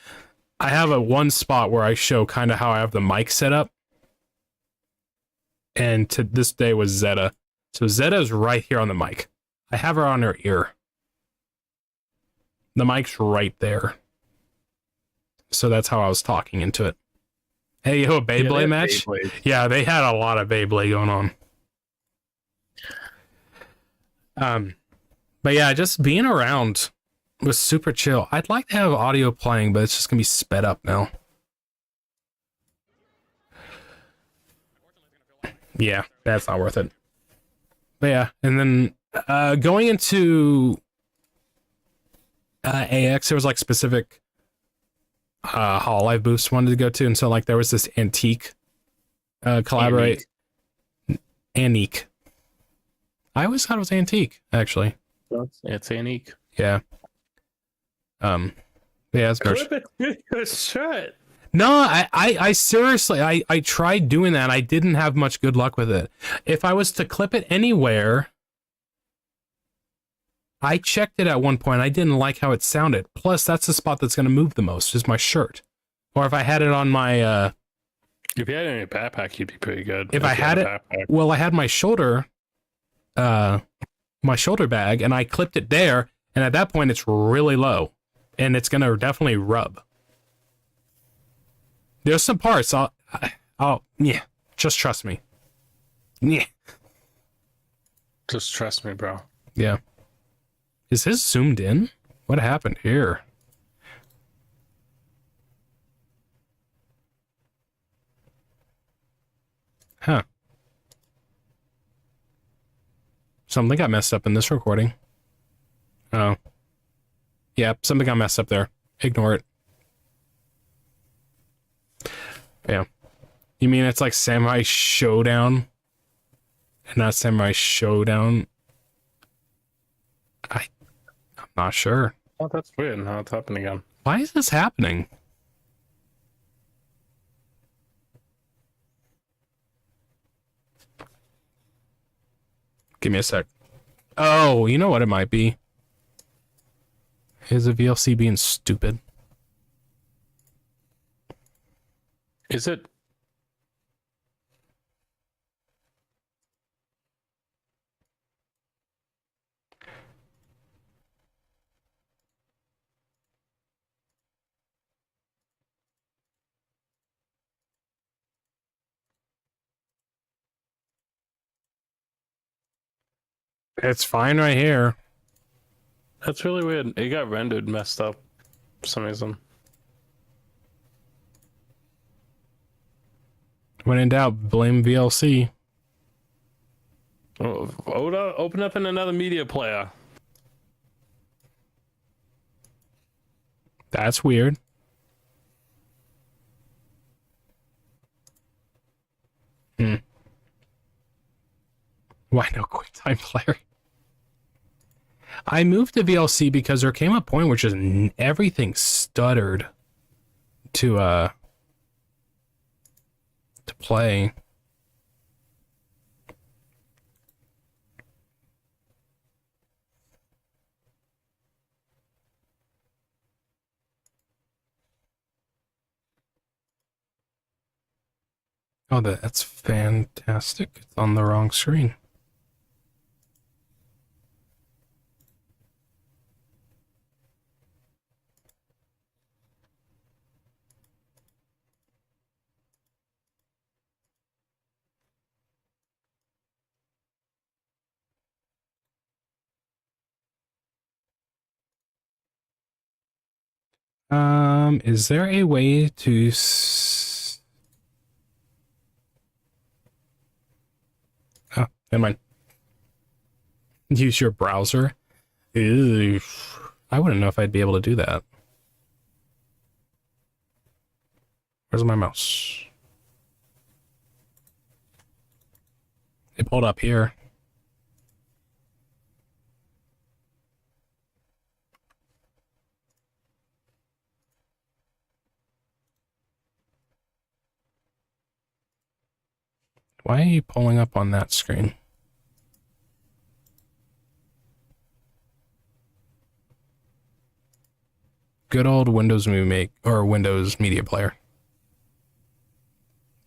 I have a one spot where I show kind of how I have the mic set up. And to this day was Zeta. So Zeta is right here on the mic. I have her on her ear. The mic's right there. So that's how I was talking into it. Hey, yo, Beyblade match? Beyblade. Yeah, they had a lot of Beyblade going on. But yeah, just being around was super chill. I'd like to have audio playing, but it's just gonna be sped up now. Yeah, that's not worth it. But yeah, and then going into AX, there was like specific Hololive booths wanted to go to, and so like there was this antique collaborate Antique. I always thought it was antique, actually. It's Antique. Yeah. Yeah, it's Shut. No, I seriously, I tried doing that. I didn't have much good luck with it. If I was to clip it anywhere, I checked it at one point. I didn't like how it sounded. Plus, that's the spot that's going to move the most, is my shirt. Or if I had it on my... if you had it in your backpack, you'd be pretty good. If I had it... Well, I had my shoulder bag, and I clipped it there, and at that point, it's really low. And it's going to definitely rub. There's some parts yeah, just trust me. Yeah. Just trust me, bro. Yeah. Is his zoomed in? What happened here? Huh. Something got messed up in this recording. Oh. Yeah, something got messed up there. Ignore it. Yeah. You mean it's like Samurai Showdown? And not Samurai Showdown? I'm not sure. Oh, that's weird. Now it's happening again. Why is this happening? Give me a sec. Oh, you know what it might be? Is a VLC being stupid? Is it? It's fine right here. That's really weird. It got rendered messed up for some reason. When in doubt, blame VLC. Oh, Oda, open up in another media player. That's weird. Why no QuickTime player? I moved to VLC because there came a point where just everything stuttered to play. Oh, that's fantastic. It's on the wrong screen. Is there a way to oh, never mind. Use your browser. Ew. I wouldn't know if I'd be able to do that. Where's my mouse? It pulled up here. Why are you pulling up on that screen? Good old Windows Windows Media Player.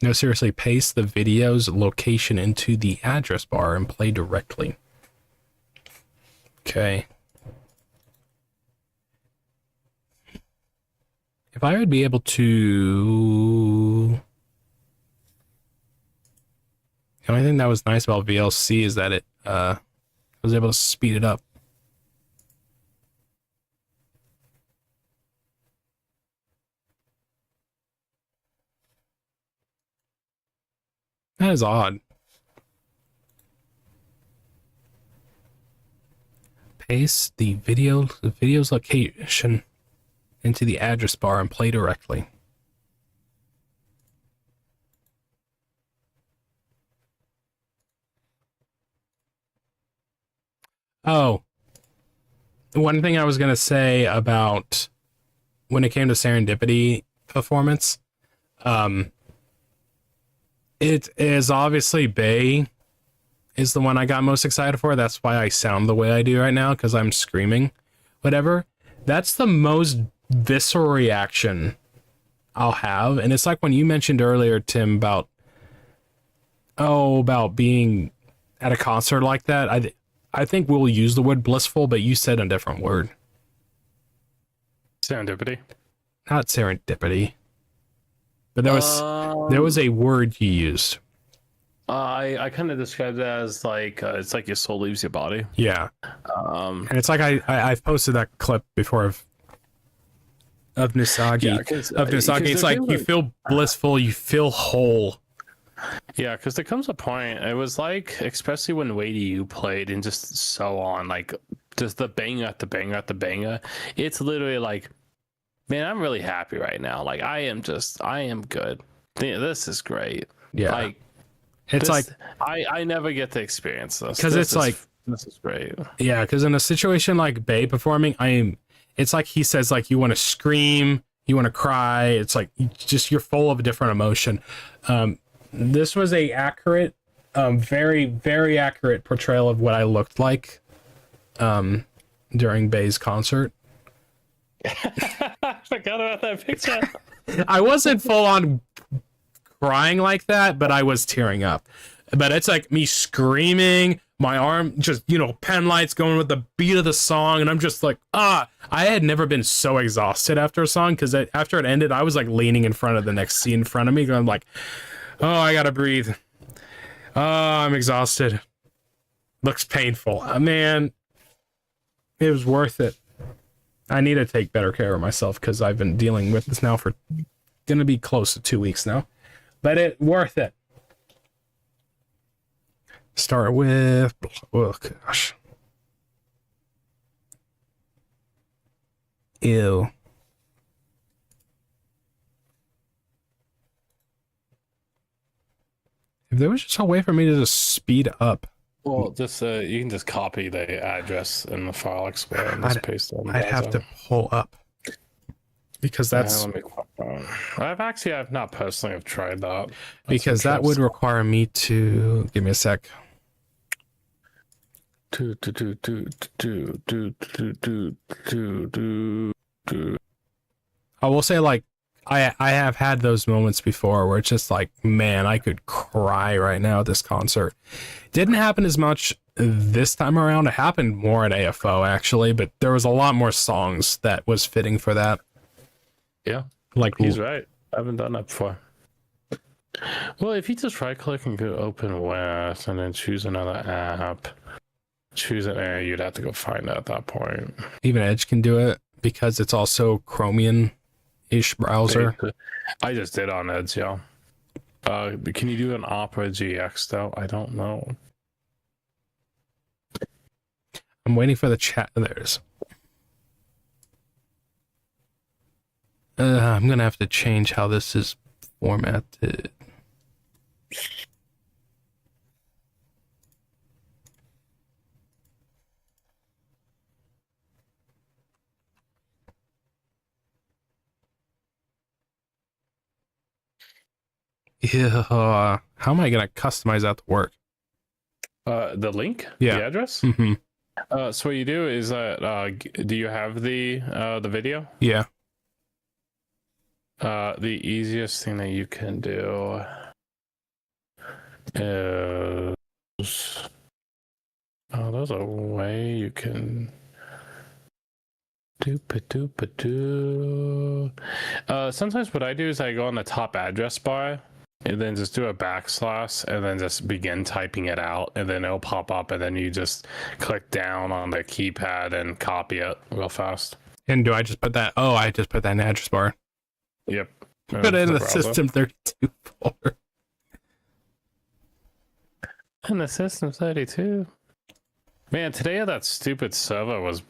No, seriously, paste the video's location into the address bar and play directly. Okay. If I would be able to... The only thing that was nice about VLC is that it was able to speed it up. That is odd. Paste the video's location into the address bar and play directly. Oh, one thing I was going to say about when it came to Serendipity performance, it is obviously Bay is the one I got most excited for. That's why I sound the way I do right now, because I'm screaming. Whatever. That's the most visceral reaction I'll have. And it's like when you mentioned earlier, Tim, about being at a concert like that. I think we'll use the word blissful, but you said a different word. Serendipity. Not serendipity. But there was a word you used. I kind of described it as like it's like your soul leaves your body. Yeah. And it's like I've posted that clip before of Nusagi. Yeah, Nusagi. It's like you feel blissful, you feel whole. Yeah, because there comes a point. It was like, especially when Wady You played and just so on, like just the banger at the banger at the banger. It's literally like, man, I'm really happy right now. Like I am good. This is great. Yeah. Like it's like I never get to experience this. Because it's like this is great. Yeah, because in a situation like Bay performing, it's like he says, like, you want to scream, you want to cry. It's like you're full of a different emotion. This was a accurate, very, very accurate portrayal of what I looked like during Bay's concert. I forgot about that picture. I wasn't full on crying like that, but I was tearing up. But it's like me screaming, my arm just, pen lights going with the beat of the song, and I'm just like, I had never been so exhausted after a song, because after it ended, I was like leaning in front of the next scene in front of me, and I'm like, oh, I gotta breathe. Oh, I'm exhausted. Looks painful. Man, it was worth it. I need to take better care of myself, because I've been dealing with this now for gonna be close to 2 weeks now. But it worth it. Start with, oh gosh. Ew. If there was just a way for me to just speed up. Well, just you can just copy the address in the file explorer and just paste it. I'd have to pull up, because that's. I've not personally have tried that. Because that would require me to give me a sec. I will say, like, I have had those moments before where it's just like, man, I could cry right now at this concert. Didn't happen as much this time around. It happened more at AFO, actually, but there was a lot more songs that was fitting for that. Yeah, like he's right. I haven't done that before. Well, if you just right click and go open with and then choose another app, choose an area, you'd have to go find it at that point. Even Edge can do it because it's also Chromium-ish browser. I just did on Edge, yeah. Can you do an Opera GX though? I don't know. I'm waiting for the chat. There's. I'm gonna have to change how this is formatted. Yeah. How am I gonna customize that to work? The link? Yeah. The address? Mm-hmm. So what you do is that do you have the video? Yeah. The easiest thing that you can do is there's a way you can do. Sometimes what I do is I go on the top address bar and then just do a backslash and then just begin typing it out, and then it'll pop up, and then you just click down on the keypad and copy it real fast. And do I just put that? Oh, I just put that in the address bar. Yep. Put it in the System 32 folder. In the System 32. Man, today that stupid server was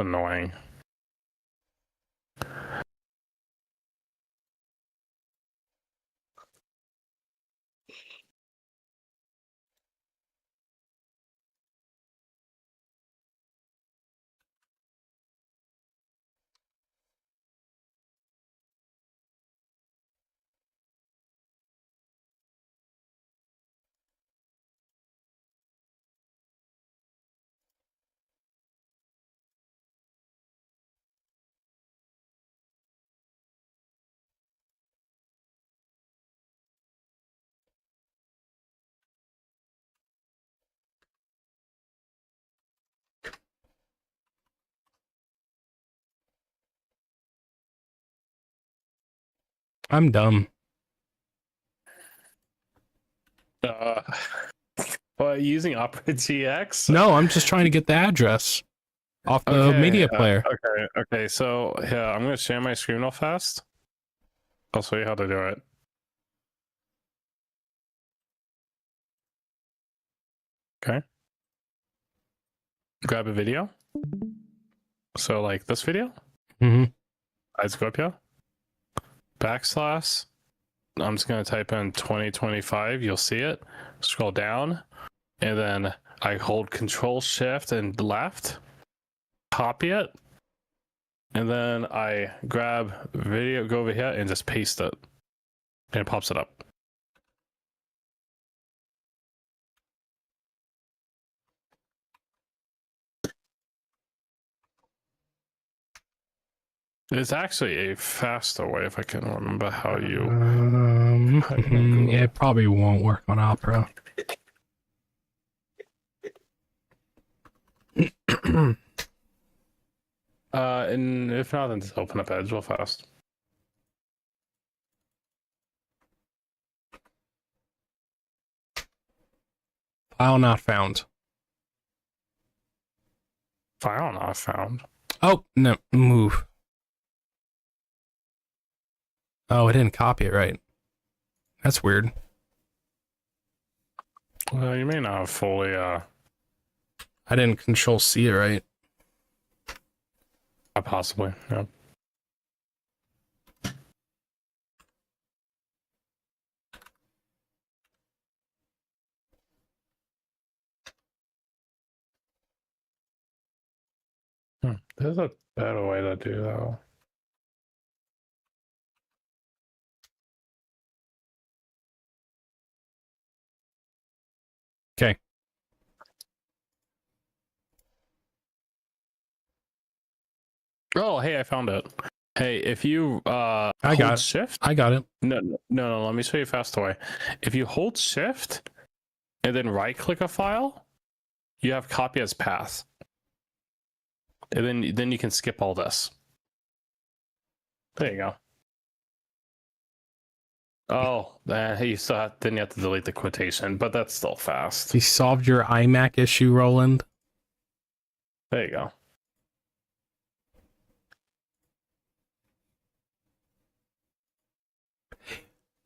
annoying. I'm dumb. What, using Opera GX? No, I'm just trying to get the address off the media player. Okay. So yeah, I'm gonna share my screen real fast. I'll show you how to do it. Okay. Grab a video. So like this video. Mm-hmm. Let's go up here. Backslash. I'm just gonna type in 2025. You'll see it. Scroll down, and then I hold Control Shift and left. Copy it, and then I grab video, go over here, and just paste it, and it pops it up. It's actually a faster way if I can remember how you. Yeah, it probably won't work on Opera. And if not, then just open up Edge real fast. File not found. File not found. Oh, no, move. Oh, I didn't copy it right. That's weird. Well, you may not have fully, I didn't Control C it right. possibly, yeah. There's a better way to do that. Okay. Oh, hey, I found it. Hey, if you I hold got it. Shift. I got it. No. Let me show you a fast way. If you hold Shift and then right-click a file, you have copy as path, and then you can skip all this. There you go. Oh, you still have, then you have to delete the quotation, but that's still fast. You solved your iMac issue, Roland. There you go.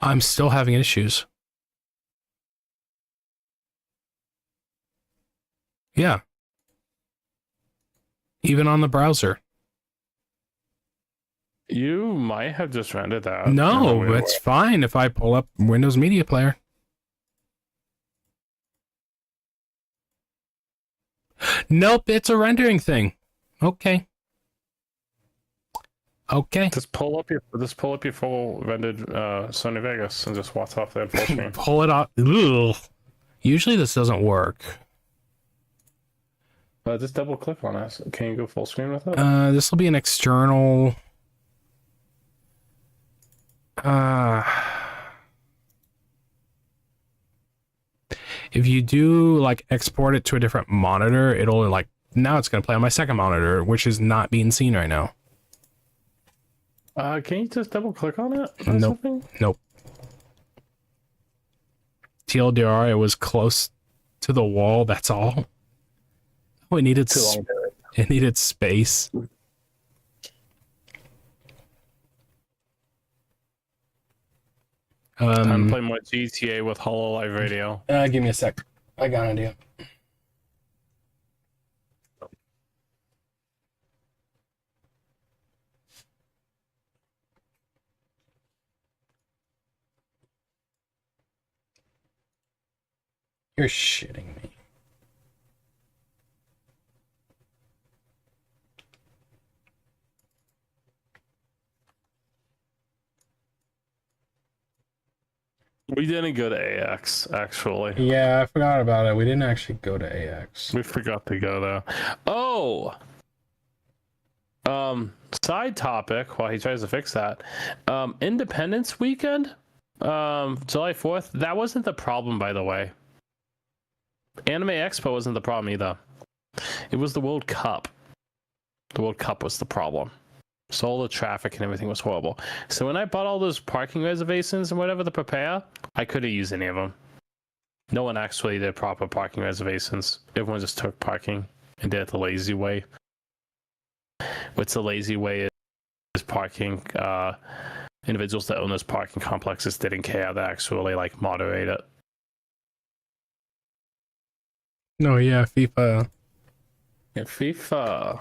I'm still having issues. Yeah. Even on the browser. You might have just rendered that. in a No, weird it's way. fine if I pull up Windows Media Player. Nope, it's a rendering thing. Okay. Okay. Just pull up your full rendered Sony Vegas and just watch off that full screen. Pull it off. Ugh. Usually this doesn't work. Just double click on it. Can you go full screen with it? This will be an external. If you do like export it to a different monitor, it'll like now it's gonna play on my second monitor, which is not being seen right now. Can you just double click on it? Nope. Nope. TLDR, it was close to the wall. That's all. Oh, it needed it needed space. Time to play more GTA with HoloLive Radio. Give me a sec. I got an idea. You're shitting me. We didn't go to AX, actually. Yeah, I forgot about it. We didn't actually go to AX. We forgot to go there. Oh! Side topic, while he tries to fix that. Independence Weekend, July 4th, that wasn't the problem, by the way. Anime Expo wasn't the problem either. It was the World Cup. The World Cup was the problem. So all the traffic and everything was horrible. So when I bought all those parking reservations and whatever to prepare, I couldn't use any of them. No one actually did proper parking reservations. Everyone just took parking and did it the lazy way. What's the lazy way is parking. Individuals that own those parking complexes didn't care to actually like moderate it. No, yeah, FIFA. Yeah, FIFA.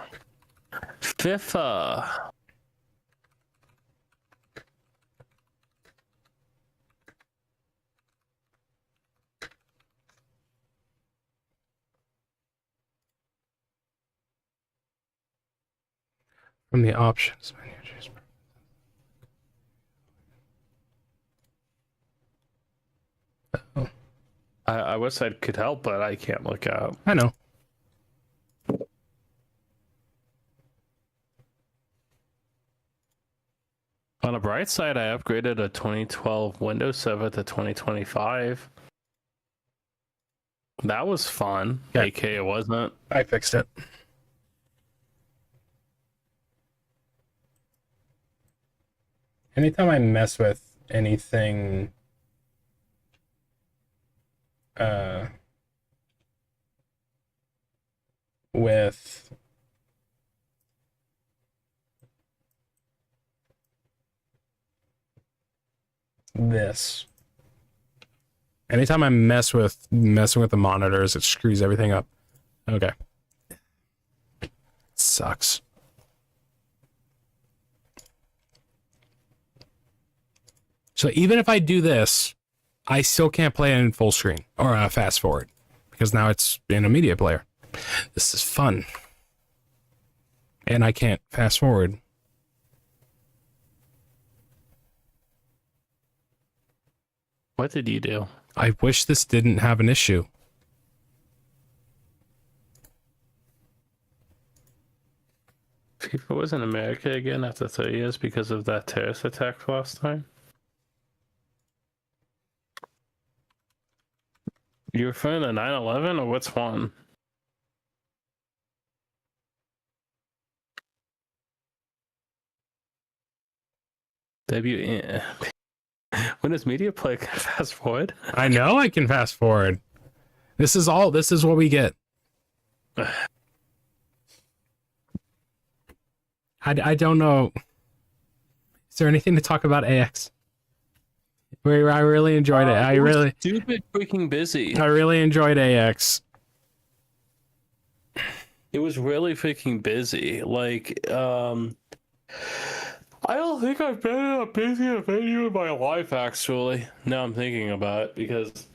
From the options menu, choose. Oh, I wish I could help, but I can't look out. I know. On a bright side, I upgraded a 2012 Windows Server to 2025. That was fun. Yeah. AK it wasn't. I fixed it. Anytime I mess with anything with this. Anytime I messing with the monitors, it screws everything up. Okay. Sucks. So even if I do this, I still can't play it in full screen or fast forward because now it's in a media player. This is fun. And I can't fast forward. What did you do? I wish this didn't have an issue. FIFA was in America again after 30 years because of that terrorist attack last time. You referring to 9/11 or which one? When does media play fast forward? I know I can fast forward. This is what we get. I don't know. Is there anything to talk about AX? I really enjoyed it. Stupid freaking busy. I really enjoyed AX. It was really freaking busy. Like, I don't think I've been in a busier venue in my life, actually. Now I'm thinking about it, because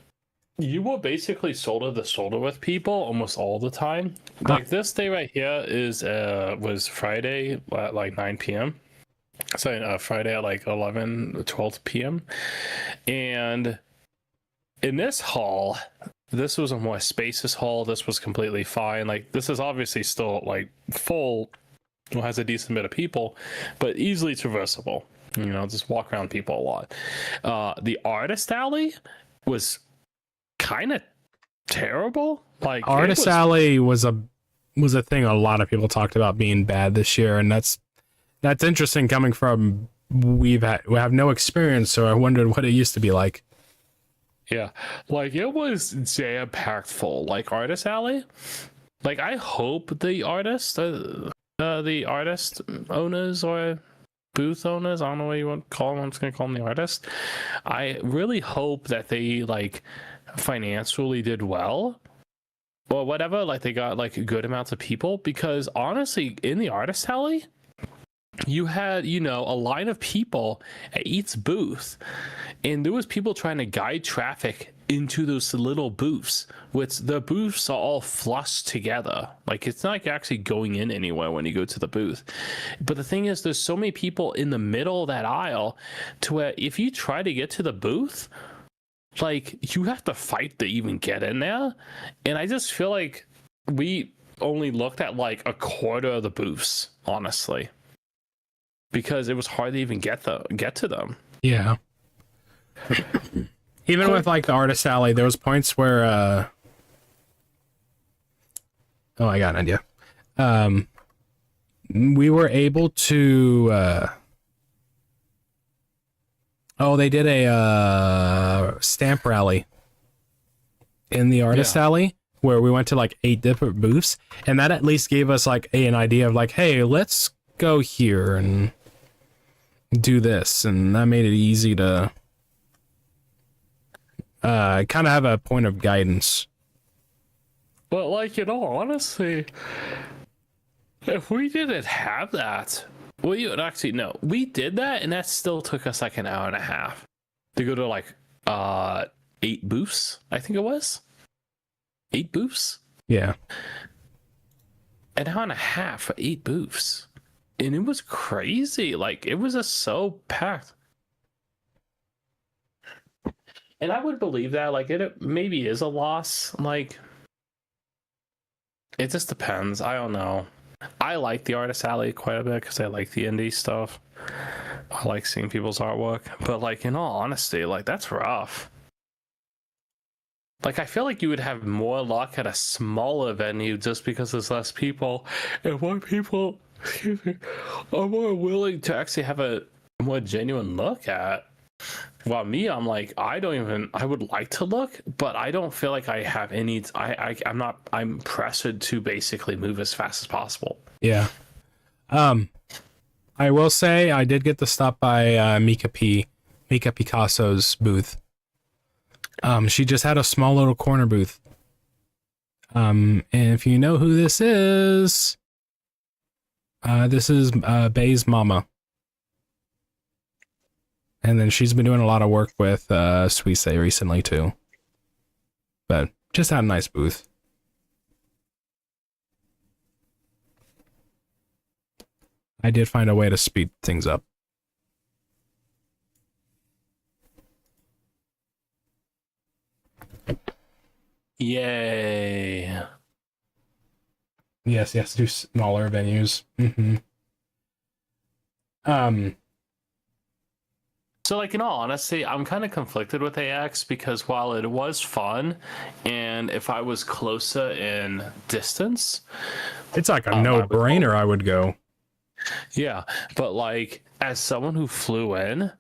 you were basically shoulder to shoulder with people almost all the time. Like this day right here is was Friday at like 9 p.m. Sorry, Friday at like 12 p.m. And in this hall, this was a more spacious hall. This was completely fine. Like, this is obviously still like full, well, has a decent bit of people, but easily traversable. You know, just walk around people a lot. The artist alley was kind of terrible. Like, Artist Alley was a thing a lot of people talked about being bad this year, and that's interesting coming from we have no experience, so I wondered what it used to be like. Yeah, like it was jam packed full. Like Artist Alley, like I hope the artist owners or booth owners, I don't know what you want to call them, I'm just gonna call them the artist. I really hope that they like financially did well or whatever, like they got like good amounts of people, because honestly in the artist alley you had, you know, a line of people at each booth, and there was people trying to guide traffic into those little booths, which the booths are all flushed together. Like, it's not like you're actually going in anywhere when you go to the booth. But the thing is, there's so many people in the middle of that aisle to where if you try to get to the booth, like, you have to fight to even get in there. And I just feel like we only looked at like a quarter of the booths, honestly, because it was hard to even get to them. Yeah. Even with like the artist alley, there was points where oh, I got an idea. We were able to they did a stamp rally in the artist alley where we went to like 8 different booths, and that at least gave us like an idea of like, hey, let's go here and do this, and that made it easy to kind of have a point of guidance. But like, you know, honestly, if we didn't have that, well, you actually no, we did that, and that still took us like an hour and a half to go to like 8 booths. I think it was 8 booths. Yeah, an hour and a half for 8 booths, and it was crazy. Like, it was just so packed. And I would believe that, like, it maybe is a loss. Like, it just depends. I don't know. I like the artist alley quite a bit because I like the indie stuff. I like seeing people's artwork. But, like, in all honesty, like, that's rough. Like, I feel like you would have more luck at a smaller venue just because there's less people, and more people, excuse me, are more willing to actually have a more genuine look at. While me, I'm like, I would like to look, but I don't feel like I have any, I'm pressured to basically move as fast as possible. Yeah. I will say I did get to stop by Mika Picasso's booth. She just had a small little corner booth. And if you know who this is Bay's mama. And then she's been doing a lot of work with Suisse recently too. But just had a nice booth. I did find a way to speed things up. Yay. Yes, do smaller venues. Mm-hmm. So, like, in all honesty, I'm kind of conflicted with AX because while it was fun, and if I was closer in distance, it's like a no-brainer. I would go. Yeah, but like, as someone who flew in,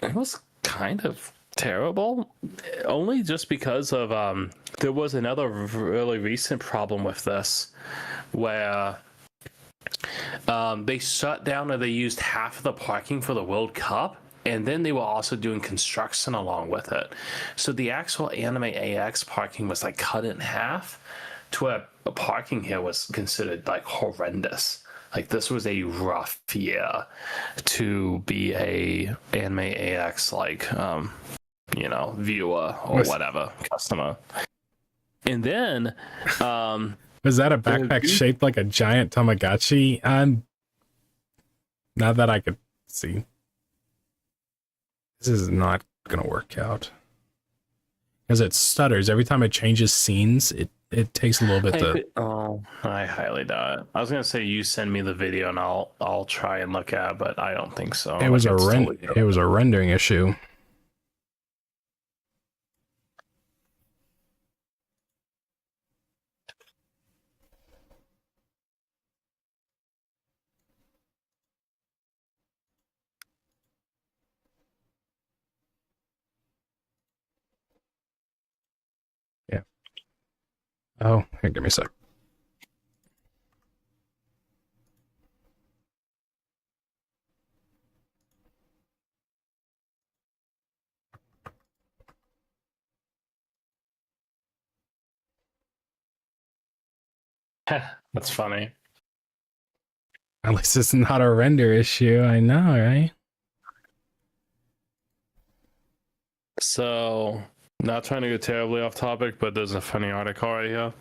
it was kind of terrible, only just because of there was another really recent problem with this where they shut down, or they used half of the parking for the World Cup, and then they were also doing construction along with it. So the actual Anime AX parking was like cut in half to where parking here was considered like horrendous. Like this was a rough year to be a anime AX like viewer or whatever customer. And then was that a backpack shaped like a giant Tamagotchi? Not that I could see. This is not gonna work out. Because it stutters. Every time it changes scenes, it takes a little bit to... Oh, I highly doubt it. I was gonna say you send me the video and I'll try and look at it, but I don't think so. It was it was a rendering issue. Yeah. Oh, here, give me a sec. That's funny. At least it's not a render issue. I know, right? So, not trying to go terribly off topic, but there's a funny article right here.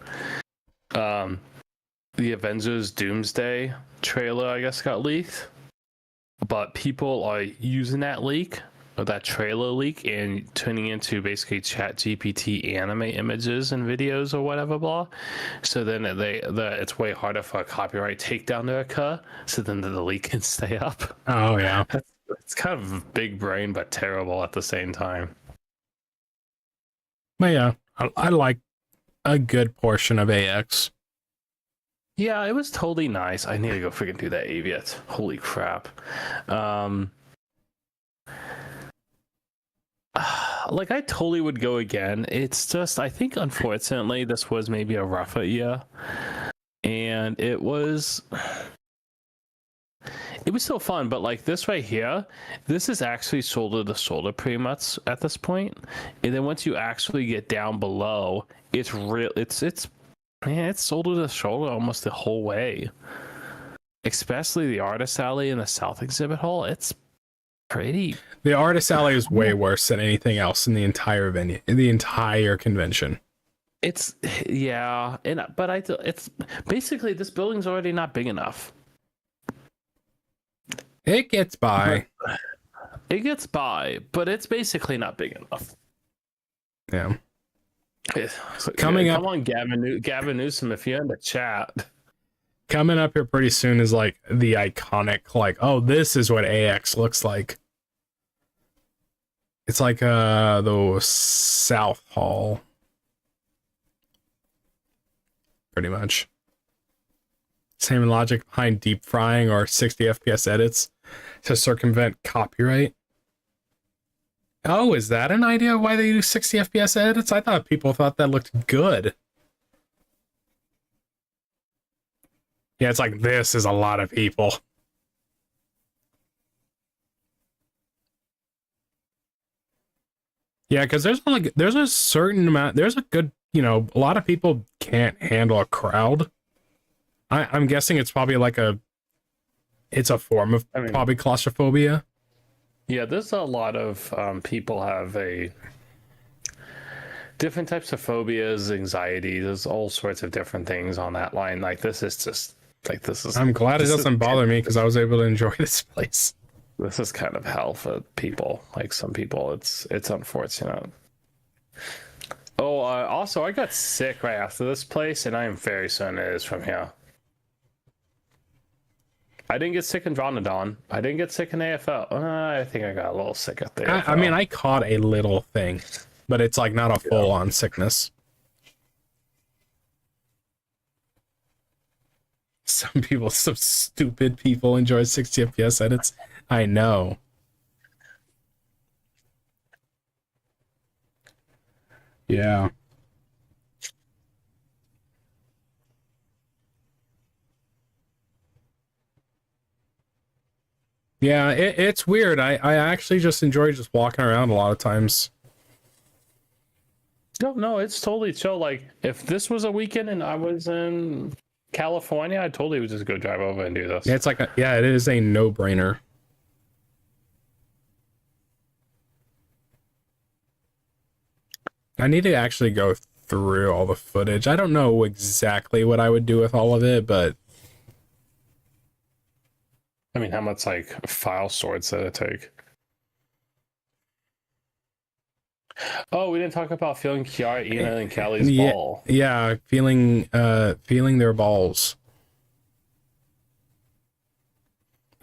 The Avengers Doomsday trailer, I guess, got leaked, but people are using that leak, or that trailer leak, and turning into basically Chat GPT anime images and videos or whatever, blah. So then it's way harder for a copyright takedown to occur. So then the leak can stay up. Oh yeah, it's kind of big brain but terrible at the same time. But yeah, I like a good portion of AX. Yeah, it was totally nice. I need to go freaking do that Aviat. Holy crap. Like I totally would go again. It's just I think unfortunately this was maybe a rougher year. And it was still fun, but like this right here, this is actually shoulder to shoulder pretty much at this point. And then once you actually get down below, it's real it's shoulder to shoulder almost the whole way. Especially the artist alley in the south exhibit hall. It's pretty. The artist alley is way worse than anything else in the entire venue, in the entire convention. It's it's basically this building's already not big enough. It gets by. It gets by, but it's basically not big enough. Yeah. Coming up, come on, Gavin Newsom, if you're in the chat. Coming up here pretty soon is like the iconic, like, oh, this is what AX looks like. It's like the South Hall. Pretty much. Same logic behind deep frying or 60 FPS edits to circumvent copyright. Oh, is that an idea why they do 60 FPS edits? I thought people thought that looked good. Yeah, it's like, this is a lot of people. Yeah, because there's a certain amount, there's a good, a lot of people can't handle a crowd. I'm guessing it's probably like it's a form of probably claustrophobia. Yeah, there's a lot of people have different types of phobias, anxiety. There's all sorts of different things on that line. Like this is. I'm glad it doesn't bother me because I was able to enjoy this place. This is kind of hell for people. Like some people, it's unfortunate. Oh, also I got sick right after this place, and I am very certain it is from here. I didn't get sick in Dronodon. I didn't get sick in AFL. I think I got a little sick at the AFL. I mean, I caught a little thing, but it's like not a full-on sickness. Some stupid people enjoy 60 FPS edits. I know. Yeah. Yeah, it's weird. I actually just enjoy just walking around a lot of times. No, it's totally chill. Like if this was a weekend and I was in California, I totally would just go drive over and do this. Yeah, it's like it is a no-brainer. I need to actually go through all the footage. I don't know exactly what I would do with all of it, but I mean, how much like file storage did it take? Oh, we didn't talk about feeling Kiara, Ina, and Callie's ball. Yeah, feeling their balls.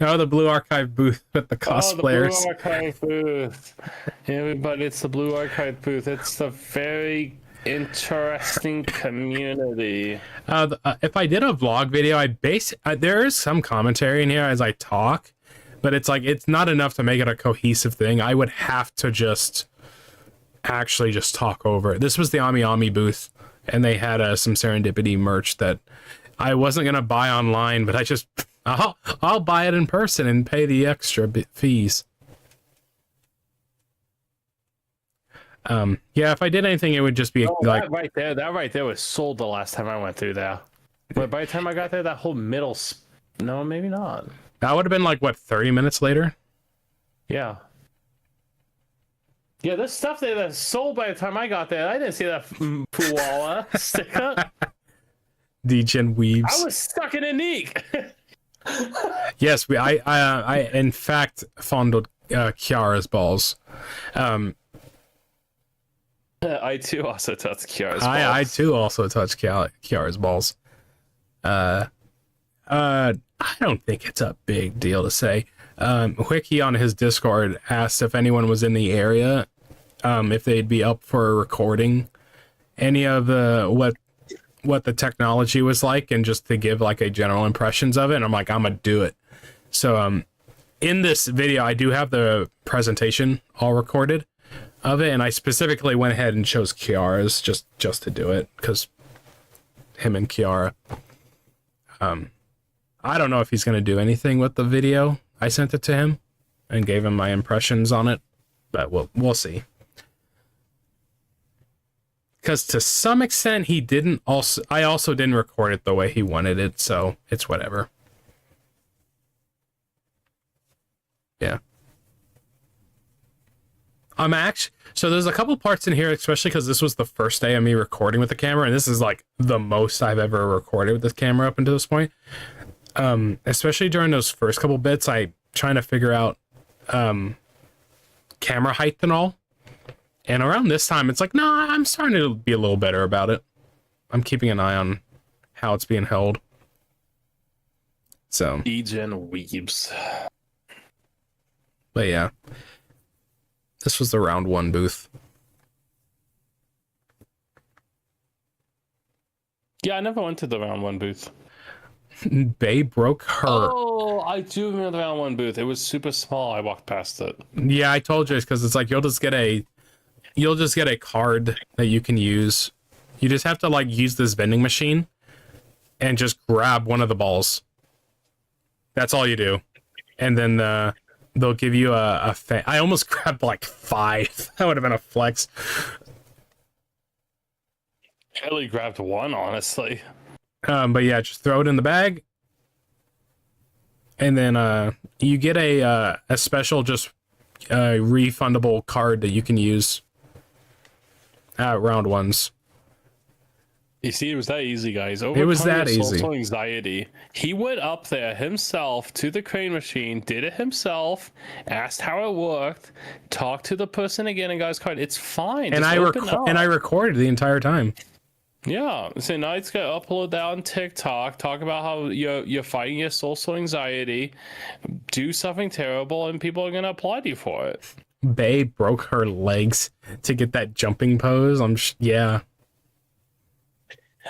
Oh, the Blue Archive booth with the cosplayers. Oh, the Blue Archive booth. Everybody, it's the Blue Archive booth. It's a very interesting community. If I did a vlog video, there is some commentary in here as I talk, but it's like it's not enough to make it a cohesive thing. I would have to just actually just talk over it. This was the Ami Ami booth, and they had some Serendipity merch that I wasn't gonna buy online, but I'll buy it in person and pay the extra fees. Yeah, if I did anything, it would just be like that right there was sold the last time I went through there. But by the time I got there, that whole middle, no, maybe not. That would have been like what, 30 minutes later? Yeah. Yeah, this stuff there that's sold by the time I got there, I didn't see that Puala sticker. Degen weebs. I was stuck in a neek. Yes, I in fact fondled Kiara's balls. I too also touched Kiara's balls. I too also touched Kiara's balls. I don't think it's a big deal to say. Wiki on his Discord asked if anyone was in the area, if they'd be up for recording any of what the technology was like, and just to give like a general impressions of it. And I'm like, I'm gonna do it. So in this video, I do have the presentation all recorded of it, and I specifically went ahead and chose Kiara's just to do it, because him and Kiara. I don't know if he's gonna do anything with the video. I sent it to him and gave him my impressions on it, but we'll see. Because to some extent he didn't also. I also didn't record it the way he wanted it, so it's whatever. Yeah. So there's a couple parts in here, especially because this was the first day of me recording with the camera, and this is like the most I've ever recorded with this camera up until this point. Especially during those first couple bits, I trying to figure out camera height and all. And around this time, it's like, no, I'm starting to be a little better about it. I'm keeping an eye on how it's being held. So. Degen weebs. But yeah. This was the round one booth. Yeah, I never went to the round one booth. Bay broke her. Oh, I do remember the round one booth. It was super small. I walked past it. Yeah, I told you, because it's like you'll just get a card that you can use. You just have to like use this vending machine and just grab one of the balls. That's all you do. And then they'll give you a I almost grabbed like 5. That would have been a flex. I only grabbed one, honestly. But yeah, just throw it in the bag. And then you get a special just refundable card that you can use at round ones. You see, it was that easy, guys. It was that easy. Social anxiety. He went up there himself to the crane machine, did it himself, asked how it worked, talked to the person again, and got his card. It's fine. And I recorded the entire time. Yeah. So now it's got to upload that on TikTok. Talk about how you're fighting your social anxiety. Do something terrible, and people are gonna applaud you for it. Bae broke her legs to get that jumping pose. Yeah.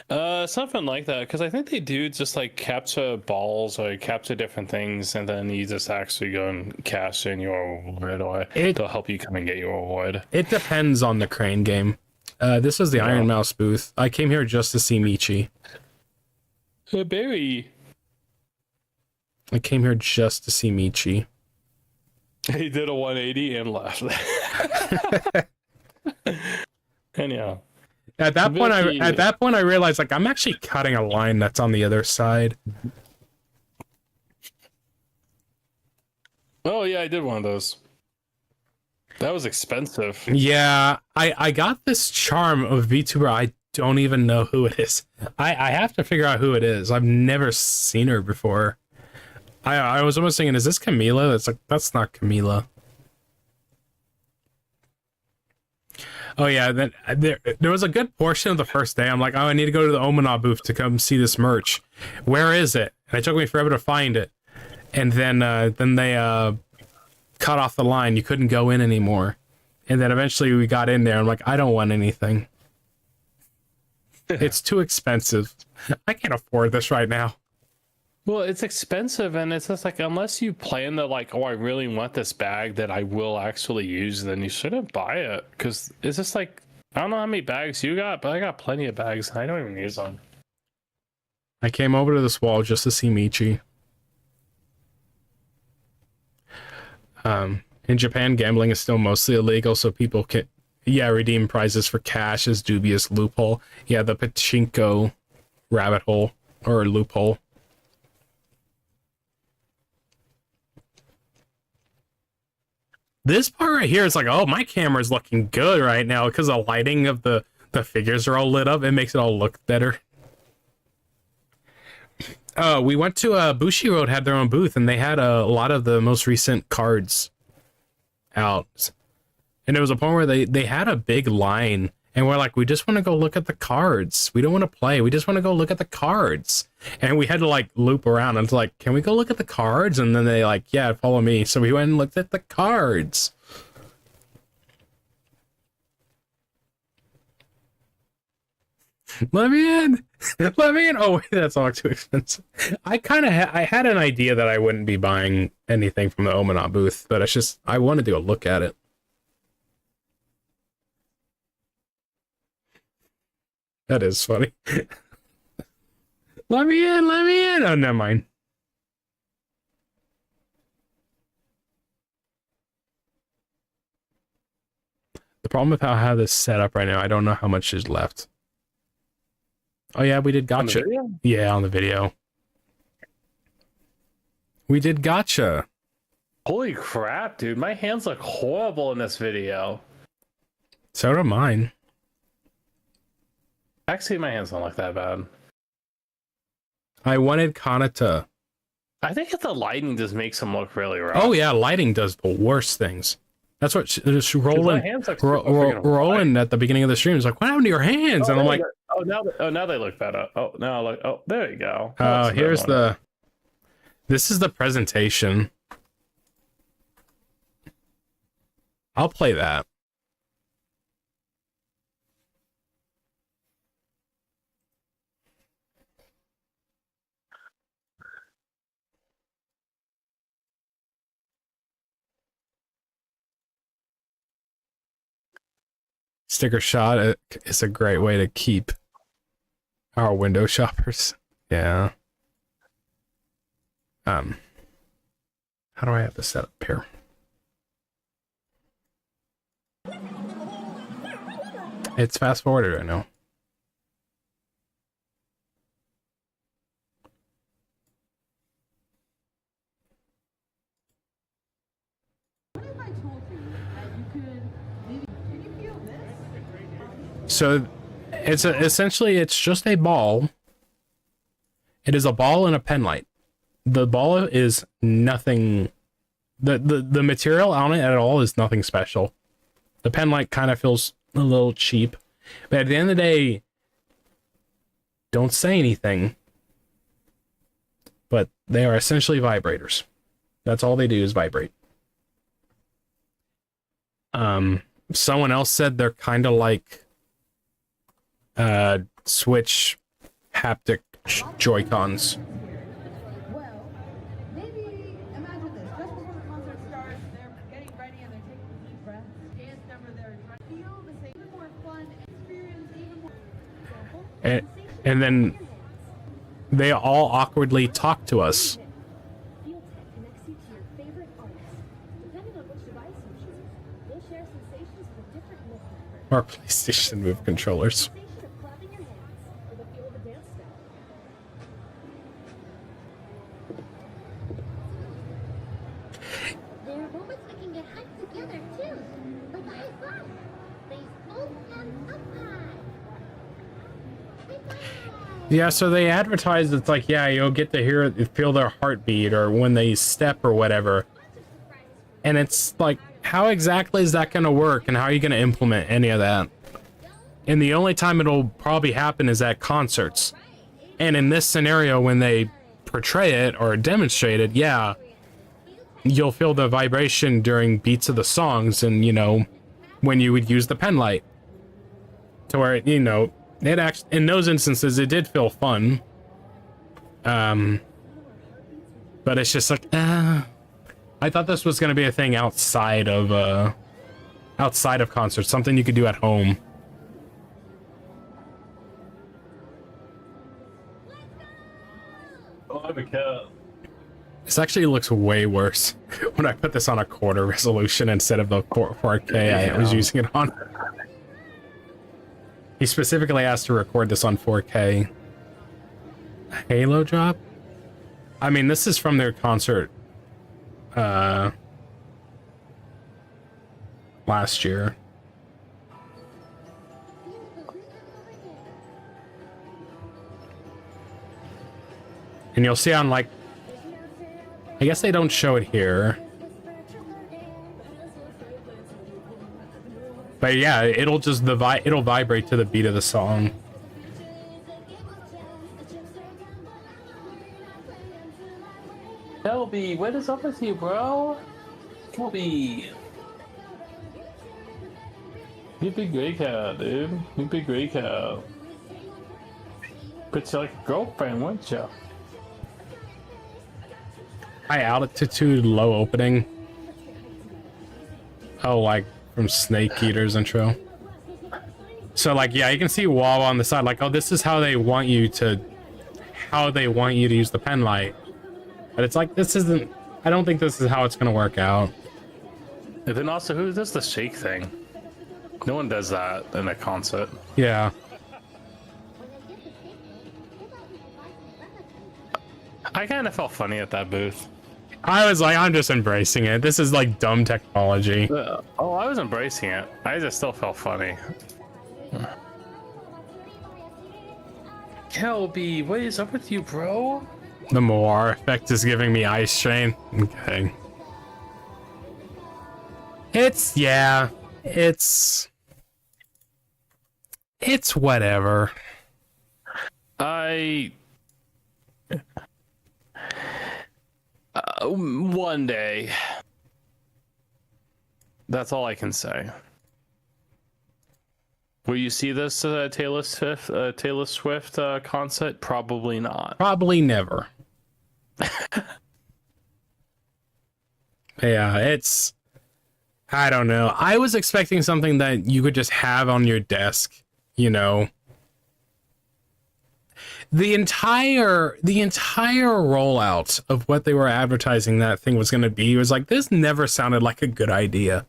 Something like that, because I think they do just like capture balls or capture different things, and then you just actually go and cash in your reward, or they'll help you come and get your reward. It depends on the crane game. This was the Iron Mouse booth. I came here just to see Michi. Barry. I came here just to see Michi. He did a 180 and left. And yeah. At that point, Vicky. I realized like I'm actually cutting a line that's on the other side. Oh yeah, I did one of those. That was expensive. Yeah, I got this charm of VTuber. I don't even know who it is. I have to figure out who it is. I've never seen her before. I was almost thinking, is this Camila? It's like, that's not Camila. Oh yeah, then there was a good portion of the first day. I'm like, oh, I need to go to the Omana booth to come see this merch. Where is it? And it took me forever to find it. And then they cut off the line. You couldn't go in anymore. And then eventually we got in there. I'm like, I don't want anything. It's too expensive. I can't afford this right now. Well, it's expensive, and it's just like, unless you plan to like, oh, I really want this bag that I will actually use, then you shouldn't buy it. Because it's just like, I don't know how many bags you got, but I got plenty of bags, and I don't even use them. I came over to this wall just to see Michi. In Japan, gambling is still mostly illegal, so people can, redeem prizes for cash is dubious loophole. Yeah, the pachinko rabbit hole, or loophole. This part right here is like, oh, my camera's looking good right now because the lighting of the figures are all lit up. It makes it all look better. We went to Bushi Road, had their own booth, and they had a lot of the most recent cards out. And there was a point where they had a big line, and we're like, we just want to go look at the cards. We don't want to play. We just want to go look at the cards. And we had to like loop around, and it's like, can we go look at the cards? And then they like, yeah, follow me. So we went and looked at the cards. Let me in. Let me in. Oh, wait, that's all too expensive. I kind of I had an idea that I wouldn't be buying anything from the Omana booth, but it's just, I wanted to go look at it. That is funny. Let me in. Let me in. Oh, never mind. The problem with how I have this set up right now, I don't know how much is left. Oh yeah, we did gotcha. Yeah, on the video. We did gotcha. Holy crap, dude. My hands look horrible in this video. So do mine. Actually, my hands don't look that bad. I wanted Kanata. I think if the lighting just makes them look really rough. Oh yeah, lighting does the worst things. That's what just Roland at the beginning of the stream is like, what happened to your hands? And I'm like, now they look better. Oh, there you go. Here's this is the presentation. I'll play that. Sticker shot is a great way to keep our window shoppers. Yeah. How do I have this set up here? It's fast forwarded right now. So it's essentially it's just a ball. It is a ball and a pen light. The ball is nothing. The material on it at all is nothing special. The pen light kind of feels a little cheap, but at the end of the day, don't say anything. But they are essentially vibrators. That's all they do is vibrate. Someone else said they're kind of like Switch haptic Joy-Cons. Well, maybe imagine this. Just before the concert starts, they're getting ready and they're taking deep breaths. Dance number, they're trying to feel the same, even more fun, experience even more. And then they all awkwardly talk to us. Field Tech connects you to your favorite artist. Depending on which device you choose, you'll share sensations with a different look. Or PlayStation Move controllers. Sensation Yeah, so they advertise it's like, yeah, you'll get to feel their heartbeat or when they step or whatever. And it's like, how exactly is that going to work and how are you going to implement any of that? And the only time it'll probably happen is at concerts. And in this scenario, when they portray it or demonstrate it, yeah, you'll feel the vibration during beats of the songs and, you know, when you would use the pen light. To where, you know, it actually, in those instances, it did feel fun. But it's just like, I thought this was going to be a thing outside of concerts, something you could do at home. Oh, I'm a cat. This actually looks way worse when I put this on a quarter resolution instead of the 4K I was using it on. He specifically asked to record this on 4K. Halo drop? I mean, this is from their concert last year. And you'll see on, like, I guess they don't show it here. But yeah, it'll just it'll vibrate to the beat of the song. Kelby, what is up with you, bro? Kelby. You big gray cat, dude. You big gray cat. But you're like a girlfriend, weren't you? High altitude, low opening. Oh, like from Snake Eater's intro. So like, yeah, you can see Wawa on the side, like, oh, this is how they want you to use the pen light. But it's like, this isn't, I don't think this is how it's gonna work out. And then also, who does the shake thing? No one does that in a concert. Yeah. I kind of felt funny at that booth. I was like, I'm just embracing it. This is like dumb technology. Oh, I was embracing it. I just still felt funny. Kelby, what is up with you, bro? The Moir effect is giving me Ice Train. Okay. It's whatever. One day. That's all I can say. Will you see this Taylor Swift concert? Probably not. Probably never. Yeah, it's, I don't know. I was expecting something that you could just have on your desk, you know. The entire rollout of what they were advertising that thing was going to be was like, this never sounded like a good idea.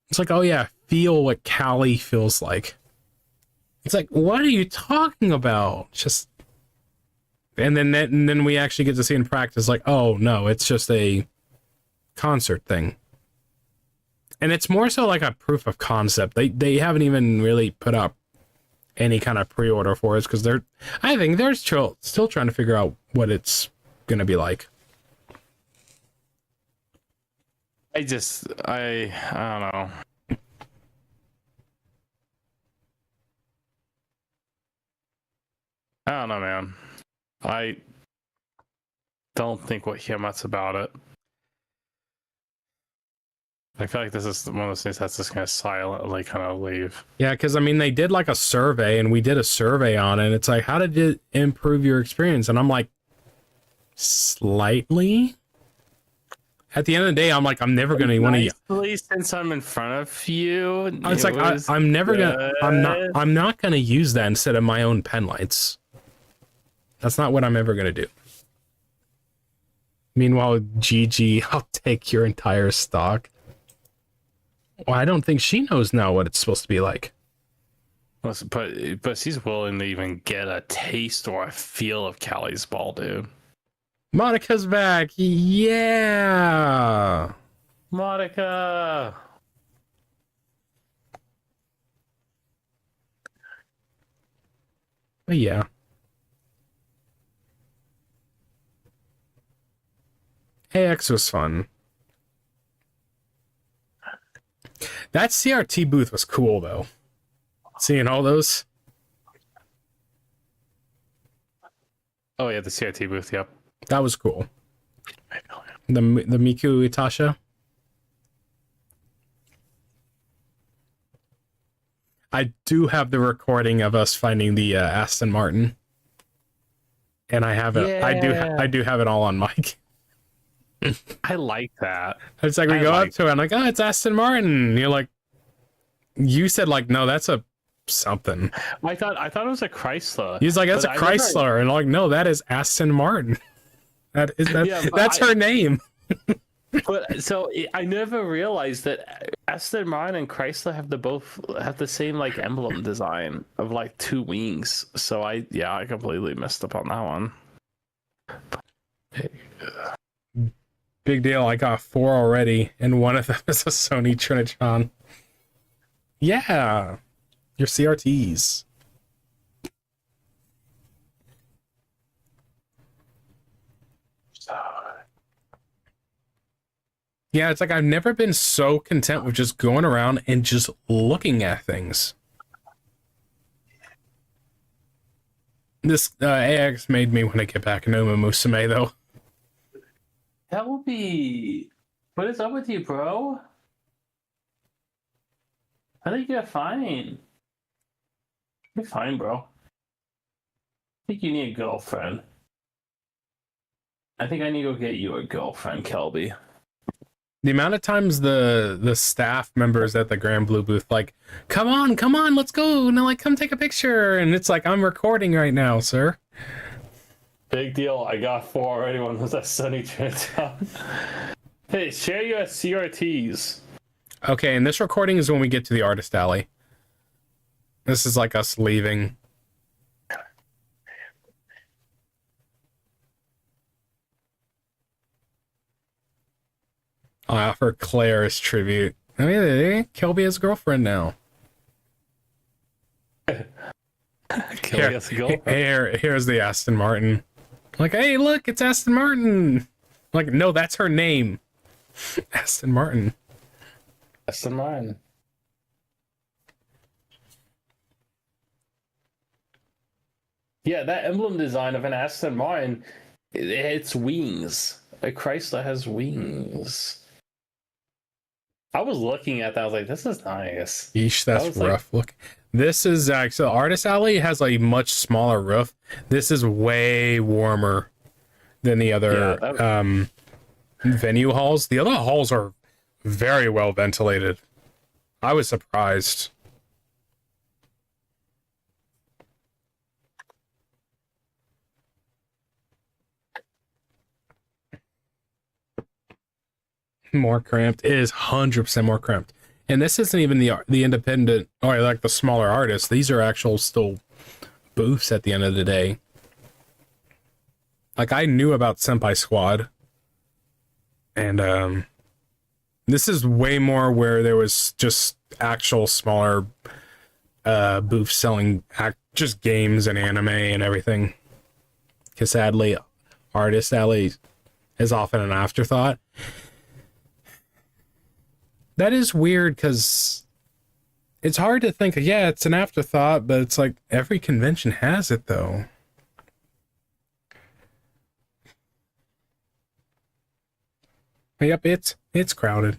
It's like, oh yeah, feel what Cali feels like. It's like, what are you talking about? Just, and then we actually get to see in practice, like, oh no, it's just a concert thing. And it's more so like a proof of concept. They haven't even really put up any kind of pre-order for it because I think they're still trying to figure out what it's gonna be like. I don't know. I don't know, man. I don't think what Hyamat's about it. I feel like this is one of those things that's just going to silently kind of leave. Yeah, because I mean, they did like a survey, and we did a survey on it. And it's like, how did it improve your experience? And I'm like, slightly. At the end of the day, I'm like, I'm never going to want to. At least since I'm in front of you, it's like I'm never gonna. I'm not going to use that instead of my own pen lights. That's not what I'm ever going to do. Meanwhile, GG, I'll take your entire stock. Well, I don't think she knows now what it's supposed to be like. But she's willing to even get a taste or a feel of Callie's ball, dude. Monica's back. Yeah. Monica. But yeah. AX was fun. That CRT booth was cool, though. Seeing all those. Oh yeah, the CRT booth. Yep. That was cool. The Miku Itasha. I do have the recording of us finding the Aston Martin, and I have it. Yeah. I do have it all on mic. I like that. It's like we go up to it, I'm like, oh, it's Aston Martin. And you're like, you said like, no, that's a something. I thought it was a Chrysler. He's like, that's a But Chrysler, and I'm like, no, that is Aston Martin. That's her name. But so I never realized that Aston Martin and Chrysler both have the same like emblem design of like two wings. So I completely messed up on that one. Big deal. I got 4 already, and one of them is a Sony Trinitron. Yeah, your CRTs. Yeah, it's like I've never been so content with just going around and just looking at things. This AX made me want to get back into Musume, though. That will be. What is up with you, bro? I think you're fine. You're fine, bro. I think you need a girlfriend. I think I need to go get you a girlfriend, Kelby. The amount of times the staff members at the Grand Blue booth like, come on, let's go, and they're like, come take a picture, and it's like, I'm recording right now, sir. Big deal. I got 4 already. One was that Sunny Trinitron. Hey, share your CRTs. Okay, and this recording is when we get to the artist alley. This is like us leaving. I offer Claire as tribute. I mean, Kelby has a girlfriend now. Here's the Aston Martin. Like, hey, look, it's Aston Martin. Like, no, that's her name. Aston Martin. Aston Martin. Yeah, that emblem design of an Aston Martin, it's wings. A Chrysler has wings. I was looking at that. I was like, "This is nice." Yeesh, that's rough. Look, this is so Artist Alley has a much smaller roof. This is way warmer than the other venue halls. The other halls are very well ventilated. I was surprised. More cramped. It is 100% more cramped. And this isn't even the independent or like the smaller artists. These are actual still booths at the end of the day. Like I knew about Senpai Squad. And this is way more where there was just actual smaller booths selling just games and anime and everything. Because sadly, Artist Alley is often an afterthought. That is weird because it's hard to think, yeah, it's an afterthought, but it's like every convention has it though. Yep, it's crowded.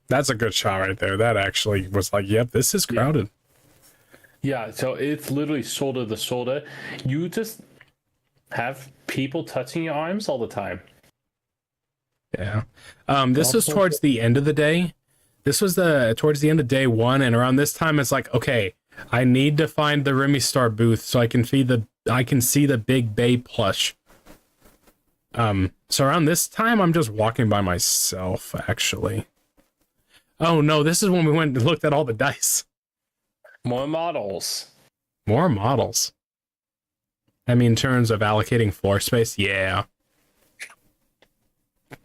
That's a good shot right there. That actually was like, yep, this is crowded. Yeah, so it's literally shoulder to shoulder. You just have people touching your arms all the time. Yeah. This was towards the end of the day. This was towards the end of day 1, and around this time it's like, okay, I need to find the Remy Star booth so I can see the Big Bay plush. So around this time I'm just walking by myself actually. Oh no, this is when we went and looked at all the dice. More models. More models. I mean, in terms of allocating floor space, yeah.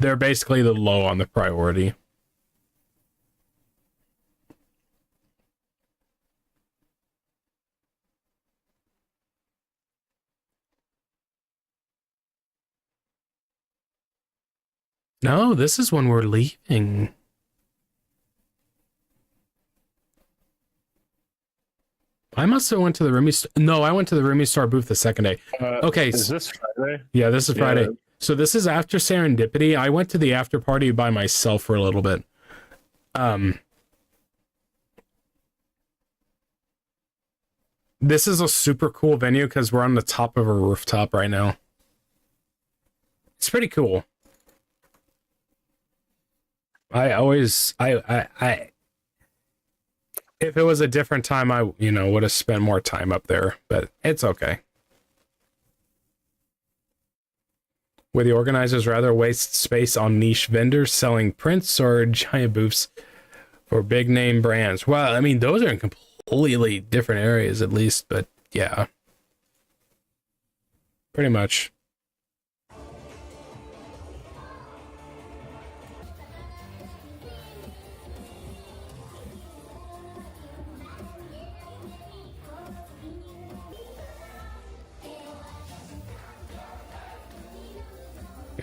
They're basically the low on the priority. No, this is when we're leaving. I must have went to the Remy. No, I went to the Remy Star booth the second day. Okay. Is this Friday? Yeah, this is Friday. Yeah. So this is after Serendipity. I went to the after party by myself for a little bit. This is a super cool venue because we're on the top of a rooftop right now. It's pretty cool. If it was a different time, I would have spent more time up there, but it's okay. Where the organizers rather waste space on niche vendors selling prints or giant booths for big name brands. Well, I mean, those are in completely different areas at least, but yeah. Pretty much.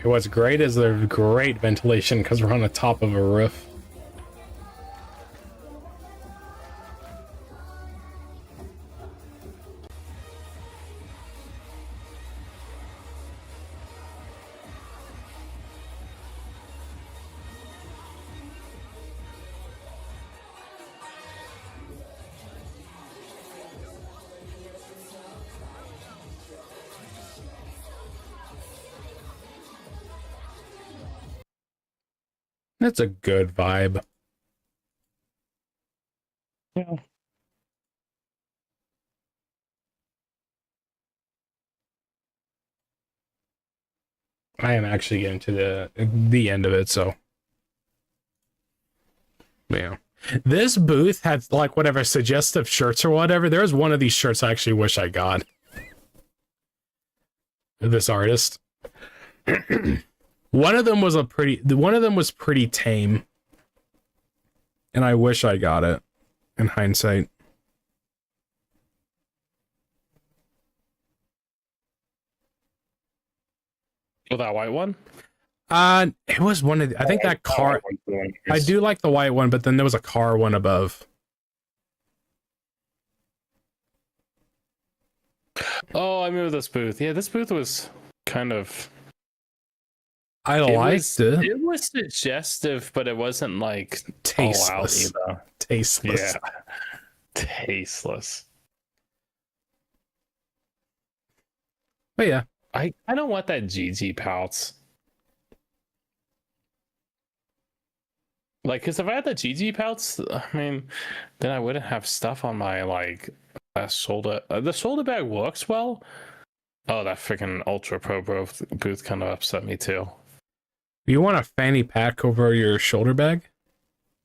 What's great is there's great ventilation because we're on the top of a roof. That's a good vibe. Yeah. I am actually getting to the end of it, so yeah. This booth had like whatever suggestive shirts or whatever. There's one of these shirts I actually wish I got. This artist. One of them was pretty tame. And I wish I got it in hindsight. Oh, that white one? It was one of I think that car. I do like the white one, but then there was a car one above. Oh, I remember this booth. Yeah, this booth was kind of. I liked it. It was suggestive, but it wasn't like tasteless. All out either. Tasteless. Yeah, tasteless. But yeah, I don't want that GG pouts. Like, because if I had the GG pouts, I mean, then I wouldn't have stuff on my like shoulder. The shoulder bag works well. Oh, that freaking Ultra Pro booth kind of upset me too. You want a fanny pack over your shoulder bag?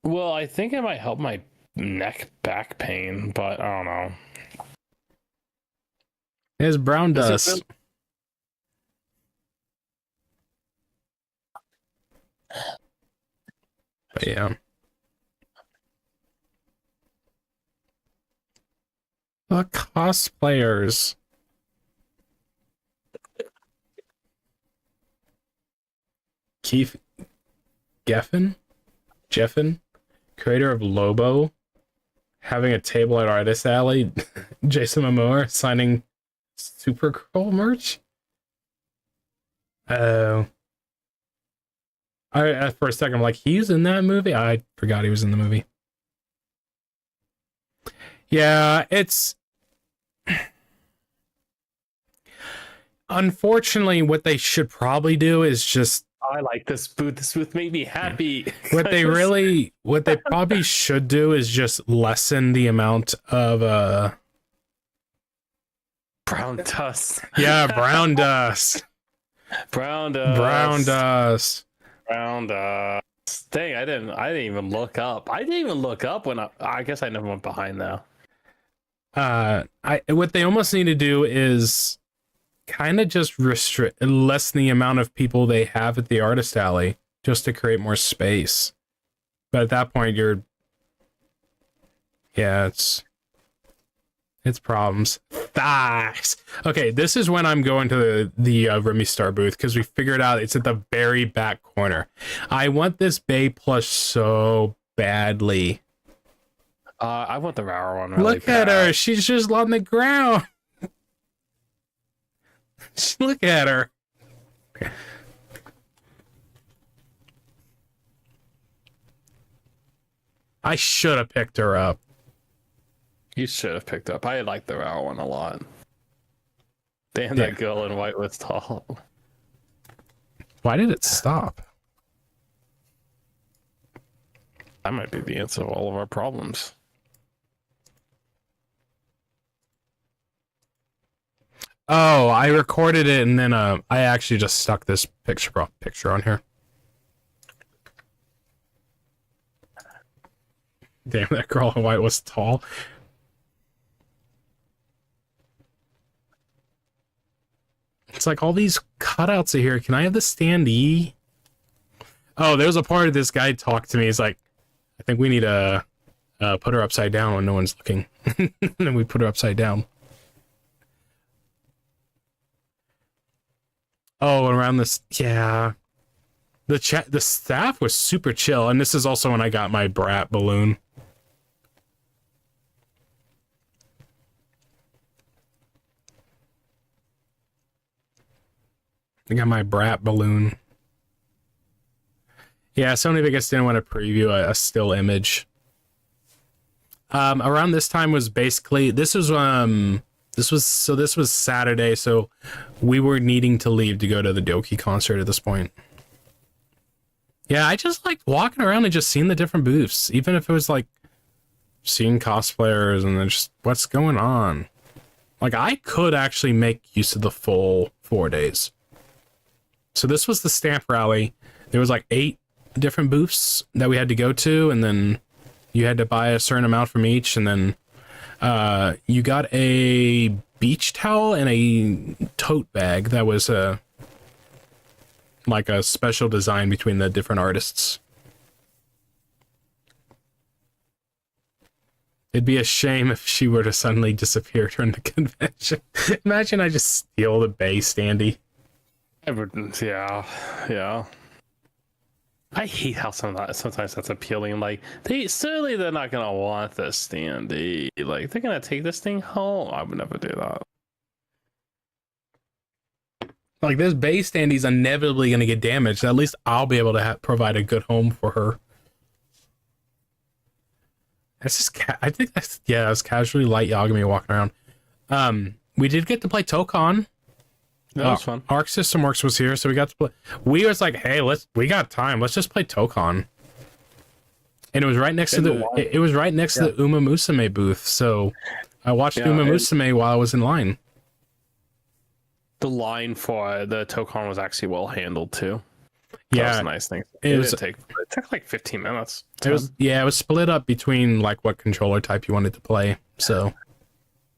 Well, I think it might help my back pain, but I don't know. It's brown dust. But yeah. The cosplayers. Keith Jeffin, creator of Lobo, having a table at Artist Alley. Jason Momoa signing Supergirl merch. Oh. For a second, I'm like, he's in that movie? I forgot he was in the movie. Yeah, it's... Unfortunately, what they should probably do is just... I like this booth. This booth made me happy. What they probably should do is just lessen the amount of... Brown dust. Yeah, brown dust. Brown dust. Brown dust. Brown dust. Dang, I didn't even look up. I didn't even look up when I guess I never went behind though. What they almost need to do is kind of just lessen the amount of people they have at the Artist Alley just to create more space. But at that point, it's problems. Nice. Okay, this is when I'm going to the Remy Star booth because we figured out it's at the very back corner. I want this Bay plush so badly. I want the Rara one. Really Look at her. She's just on the ground. Look at her. I should have picked her up. You should have picked up. I like the Rara one a lot. Damn, Yeah. that girl in white was tall. Why did it stop? That might be the answer to all of our problems. Oh, I recorded it and then I actually just stuck this picture on here. Damn, that girl in white was tall. It's like all these cutouts of here. Can I have the standee? Oh, there's a part of this guy talked to me. He's like, I think we need to put her upside down when no one's looking. And then we put her upside down. Oh, around this, yeah. The staff was super chill, and this is also when I got my brat balloon. I got my brat balloon. Yeah, Sony Vegas didn't want to preview a still image. Around this time was basically this was Saturday, so we were needing to leave to go to the Doki concert at this point. Yeah, I just liked walking around and just seeing the different booths, even if it was like seeing cosplayers and then just what's going on. Like I could actually make use of the full 4 days. So this was the stamp rally. There was like 8 different booths that we had to go to, and then you had to buy a certain amount from each, and then you got a beach towel and a tote bag that was like a special design between the different artists. It'd be a shame if she were to suddenly disappear during the convention. Imagine I just steal the Bay standee. Yeah. I hate how sometimes that's appealing. Like they're not gonna want this standee. Like they're gonna take this thing home. I would never do that. Like this Bay standee's inevitably gonna get damaged. At least I'll be able to provide a good home for her. That's just I think that's it's casually light Yagami walking around. We did get to play Tokon. That was fun. Arc System Works was here, so we got to play. We was like, hey, we got time. Let's just play Tokon. And it was right next to the Uma Musume booth. So I watched Uma Musume while I was in line. The line for the Tokon was actually well handled too. Yeah, that was a nice thing. It took like 15 minutes. It was split up between like what controller type you wanted to play. So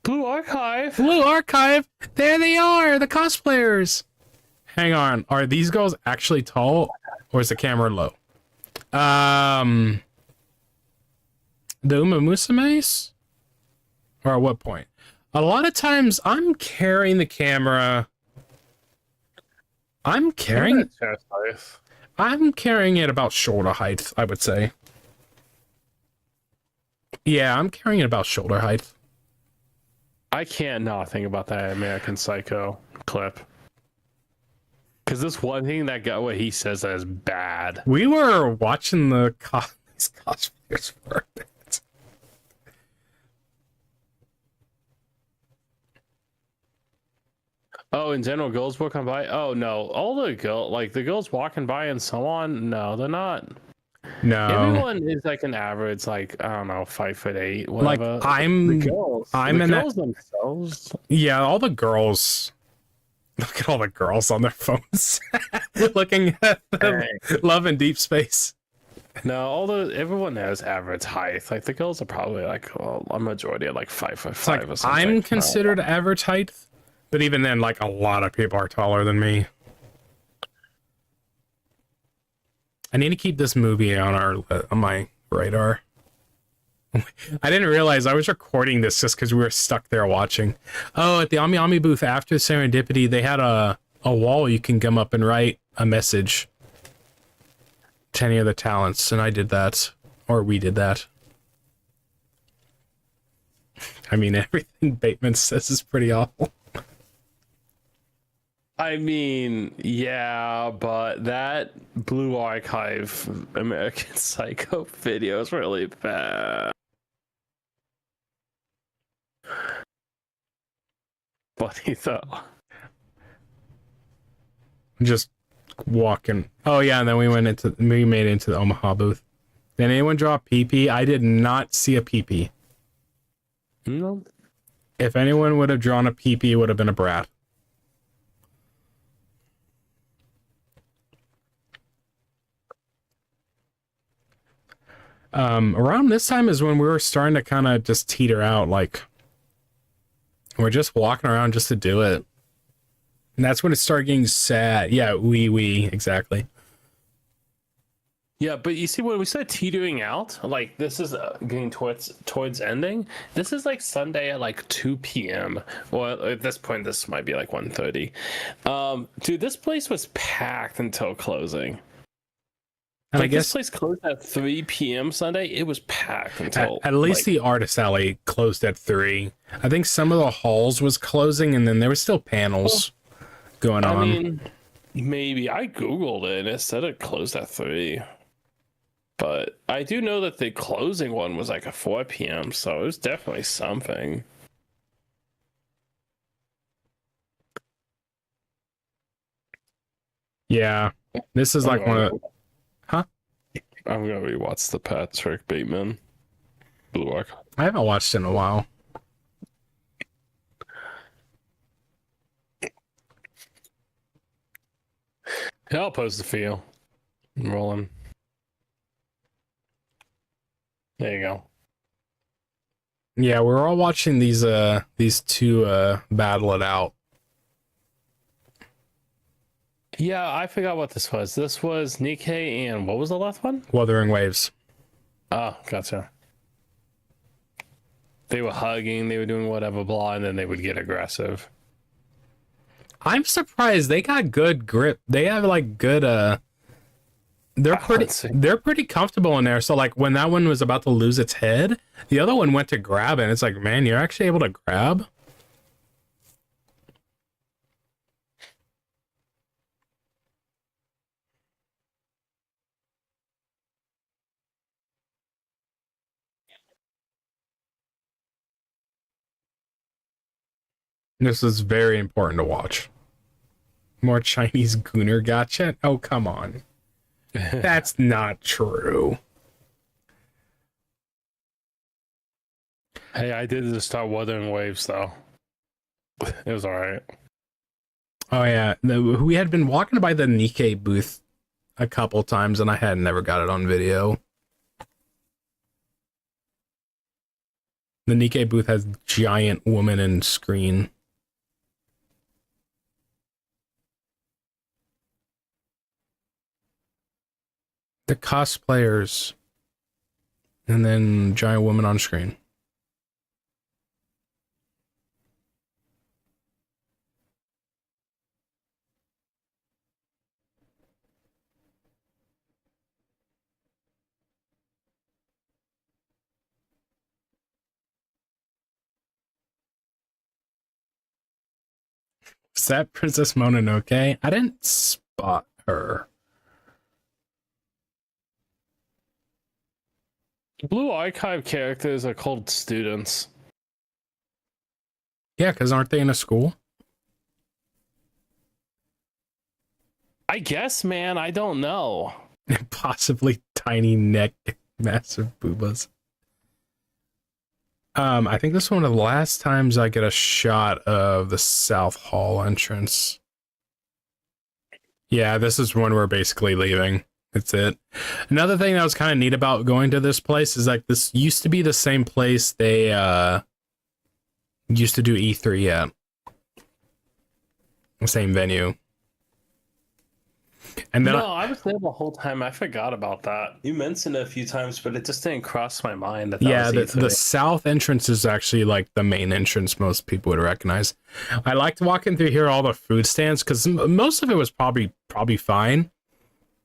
Blue Archive. There they are, the cosplayers. Hang on, are these girls actually tall, or is the camera low? The Uma Musumes? Or at what point? A lot of times I'm carrying the camera. I'm carrying it about shoulder height, I would say. Yeah, I'm carrying it about shoulder height. I can't not think about that American Psycho clip. Because this one thing that got what he says that is bad. We were watching these cosplayers for a bit. Oh, in general, girls walking by? Oh, no. All the girls walking by and so on, no, they're not. No. Everyone is like an average, like, I don't know, 5'8", whatever. Like, the girls themselves. Yeah, all the girls. Look at all the girls on their phones. Looking at them. Love in Deep Space. No, everyone has average height. Like, the girls are probably like, well, a majority are like 5'5" like, or something. I'm considered average height, but even then, like, a lot of people are taller than me. I need to keep this movie on my radar. I didn't realize I was recording this just because we were stuck there watching. Oh, at the Ami Ami booth after Serendipity, they had a wall you can come up and write a message to any of the talents, and I did that. Or we did that. I mean, everything Bateman says is pretty awful. I mean, yeah, but that Blue Archive American Psycho video is really bad. Funny though. Just walking. Oh yeah, and then we made it into the Omaha booth. Did anyone draw a PP? I did not see a PP. No. If anyone would have drawn a PP, it would have been a brat. Around this time is when we were starting to kind of just teeter out. Like, we're just walking around just to do it. And that's when it started getting sad. Yeah, we exactly. Yeah, but you see, when we start teetering out, like this is getting towards ending. This is like Sunday at like 2 p.m. Well, at this point, this might be like 1:30. Dude, this place was packed until closing. And Like, I guess this place closed at 3 p.m. Sunday. It was packed until at least like, the artist alley closed at 3. I think some of the halls was closing, and then there were still panels going on. I mean, maybe I googled it and it said it closed at 3. But I do know that the closing one was like at 4 p.m. So it was definitely something. Yeah, this is like one of. Huh? I'm gonna rewatch the Patrick Bateman Blue Arc. I haven't watched it in a while. Yeah, I'll post the feel. I'm rolling. There you go. Yeah, we're all watching these two battle it out. Yeah, I forgot what this was. This was Nikkei and what was the last one? Wuthering Waves. Oh, gotcha. They were hugging, they were doing whatever, blah, and then they would get aggressive. I'm surprised they got good grip. They have like good they're pretty comfortable in there. So like when that one was about to lose its head, the other one went to grab it, and it's like, man, you're actually able to grab. This is very important to watch. More Chinese gooner gotcha? Oh, come on. That's not true. Hey, I did just start Wuthering Waves though. It was alright. Oh yeah, we had been walking by the Nikkei booth a couple times, and I had never got it on video. The Nikkei booth has giant woman and screen. The cosplayers, and then giant woman on screen. Is that Princess Mononoke? I didn't spot her. Blue Archive characters are called students. Yeah, because aren't they in a school? I guess, man, I don't know. Possibly tiny neck, massive boobas. I think this is one of the last times I get a shot of the South Hall entrance. Yeah, this is when we're basically leaving. That's it. Another thing that was kind of neat about going to this place is like this used to be the same place they used to do E3 at. The same venue. And then No, I was there the whole time. I forgot about that. You mentioned it a few times, but it just didn't cross my mind that yeah, was the E3. south entrance is actually like the main entrance most people would recognize. I liked walking through here, all the food stands, because most of it was probably fine.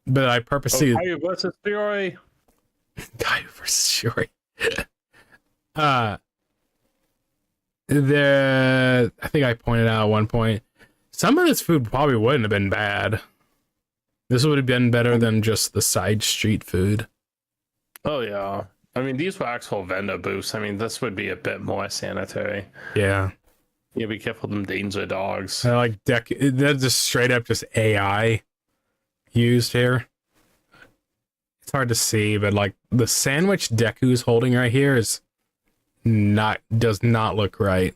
But I Oh, purposely Caillou versus Fury. Guy versus Shuri. uh I think I pointed out at one point, some of this food probably wouldn't have been bad. This would have been better than just the side street food. Oh yeah. I mean, these were actual vendor booths. I mean, this would be a bit more sanitary. Yeah. Yeah, be careful them danger dogs. I like they're just straight up just AI used here. It's hard to see, but like the sandwich Deku's holding right here does not look right.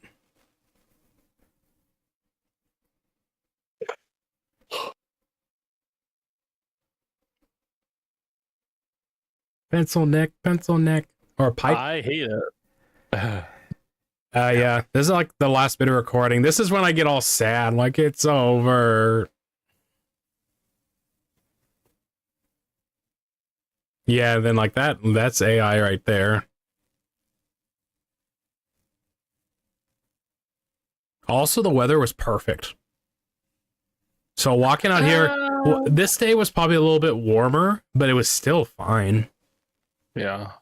Pencil neck, or pipe. I hate it. Yeah, this is like the last bit of recording. This is when I get all sad, like it's over. Yeah, then like that's AI right there. Also, the weather was perfect. So walking out here, this day was probably a little bit warmer, but it was still fine. Yeah.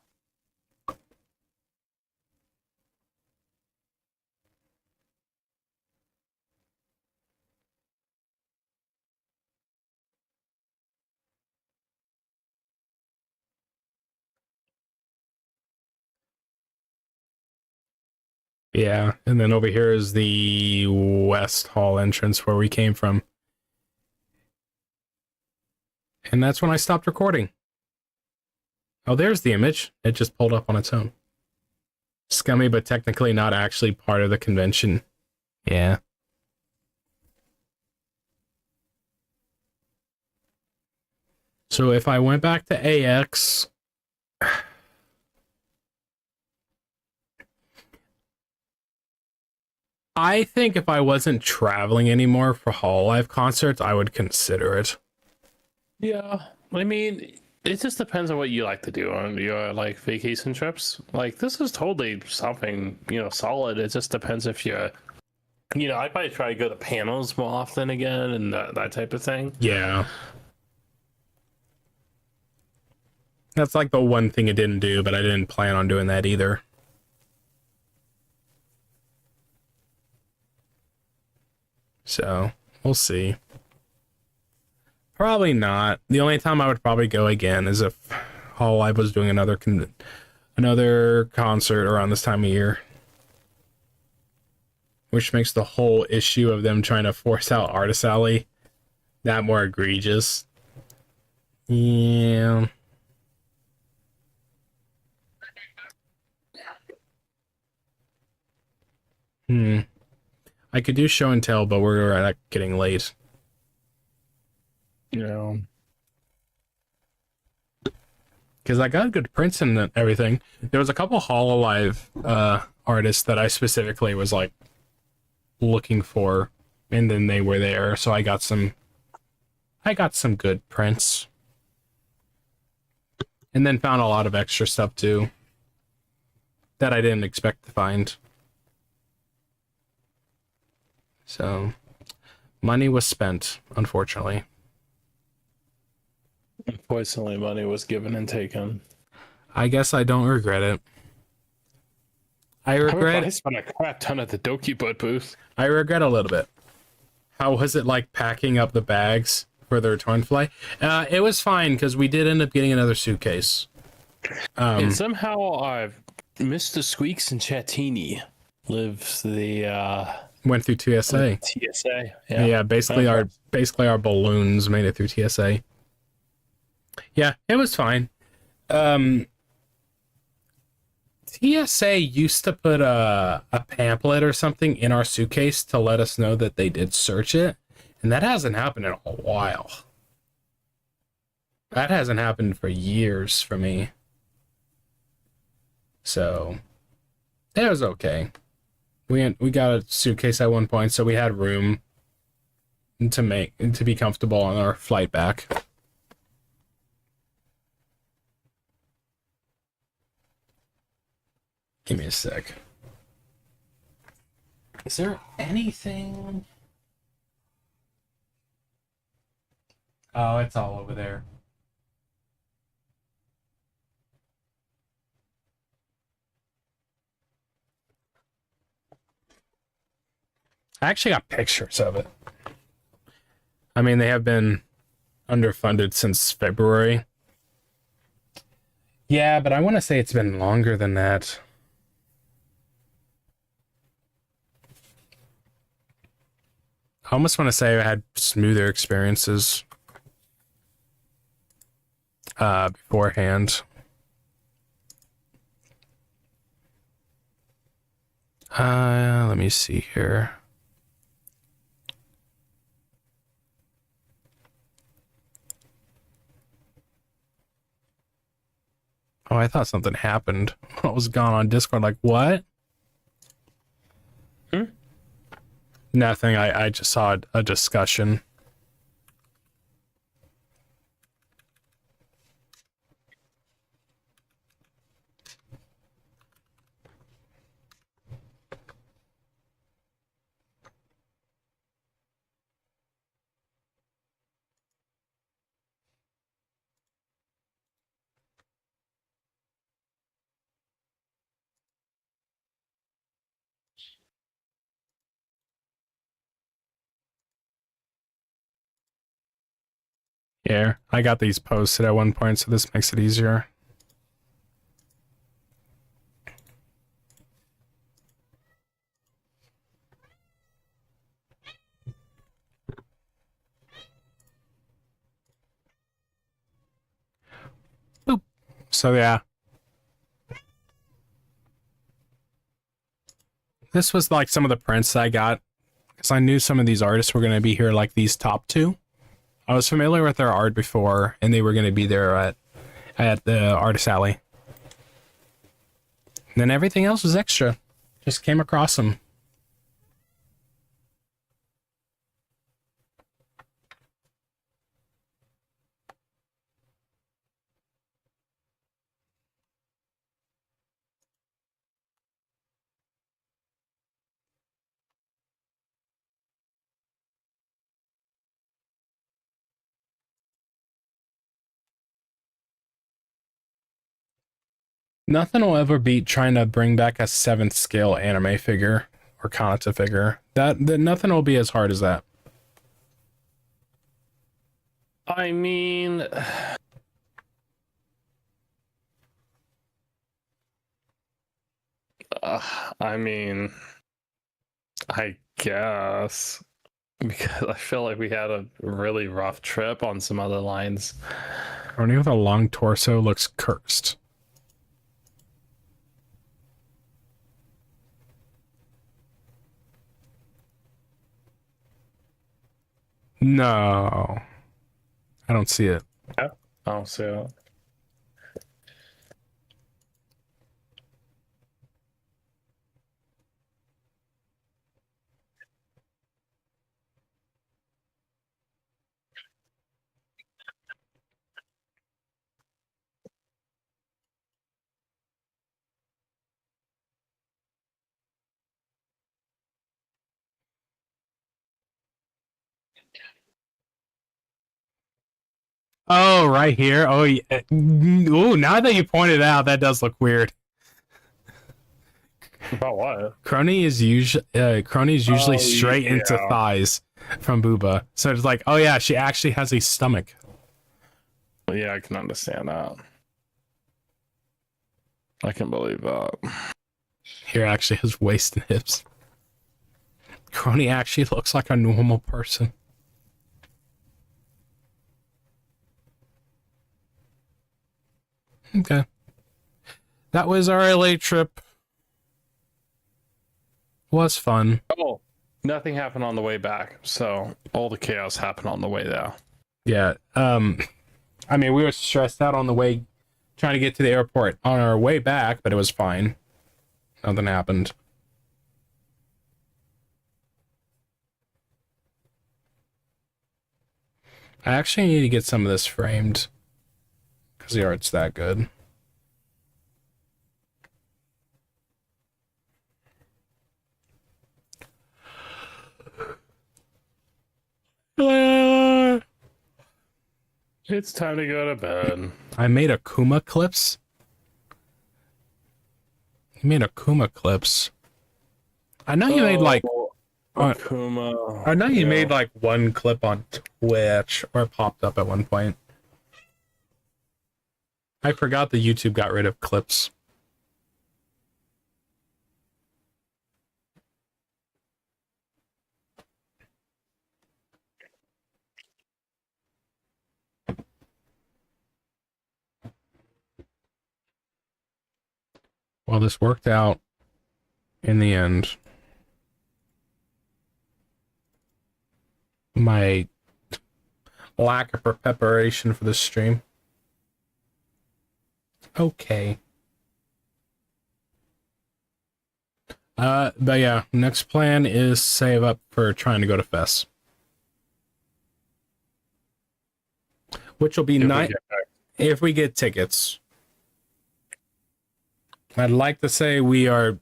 Yeah, and then over here is the West Hall entrance where we came from. And that's when I stopped recording. Oh, there's the image. It just pulled up on its own. Scummy, but technically not actually part of the convention. Yeah. So if I went back to AX... I think if I wasn't traveling anymore for Hololive concerts, I would consider it. Yeah. I mean, it just depends on what you like to do on your like vacation trips. Like this is totally something, solid. It just depends if you're I'd probably try to go to panels more often again and that type of thing. Yeah. That's like the one thing it didn't do, but I didn't plan on doing that either. So, we'll see. Probably not. The only time I would probably go again is if Hololive was doing another concert around this time of year. Which makes the whole issue of them trying to force out Artist Alley that more egregious. Yeah. I could do show and tell, but we're getting late. Yeah. Because I got good prints and everything. There was a couple Hololive artists that I specifically was like looking for, and then they were there, so I got some good prints. And then found a lot of extra stuff too that I didn't expect to find. So, money was spent, unfortunately. Unfortunately, money was given and taken. I guess I don't regret it. I spent a crap ton at the Doki Bud booth. I regret a little bit. How was it like packing up the bags for the return flight? It was fine because we did end up getting another suitcase. And somehow Mr. Squeaks and Chatini lives the Went through TSA. TSA. Yeah, basically our balloons made it through TSA. Yeah, it was fine. TSA used to put a pamphlet or something in our suitcase to let us know that they did search it, and that hasn't happened in a while. That hasn't happened for years for me. So, it was okay. We got a suitcase at one point, so we had room. to be comfortable on our flight back. Give me a sec. Is there anything? Oh, it's all over there. I actually got pictures of it. I mean, they have been underfunded since February. Yeah, but I want to say it's been longer than that. I almost want to say I had smoother experiences beforehand. Let me see here. Oh, I thought something happened. I was gone on Discord, like, what? Nothing. I just saw a discussion. Yeah, I got these posted at one point, so this makes it easier. Boop. So yeah. This was like some of the prints I got, because I knew some of these artists were going to be here, like these top two. I was familiar with their art before, and they were going to be there at the Artist Alley. And then everything else was extra. Just came across them. Nothing will ever beat trying to bring back a 7th scale anime figure or Kanata figure. That nothing will be as hard as that. I mean, I mean, I guess because I feel like we had a really rough trip on some other lines. Only with a long torso looks cursed. No. I don't see it. Yeah. Oh, so Oh, right here. Oh, yeah. Ooh, now that you pointed out, that does look weird. about what? Crony is usually straight into yeah. thighs from Booba. So it's like, oh yeah, she actually has a stomach. Yeah, I can understand that. I can believe that. Here actually has waist and hips. Crony actually looks like a normal person. Okay. That was our LA trip. Was fun. Oh, nothing happened on the way back, so all the chaos happened on the way there. Yeah. I mean, we were stressed out on the way trying to get to the airport on our way back, but it was fine. Nothing happened. I actually need to get some of this framed because the art's that good. It's time to go to bed. I made a Kuma clips. You made a Kuma clips. I know you made like. Akuma. I know you made like one clip on Twitch or it popped up at one point. I forgot the YouTube got rid of clips. Well, this worked out in the end. My lack of preparation for this stream. Okay. But yeah, next plan is save up for trying to go to Fest. Which will be nice if we get tickets. I'd like to say we are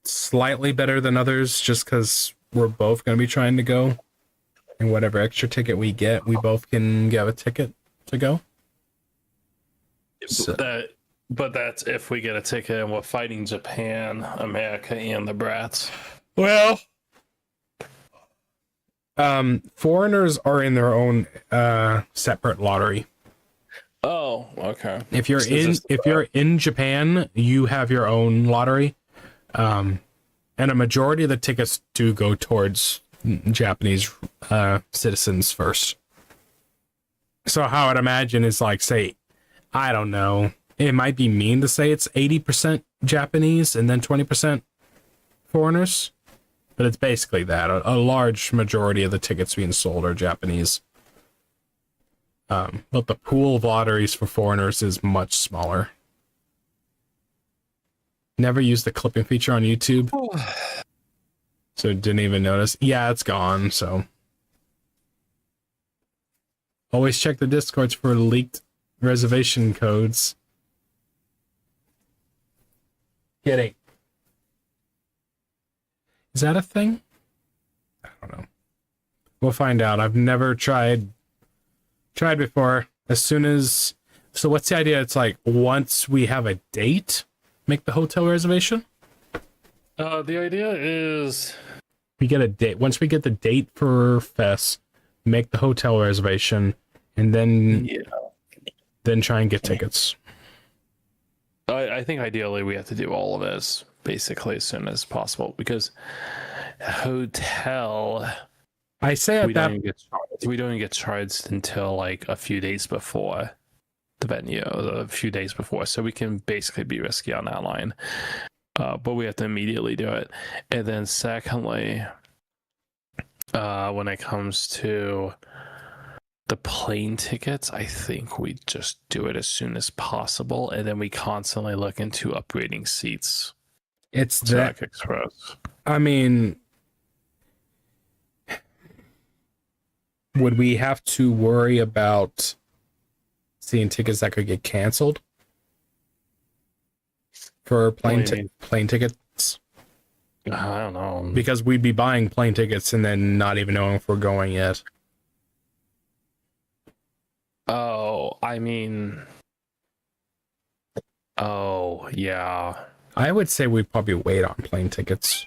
slightly better than others just because we're both going to be trying to go. And whatever extra ticket we get, we both can get a ticket to go. So. But that's if we get a ticket and we're fighting Japan, America, and the Brats. Well, foreigners are in their own separate lottery. Oh, okay. If you're in Japan, you have your own lottery, and a majority of the tickets do go towards Japanese citizens first. So how I'd imagine is like, say, I don't know. It might be mean to say it's 80% Japanese and then 20% foreigners, but it's basically that. A large majority of the tickets being sold are Japanese. But the pool of lotteries for foreigners is much smaller. Never used the clipping feature on YouTube, so didn't even notice. Yeah, it's gone, so. Always check the Discords for leaked reservation codes. Kidding. Is that a thing? I don't know. We'll find out. I've never tried before. As soon as, so what's the idea? It's like once we have a date, make the hotel reservation. The idea is we get a date. Once we get the date for Fest, make the hotel reservation, and then try and get tickets. I think ideally we have to do all of this basically as soon as possible because hotel. I say we don't even get charged until like a few days before the venue, a few days before, so we can basically be risky on that line. But we have to immediately do it. And then secondly, when it comes to the plane tickets, I think we just do it as soon as possible, and then we constantly look into upgrading seats. It's that Express. I mean, would we have to worry about seeing tickets that could get canceled for plane tickets? I don't know. Because we'd be buying plane tickets and then not even knowing if we're going yet. Oh, I mean... Oh, yeah. I would say we'd probably wait on plane tickets.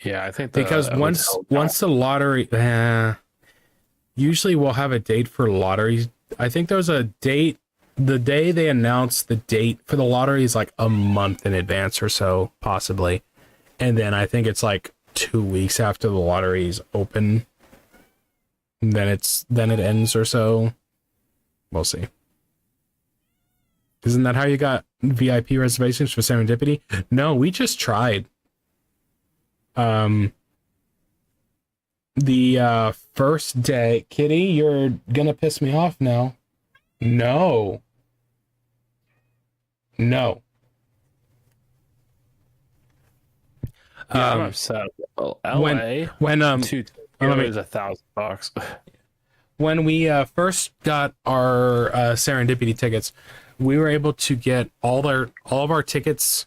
Yeah, I think because once the lottery... usually we'll have a date for lotteries. I think there's a date... The day they announce the date for the lottery is like a month in advance or so, possibly. And then I think it's like 2 weeks after the lottery's open. Then it ends or so. We'll see. Isn't that how you got VIP reservations for Serendipity? No, we just tried. The first day, Kitty, you're gonna piss me off now. No. Yeah, I'm upset. LA when $2 is $1,000. when we first got our Serendipity tickets, we were able to get all of our tickets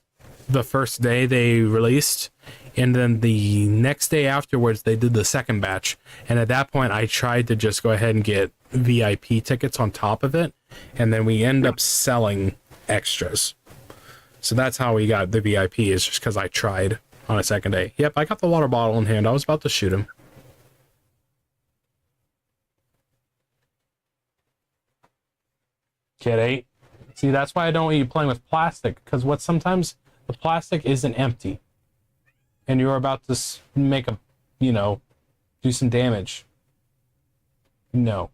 the first day they released, and then the next day afterwards they did the second batch. And at that point, I tried to just go ahead and get VIP tickets on top of it, and then we end up selling extras. So that's how we got the VIP, is just because I tried on a second day. Yep, I got the water bottle in hand. I was about to shoot him. Kid 8. See, that's why I don't want you playing with plastic, because sometimes the plastic isn't empty. And you're about to make a, do some damage. No.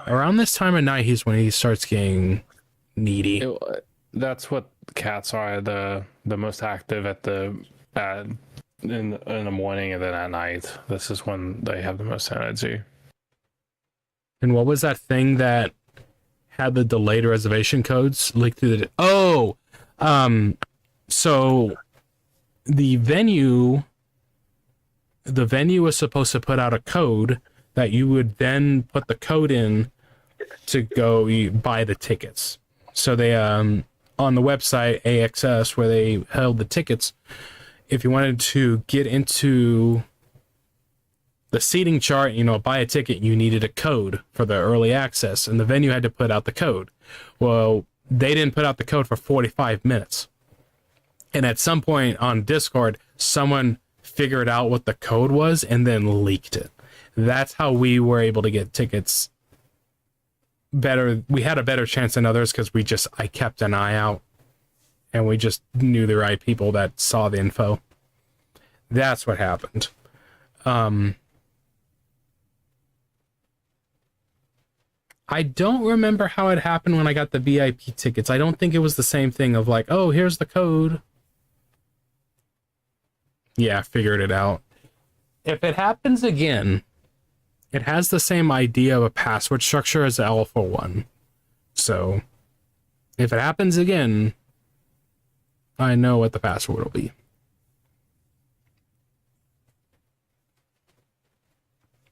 Around this time of night, he's when he starts getting needy. That's what cats are, the most active in the morning and then at night. This is when they have the most energy. And what was that thing that had the delayed reservation codes leaked through the... So the venue was supposed to put out a code that you would then put the code in to go buy the tickets. So they on the website AXS, where they held the tickets, if you wanted to get into the seating chart, buy a ticket, you needed a code for the early access, and the venue had to put out the code. Well, they didn't put out the code for 45 minutes. And at some point on Discord, someone figured out what the code was and then leaked it. That's how we were able to get tickets better. We had a better chance than others because I kept an eye out, and we just knew the right people that saw the info. That's what happened. I don't remember how it happened when I got the VIP tickets. I don't think it was the same thing of like, oh, here's the code. Yeah, I figured it out. If it happens again, it has the same idea of a password structure as the Alpha 1. So, if it happens again, I know what the password will be.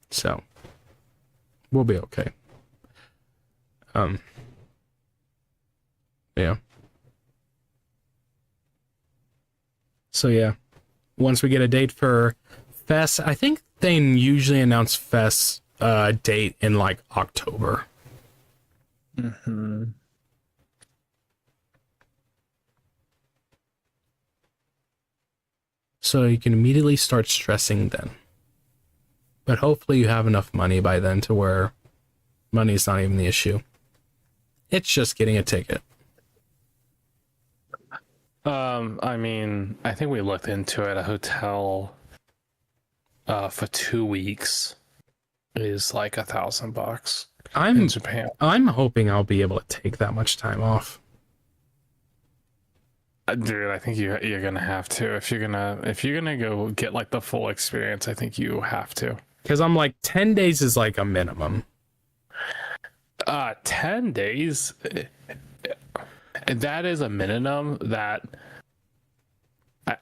So, we'll be okay. Yeah. So yeah, once we get a date for Fest, I think they usually announce Fest date in like October. Mm-hmm. So you can immediately start stressing then. But hopefully you have enough money by then to where money is not even the issue. It's just getting a ticket. I mean, I think we looked into it. A hotel for 2 weeks is like $1,000 in Japan. I'm hoping I'll be able to take that much time off. Dude, I think you're gonna have to if you're gonna go get like the full experience. I think you have to, because I'm like 10 days is like a minimum. 10 days. That is a minimum that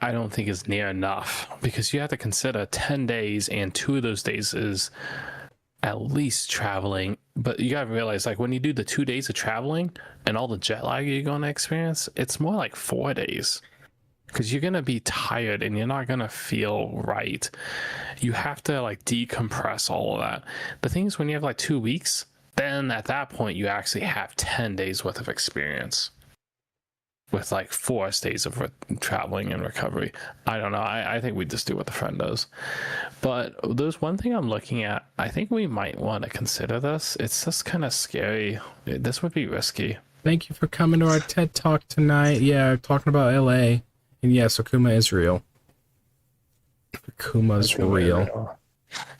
I don't think is near enough, because you have to consider 10 days and 2 of those days is at least traveling. But you gotta realize, like, when you do the 2 days of traveling and all the jet lag you're gonna experience, it's more like 4 days, because you're gonna be tired and you're not gonna feel right. You have to like decompress all of that. The thing is, when you have like 2 weeks, then at that point you actually have 10 days worth of experience with like 4 days of traveling and recovery. I don't know. I think we just do what the friend does. But there's one thing I'm looking at. I think we might want to consider this. It's just kind of scary. This would be risky. Thank you for coming to our TED Talk tonight. Yeah, talking about LA. And yes, Akuma is real. Akuma's real.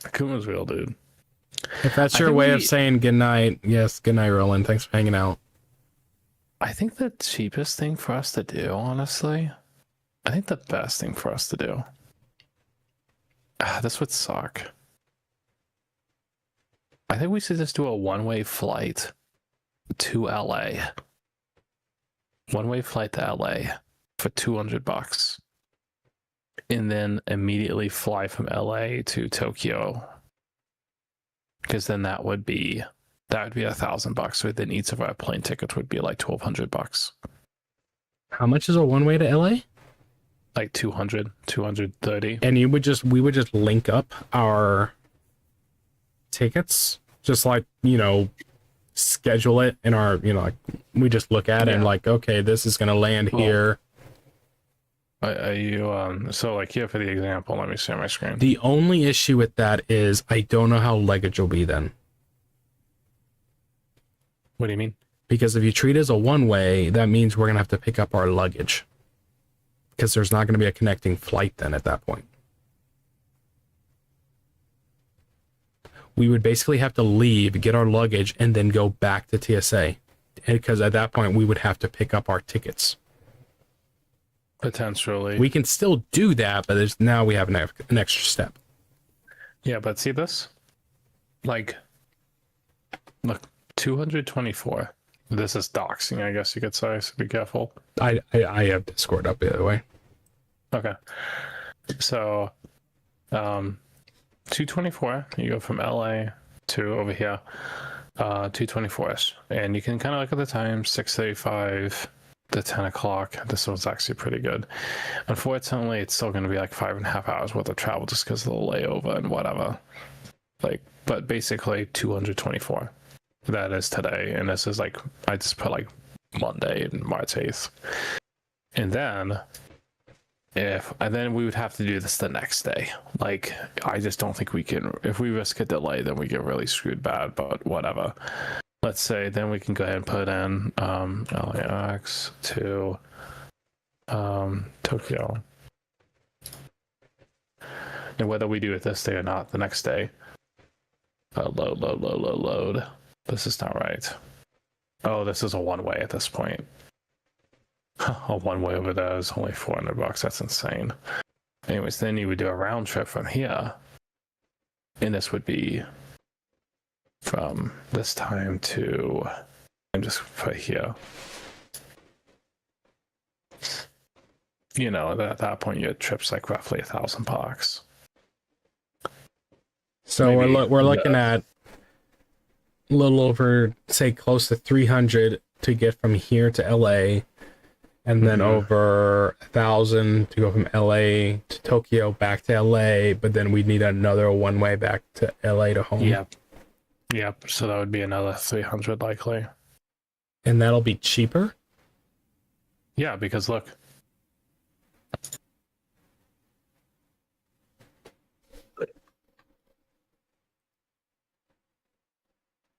Akuma's real, dude. If that's your way of saying good night, yes, good night, Roland. Thanks for hanging out. I think the cheapest thing for us to do, honestly, I think the best thing for us to do, this would suck. I think we should just do a one-way flight to LA. One-way flight to LA for $200. And then immediately fly from LA to Tokyo. because then that would be $1,000. So then each of our plane tickets would be like $1,200, How much is a one way to LA? like 230. And we would just link up our tickets, just like, schedule it in our, like we just look at it and like, okay, this is gonna land here. Are you so like here for the example, let me see on my screen. The only issue with that is I don't know how luggage will be then. What do you mean? Because if you treat it as a one way, that means we're gonna have to pick up our luggage. Because there's not gonna be a connecting flight then at that point. We would basically have to leave, get our luggage, and then go back to TSA. Because at that point we would have to pick up our tickets. Potentially. We can still do that, but now we have an extra step. Yeah, but see this? Like, look, 224. This is doxing, I guess you could say, so be careful. I have Discord up the other way. Okay. So, 224, you go from LA to over here, 224ish. And you can kind of look at the time, 6:35 to 10 o'clock. This one's actually pretty good. Unfortunately, it's still going to be like 5.5 hours worth of travel just because of the layover and whatever. Like, but basically 224. That is today. And this is like, I just put like Monday, March 8th. And then then we would have to do this the next day. Like, I just don't think we can. If we risk a delay, then we get really screwed bad, but whatever. Let's say then we can go ahead and put in LAX to Tokyo. And whether we do it this day or not, the next day. Load. This is not right. Oh, this is a one-way at this point. A one-way over there is only $400. That's insane. Anyways, then you would do a round trip from here. And this would be from this time to, I'm just put here. At that point, your trip's like roughly $1,000. So Maybe, we're looking at a little over, say, close to 300 to get from here to LA, and then over 1,000 to go from LA to Tokyo back to LA. But then we'd need another one way back to LA to home. Yep. So that would be another 300 likely. And that'll be cheaper. Yeah, because look.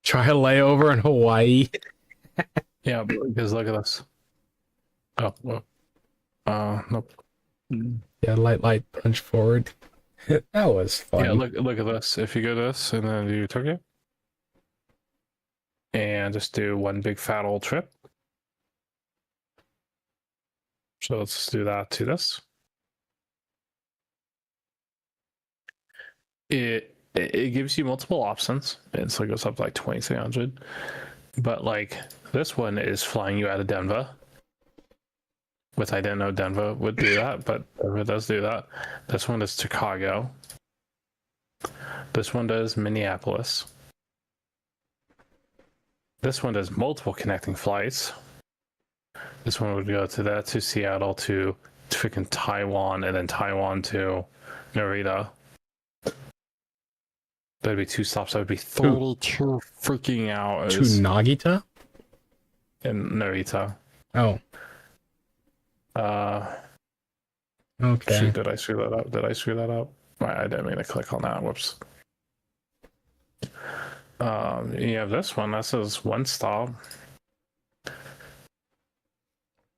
Try a layover in Hawaii. Yeah, because look at this. Oh, well. Nope. Yeah, light punch forward. That was fun. Yeah, look at this. If you go to this and then do Tokyo. And just do one big fat old trip. So let's do that to this. It gives you multiple options, and so it goes up to like 2,300. But like this one is flying you out of Denver, which I didn't know Denver would do that, but Denver does do that. This one is Chicago. This one does Minneapolis. This one does multiple connecting flights. This one would go to Seattle to freaking Taiwan, and then Taiwan to Narita. That'd be 2 stops. That would be 32 freaking hours. To Nagita? In Narita. Oh. Okay. Shoot, did I screw that up? I didn't mean to click on that. Whoops. You have this one. That says 1 stop.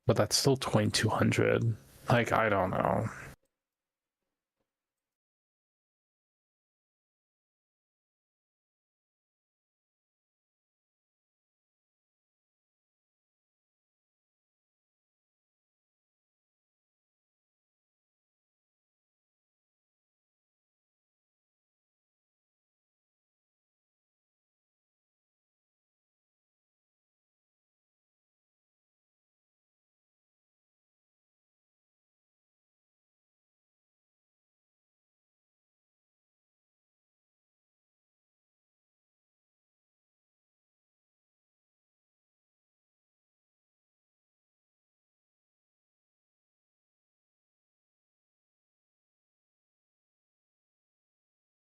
But that's still 2,200. Like, I don't know.